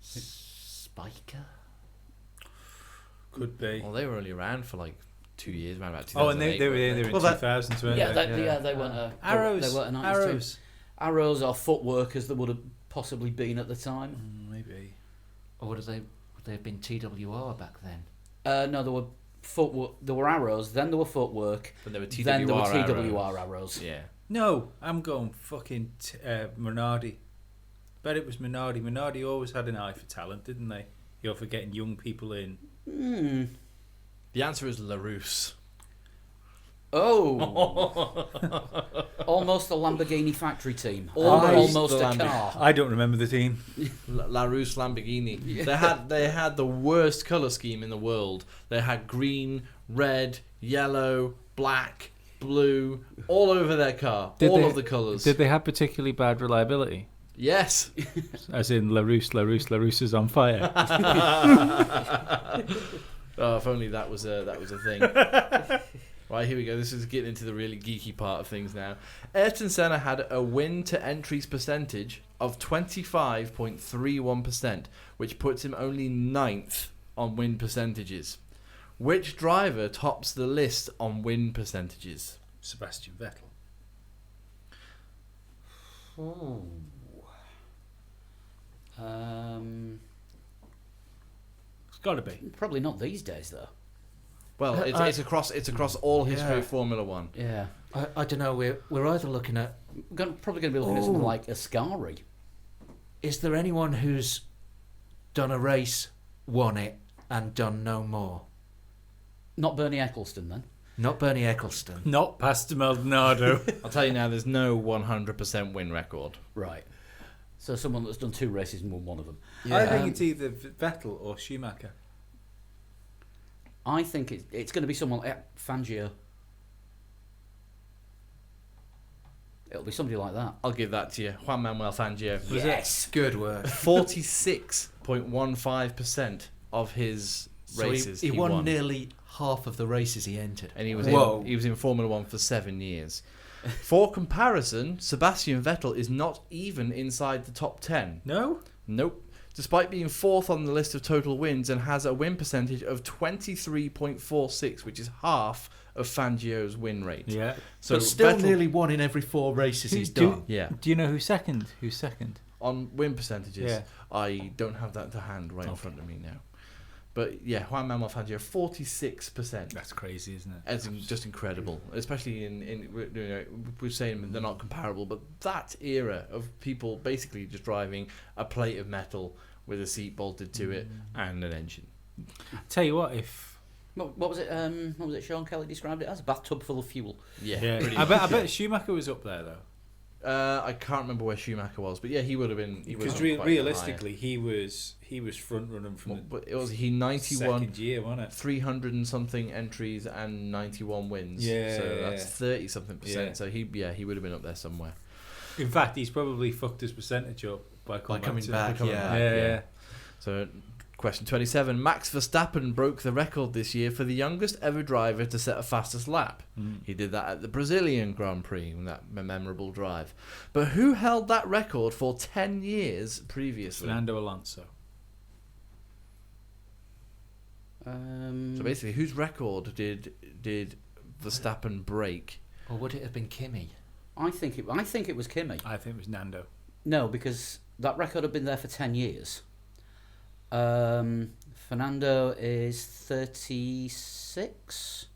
Spiker.
Could be.
Well, they were only around for like 2 years, around about 2008.
Oh, and they were in
Well, that-
2000s, weren't
Yeah,
they?
they weren't a
Arrows.
They weren't a 90s team.
Arrows.
Arrows or footwork as they would have possibly been at the time.
Maybe.
Or would they have been TWR back then?
No, there were footwork. There were Arrows. Then there were footwork.
But they were TWR
Then there were
arrows.
TWR Arrows.
Yeah.
No, I'm going fucking Minardi. Bet it was Minardi. Minardi always had an eye for talent, didn't they? You're for getting young people in.
The answer is LaRousse.
Oh, almost the Lamborghini factory team.
Almost
Almost
the
a
Lamborghini.
car.
I don't remember the team.
LaRousse Lamborghini. They had the worst colour scheme in the world. They had green, red, yellow, black, blue, all over their car. All of the colours.
Did they have particularly bad reliability?
Yes.
As in LaRousse is on fire.
Oh, if only that was a thing. Right, here we go. This is getting into the really geeky part of things now. Ayrton Senna had a win to entries percentage of 25.31%, which puts him only 9th on win percentages. Which driver tops the list on win percentages?
Sebastian Vettel. It's got to be.
Probably not these days, though.
Well, it's across all history of Formula One.
Yeah,
I don't know. We're either looking at,
probably going to be looking at something like Ascari.
is there anyone who's done a race, won it, and done no more?
Not Bernie Eccleston, then.
Not Bernie Eccleston.
Not Pastor Maldonado.
I'll tell you now, there's no 100% win record.
Right. So someone that's done 2 races and won one of them.
I think it's either Vettel or Schumacher.
I think it's going to be someone like Fangio. It'll be somebody like that.
I'll give that to you. Juan Manuel Fangio.
Yes.
Good work.
46.15% of his races
he won nearly half of the races he entered.
and he was
Whoa.
in Formula One for 7 years. For comparison, Sebastian Vettel is not even inside the top 10.
No?
Nope. Despite being 4th on the list of total wins and has a win percentage of 23.46, which is half of Fangio's win rate.
Yeah.
So
but still
Vettel,
nearly 1 in every 4 races he's
Do-
done.
yeah,
Do you know who's second? Who's second?
on win percentages.
Yeah.
I don't have that to hand right in front of me now. But yeah, Juan Manuel Fangio, 46%.
That's crazy, isn't it?
It's just incredible, especially we're saying they're not comparable, but that era of people basically just driving a plate of metal with a seat bolted to it and an engine.
Tell you what, if
What was it? What was it? Sean Kelly described it as a bathtub full of fuel.
Yeah,
Yeah. I bet Schumacher was up there though.
I can't remember where Schumacher was, but yeah, he would have been.
Because realistically, he was front running from the
but it was he 91,
second year, wasn't it?
300 and something entries and 91 wins.
Yeah,
so
yeah,
that's
yeah.
30 something percent.
Yeah.
So he would have been up there somewhere.
In fact, he's probably fucked his percentage up by coming
back,
coming
yeah.
back,
Yeah.
So, question 27. Max Verstappen broke the record this year for the youngest ever driver to set a fastest lap. He did that at the Brazilian Grand Prix, that memorable drive. But who held that record for 10 years previously?
Fernando Alonso.
So basically, whose record did Verstappen break?
Or would it have been Kimi?
I think it was Kimi.
I think it was Nando.
No, because that record had been there for 10 years. Fernando is 36,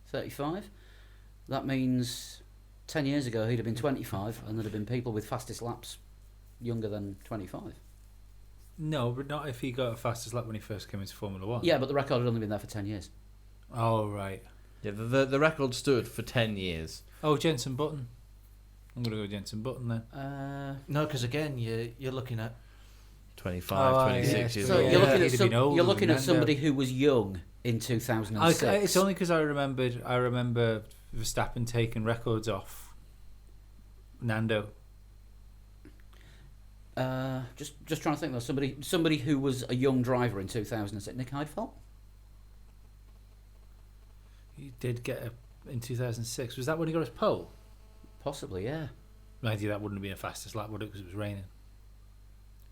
35. That means 10 years ago, he'd have been 25, and there'd have been people with fastest laps younger than 25.
No, but not if he got a fastest lap when he first came into Formula One.
Yeah, but the record had only been there for 10 years.
Oh, right.
Yeah, the record stood for 10 years.
Oh, Jenson Button. I'm going to go with Jenson Button then.
No, because again, you're looking at
25,
Oh,
26
yeah.
years
So
old.
you're looking
he'd
at
have been older
you're looking
than
at somebody
Lando.
who was young in 2006.
It's only because I remember Verstappen taking records off Nando.
Just trying to think though, somebody who was a young driver in 2006. Nick Heidfeld?
He did get in 2006. Was that when he got his pole?
Possibly, yeah.
Mind you, that wouldn't have been a fastest lap, would it? Because it was raining.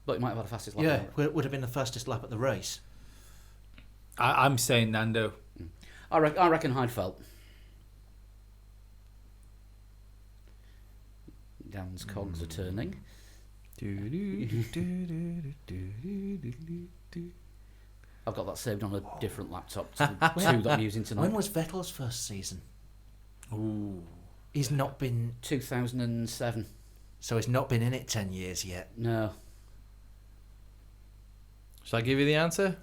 But he might have had a fastest lap.
yeah, it would have been the fastest lap at the race.
I'm saying Nando.
I reckon Heidfeld. Dan's cogs are turning. I've got that saved on a different laptop to the two that I'm using tonight.
When was Vettel's first season?
Ooh.
He's not been,
2007.
so he's not been in it 10 years yet.
No.
Shall I give you the answer?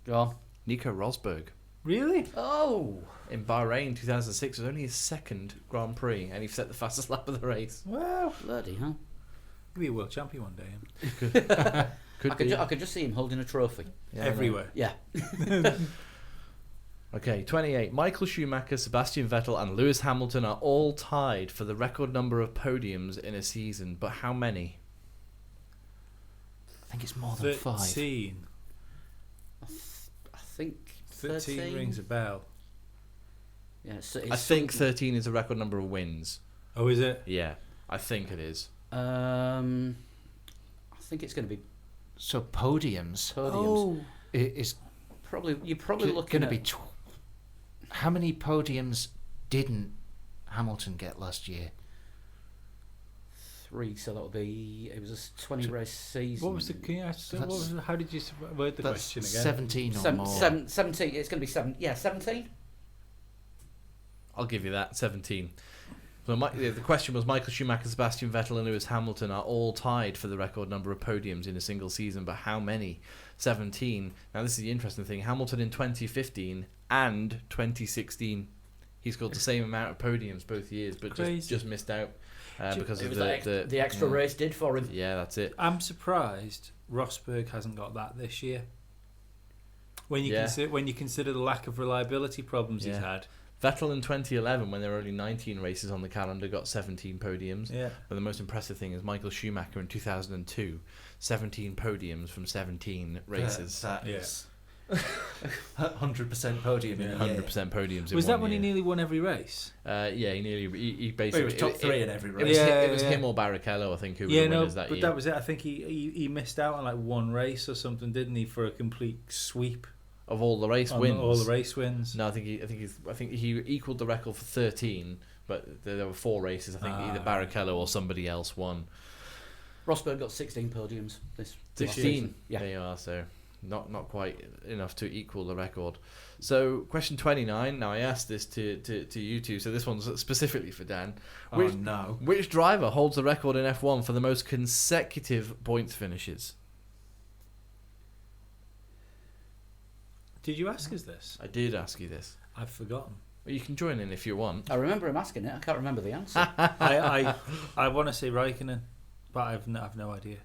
Go on.
Nico Rosberg.
Really?
Oh!
In Bahrain 2006 was only his second Grand Prix, and he set the fastest lap of the race.
Wow.
Bloody hell.
He'll be a world champion one day.
I could just see him holding a trophy.
Yeah, I know.
Everywhere.
Yeah.
Okay, 28. Michael Schumacher, Sebastian Vettel, and Lewis Hamilton are all tied for the record number of podiums in a season, but how many?
I think it's more than
13.
I think
13 rings a bell.
Yeah, it's
I think 13 is the record number of wins.
Oh, is it?
Yeah, I think it is.
I think it's going to be
So podiums
podiums.
is
You're probably looking
going to
at
be... How many podiums didn't Hamilton get last year?
3, so that would be. It was a 20 race season.
What was the? Can you ask, what
That's-
was, how did you word the
That's
question again?
17 or
Seven-
more.
17. It's going to be 7. Yeah, 17.
I'll give you that, 17. So the question was Michael Schumacher, Sebastian Vettel, and Lewis Hamilton are all tied for the record number of podiums in a single season, but how many? 17. Now this is the interesting thing. Hamilton in 2015 and 2016, he scored the same amount of podiums both years, but just missed out because
It
of
was the extra race did for him.
Yeah, that's it.
I'm surprised Rosberg hasn't got that this year. When you consider the lack of reliability problems he's
Yeah.
had.
Vettel in 2011, when there were only 19 races on the calendar, got 17 podiums.
Yeah.
But the most impressive thing is Michael Schumacher in 2002, 17 podiums from 17 races.
That
Yeah.
is 100% podium in a year.
100% podiums in
Was that when
year.
he nearly won every race?
Yeah, he basically...
Well, he was top 3 in every
It
race.
was,
Yeah,
it was
yeah.
him or Barrichello, I think, who were
Yeah,
the
no,
winners that
but
year.
that was it. I think he missed out on like one race or something, didn't he, for a complete sweep
Of all the race
on
wins.
all the race wins.
No, I think he equaled the record for 13, but there were 4 races. I think either Barrichello or somebody else won.
Rosberg got 16 podiums this
16.
Yeah.
There you are. So not quite enough to equal the record. So question 29. Now I asked this to you two. So this one's specifically for Dan.
Oh, no.
Which driver holds the record in F1 for the most consecutive points finishes?
Did you ask us this?
I did ask you this.
I've forgotten.
Well, you can join in if you want.
I remember him asking it. I can't remember the answer.
I want to say Raikkonen, but I've no idea.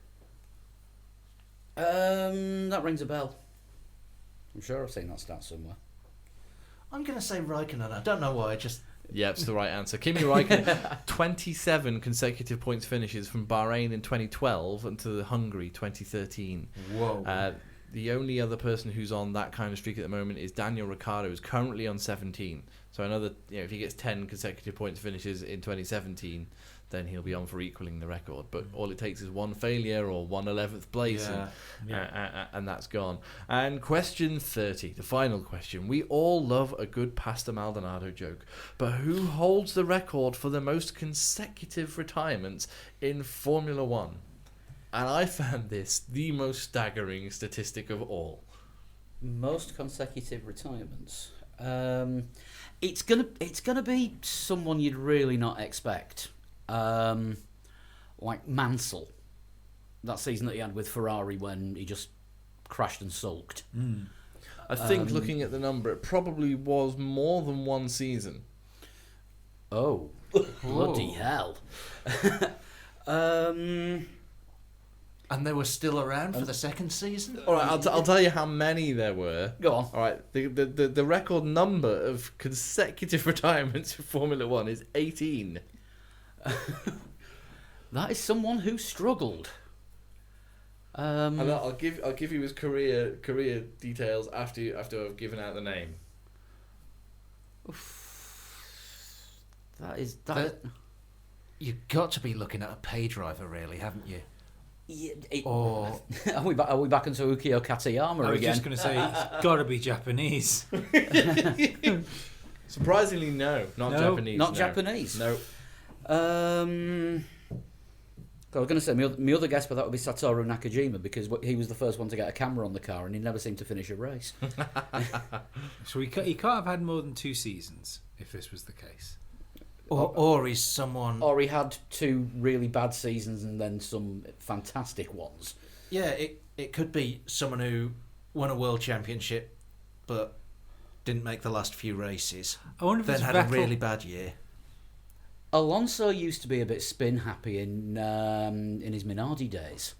That rings a bell. I'm sure I've seen that stat somewhere.
I'm going to say Raikkonen. I don't know why.
Yeah, it's the right answer. Kimi Raikkonen, 27 consecutive points finishes from Bahrain in 2012 until Hungary 2013.
Whoa.
The only other person who's on that kind of streak at the moment is Daniel Ricciardo, who's currently on 17. So another, if he gets 10 consecutive points finishes in 2017, then he'll be on for equaling the record. But all it takes is one failure or 1/11th place, and that's gone. And question 30, the final question. We all love a good Pastor Maldonado joke, but who holds the record for the most consecutive retirements in Formula One? And I found this the most staggering statistic of all.
Most consecutive retirements. It's gonna be someone you'd really not expect, like Mansell, that season that he had with Ferrari when he just crashed and sulked.
I think looking at the number, it probably was more than one season.
Oh, bloody hell!
And they were still around for the second season?
All right, I'll tell you how many there were.
Go on.
All right, the record number of consecutive retirements for Formula One is 18.
That is someone who struggled.
And I'll give you his career details after I've given out the name.
That is.
You've got to be looking at a pay driver, really, haven't you?
Yeah,
Or
are we back into Ukio Katayama
I was
again?
just going to say, it's got to be Japanese.
Surprisingly, no, not
No,
Japanese.
Not
no.
Japanese.
No.
I was going to say my other guess, but that would be Satoru Nakajima because he was the first one to get a camera on the car, and he never seemed to finish a race.
So he can't have had more than 2 seasons if this was the case.
or he's someone...
Or he had 2 really bad seasons and then some fantastic ones.
Yeah, it could be someone who won a world championship but didn't make the last few races.
I wonder if
Then
it's
had
Vettel.
a really bad year.
Alonso used to be a bit spin happy in his Minardi days.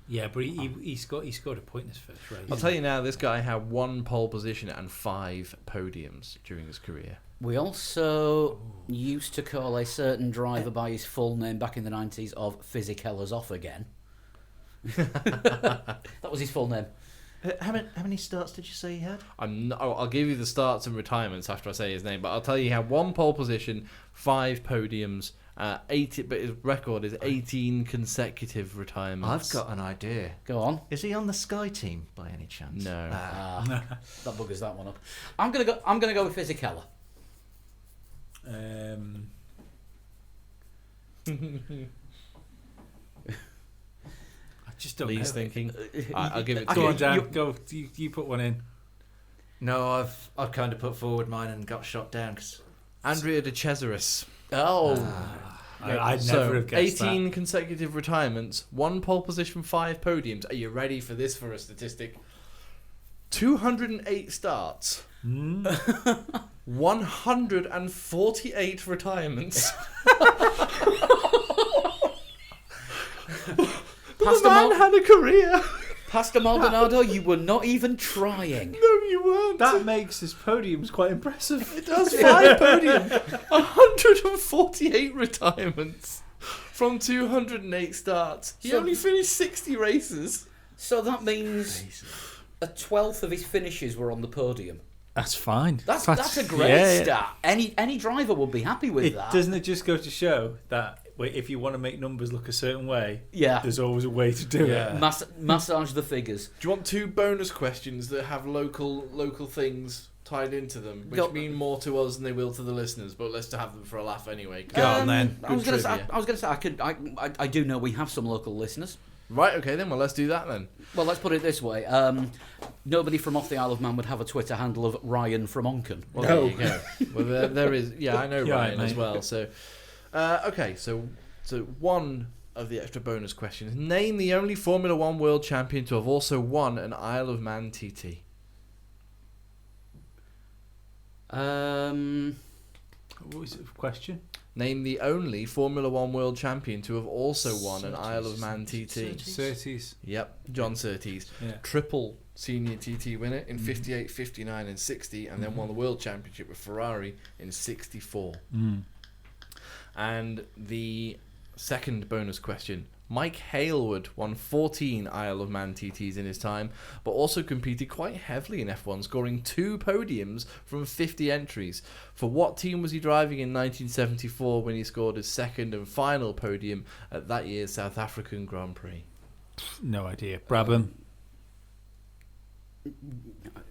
Yeah, but he scored a point in his first race.
I'll tell you now, this guy had 1 pole position and 5 podiums during his career.
We also used to call a certain driver by his full name back in the 90s of Fisichella's off again. That was his full name.
How many starts did you say he had?
I'll give you the starts and retirements after I say his name, but I'll tell you he had 1 pole position, 5 podiums, 80. But his record is 18 consecutive retirements.
I've got an idea.
Go on.
Is he on the Sky team by any chance?
No.
That buggers that one up. I'm gonna go with Fisichella.
I just don't
Lee's
know.
thinking. I'll give it to
Go
you.
on, Dan. Go. You put one in.
No, I've kind of put forward mine and got shot down.
Andrea De Cesaris.
Oh,
I'd
So,
never have guessed
18 consecutive retirements, 1 pole position, 5 podiums. Are you ready for this for a statistic? 208 starts. 148 retirements. The man had a career.
Pastor Maldonado, you were not even trying.
No, you weren't.
That makes his podiums quite impressive.
It does 5 podiums. 148 retirements from 208 starts. He
So-
only finished 60 races.
So that means a 12th of his finishes were on the podium.
That's fine.
That's a great
yeah.
stat. Any driver would be happy with that.
Doesn't it just go to show that if you want to make numbers look a certain way,
Yeah.
there's always a way to do
Yeah.
it.
Massage the figures.
Do you want 2 bonus questions that have local things tied into them, which
Go-
mean more to us than they will to the listeners? But let's have them for a laugh anyway.
Go on then.
I was
Good
going to
trivia.
say I do know we have some local listeners.
Right, okay then. Well, let's do that then.
Well, let's put it this way. Nobody from off the Isle of Man would have a Twitter handle of Ryan from Onken.
Well, there you go. Well, there is. Yeah, I know
Yeah,
Ryan as
mate.
well. So, okay. So one of the extra bonus questions: name the only Formula One world champion to have also won an Isle of Man TT.
What was the question?
Name the only Formula One world champion to have also won an Isle of Man TT.
Surtees.
Yep, John Surtees.
Yeah.
Triple senior TT winner in 58, 59 and 60, and then won the world championship with Ferrari in 64. And the second bonus question: Mike Hailwood won 14 Isle of Man TTs in his time, but also competed quite heavily in F1, scoring 2 podiums from 50 entries. For what team was he driving in 1974 when he scored his second and final podium at that year's South African Grand Prix?
No idea. Brabham.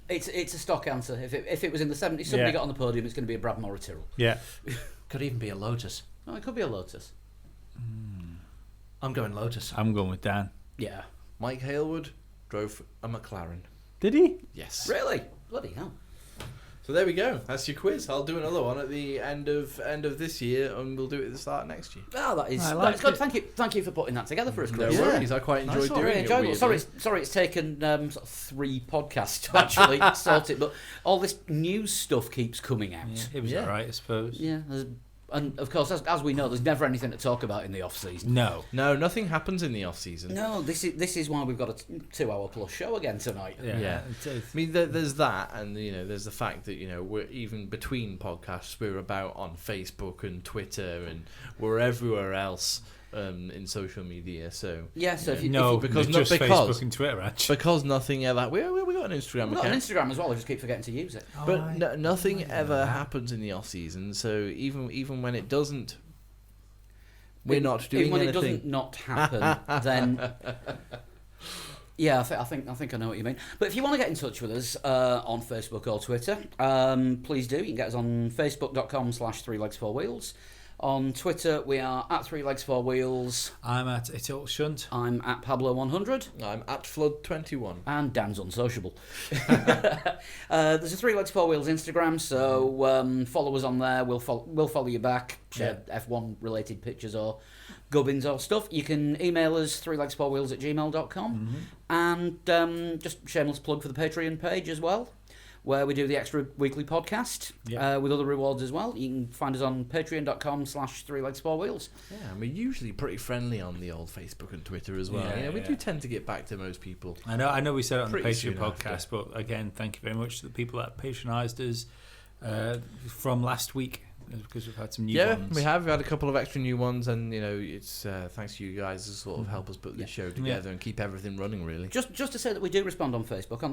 It's a stock answer. If it was in the 70s, somebody
Yeah.
got on the podium, it's going to be a Brad Morrill.
Yeah.
Could even be a Lotus.
Oh, it could be a Lotus.
I'm going Lotus.
I'm going with Dan.
Yeah.
Mike Hailwood drove a McLaren.
Did he?
Yes.
Really? Bloody hell.
So there we go. That's your quiz. I'll do another one at the end of this year, and we'll do it at the start of next year.
Oh, that is
I
that's
like
good.
it.
Thank you for putting that together for us,
No
Chris.
Yeah.
worries. I quite
Nice
enjoyed
one.
doing
Really
it.
enjoyable.
weirdly.
Sorry, it's taken sort of 3 podcasts to actually sort it, but all this news stuff keeps coming out.
Yeah, it was
Yeah.
alright, I suppose.
Yeah, and of course, as we know, there's never anything to talk about in the off season.
No.
No, nothing happens in the off season.
No, this is why we've got a 2-hour plus show again tonight.
Yeah.
It's-
I mean, there's that, and there's the fact that we're even between podcasts, we're about on Facebook and Twitter, and we're everywhere else in social media. So
Yeah, so if you,
no,
if you,
because-
just
because-
Facebook and Twitter, actually.
because nothing ever, we got an Instagram
we've got an
account.
Instagram as well. I just keep forgetting to use it.
But nothing ever happens in the off season. So even when it doesn't, we're not doing
Even when
anything.
it doesn't not happen, then yeah, I think I know what you mean. But if you want to get in touch with us on Facebook or Twitter, please do. You can get us on facebook.com/3legs4wheels. On Twitter, we are at 3legs4wheels.
I'm at Itil Shunt.
I'm at Pablo100.
I'm at Flood21.
And Dan's unsociable. There's a 3legs4wheels Instagram, so follow us on there. We'll follow you back. Share F1 related pictures or gubbins or stuff. You can email us 3legs4wheels@gmail.com. And just shameless plug for the Patreon page as well, where we do the extra weekly podcast with other rewards as well. You can find us on patreon.com/3legs4wheels.
Yeah, and we're usually pretty friendly on the old Facebook and Twitter as well.
Yeah,
We
yeah.
do tend to get back to most people.
I know we said it on the
Pretty
Patreon
soon
podcast,
after.
but again, thank you very much to the people that patronised us from last week, because we've had some new ones.
We have. We had a couple of extra new ones, and it's thanks to you guys to sort of help us put this show together and keep everything running. Really,
Just to say that we do respond on Facebook. On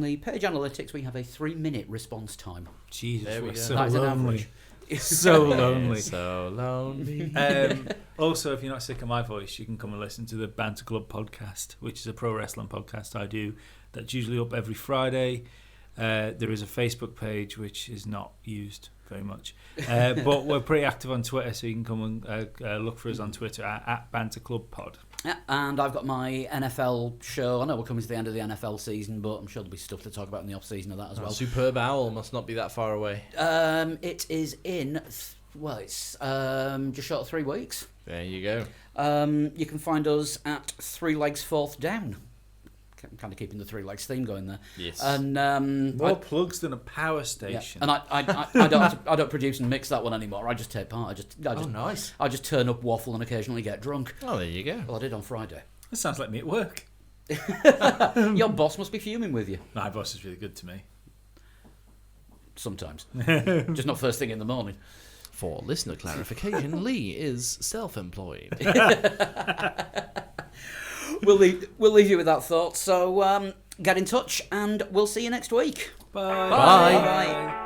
the page analytics, we have a 3-minute response time.
Jesus,
There we
we're
go.
so
That is an
lonely.
average.
So lonely.
so lonely.
Also, if you're not sick of my voice, you can come and listen to the Banter Club podcast, which is a pro wrestling podcast I do. That's usually up every Friday. There is a Facebook page which is not used very much, but we're pretty active on Twitter, so you can come and look for us on Twitter at Banter Club Pod.
Yeah, and I've got my NFL show. I know we're coming to the end of the NFL season, but I'm sure there'll be stuff to talk about in the off-season of that as well.
Superb Owl must not be that far away.
It is in, it's just short of 3 weeks.
There you go.
You can find us at 3 Legs Fourth Down. I'm kind of keeping the 3 Legs theme going there.
Yes.
And
More plugs than a power station.
and I don't produce and mix that one anymore. I just take part.
Nice.
I just turn up, waffle, and occasionally get drunk.
Oh, there you go.
Well, I did on Friday.
That sounds like me at work.
Your boss must be fuming with you
My boss is really good to me.
sometimes, just not first thing in the morning.
For listener clarification, Lee is self-employed.
We'll leave you with that thought. So get in touch, and we'll see you next week.
Bye.
Bye.
Bye.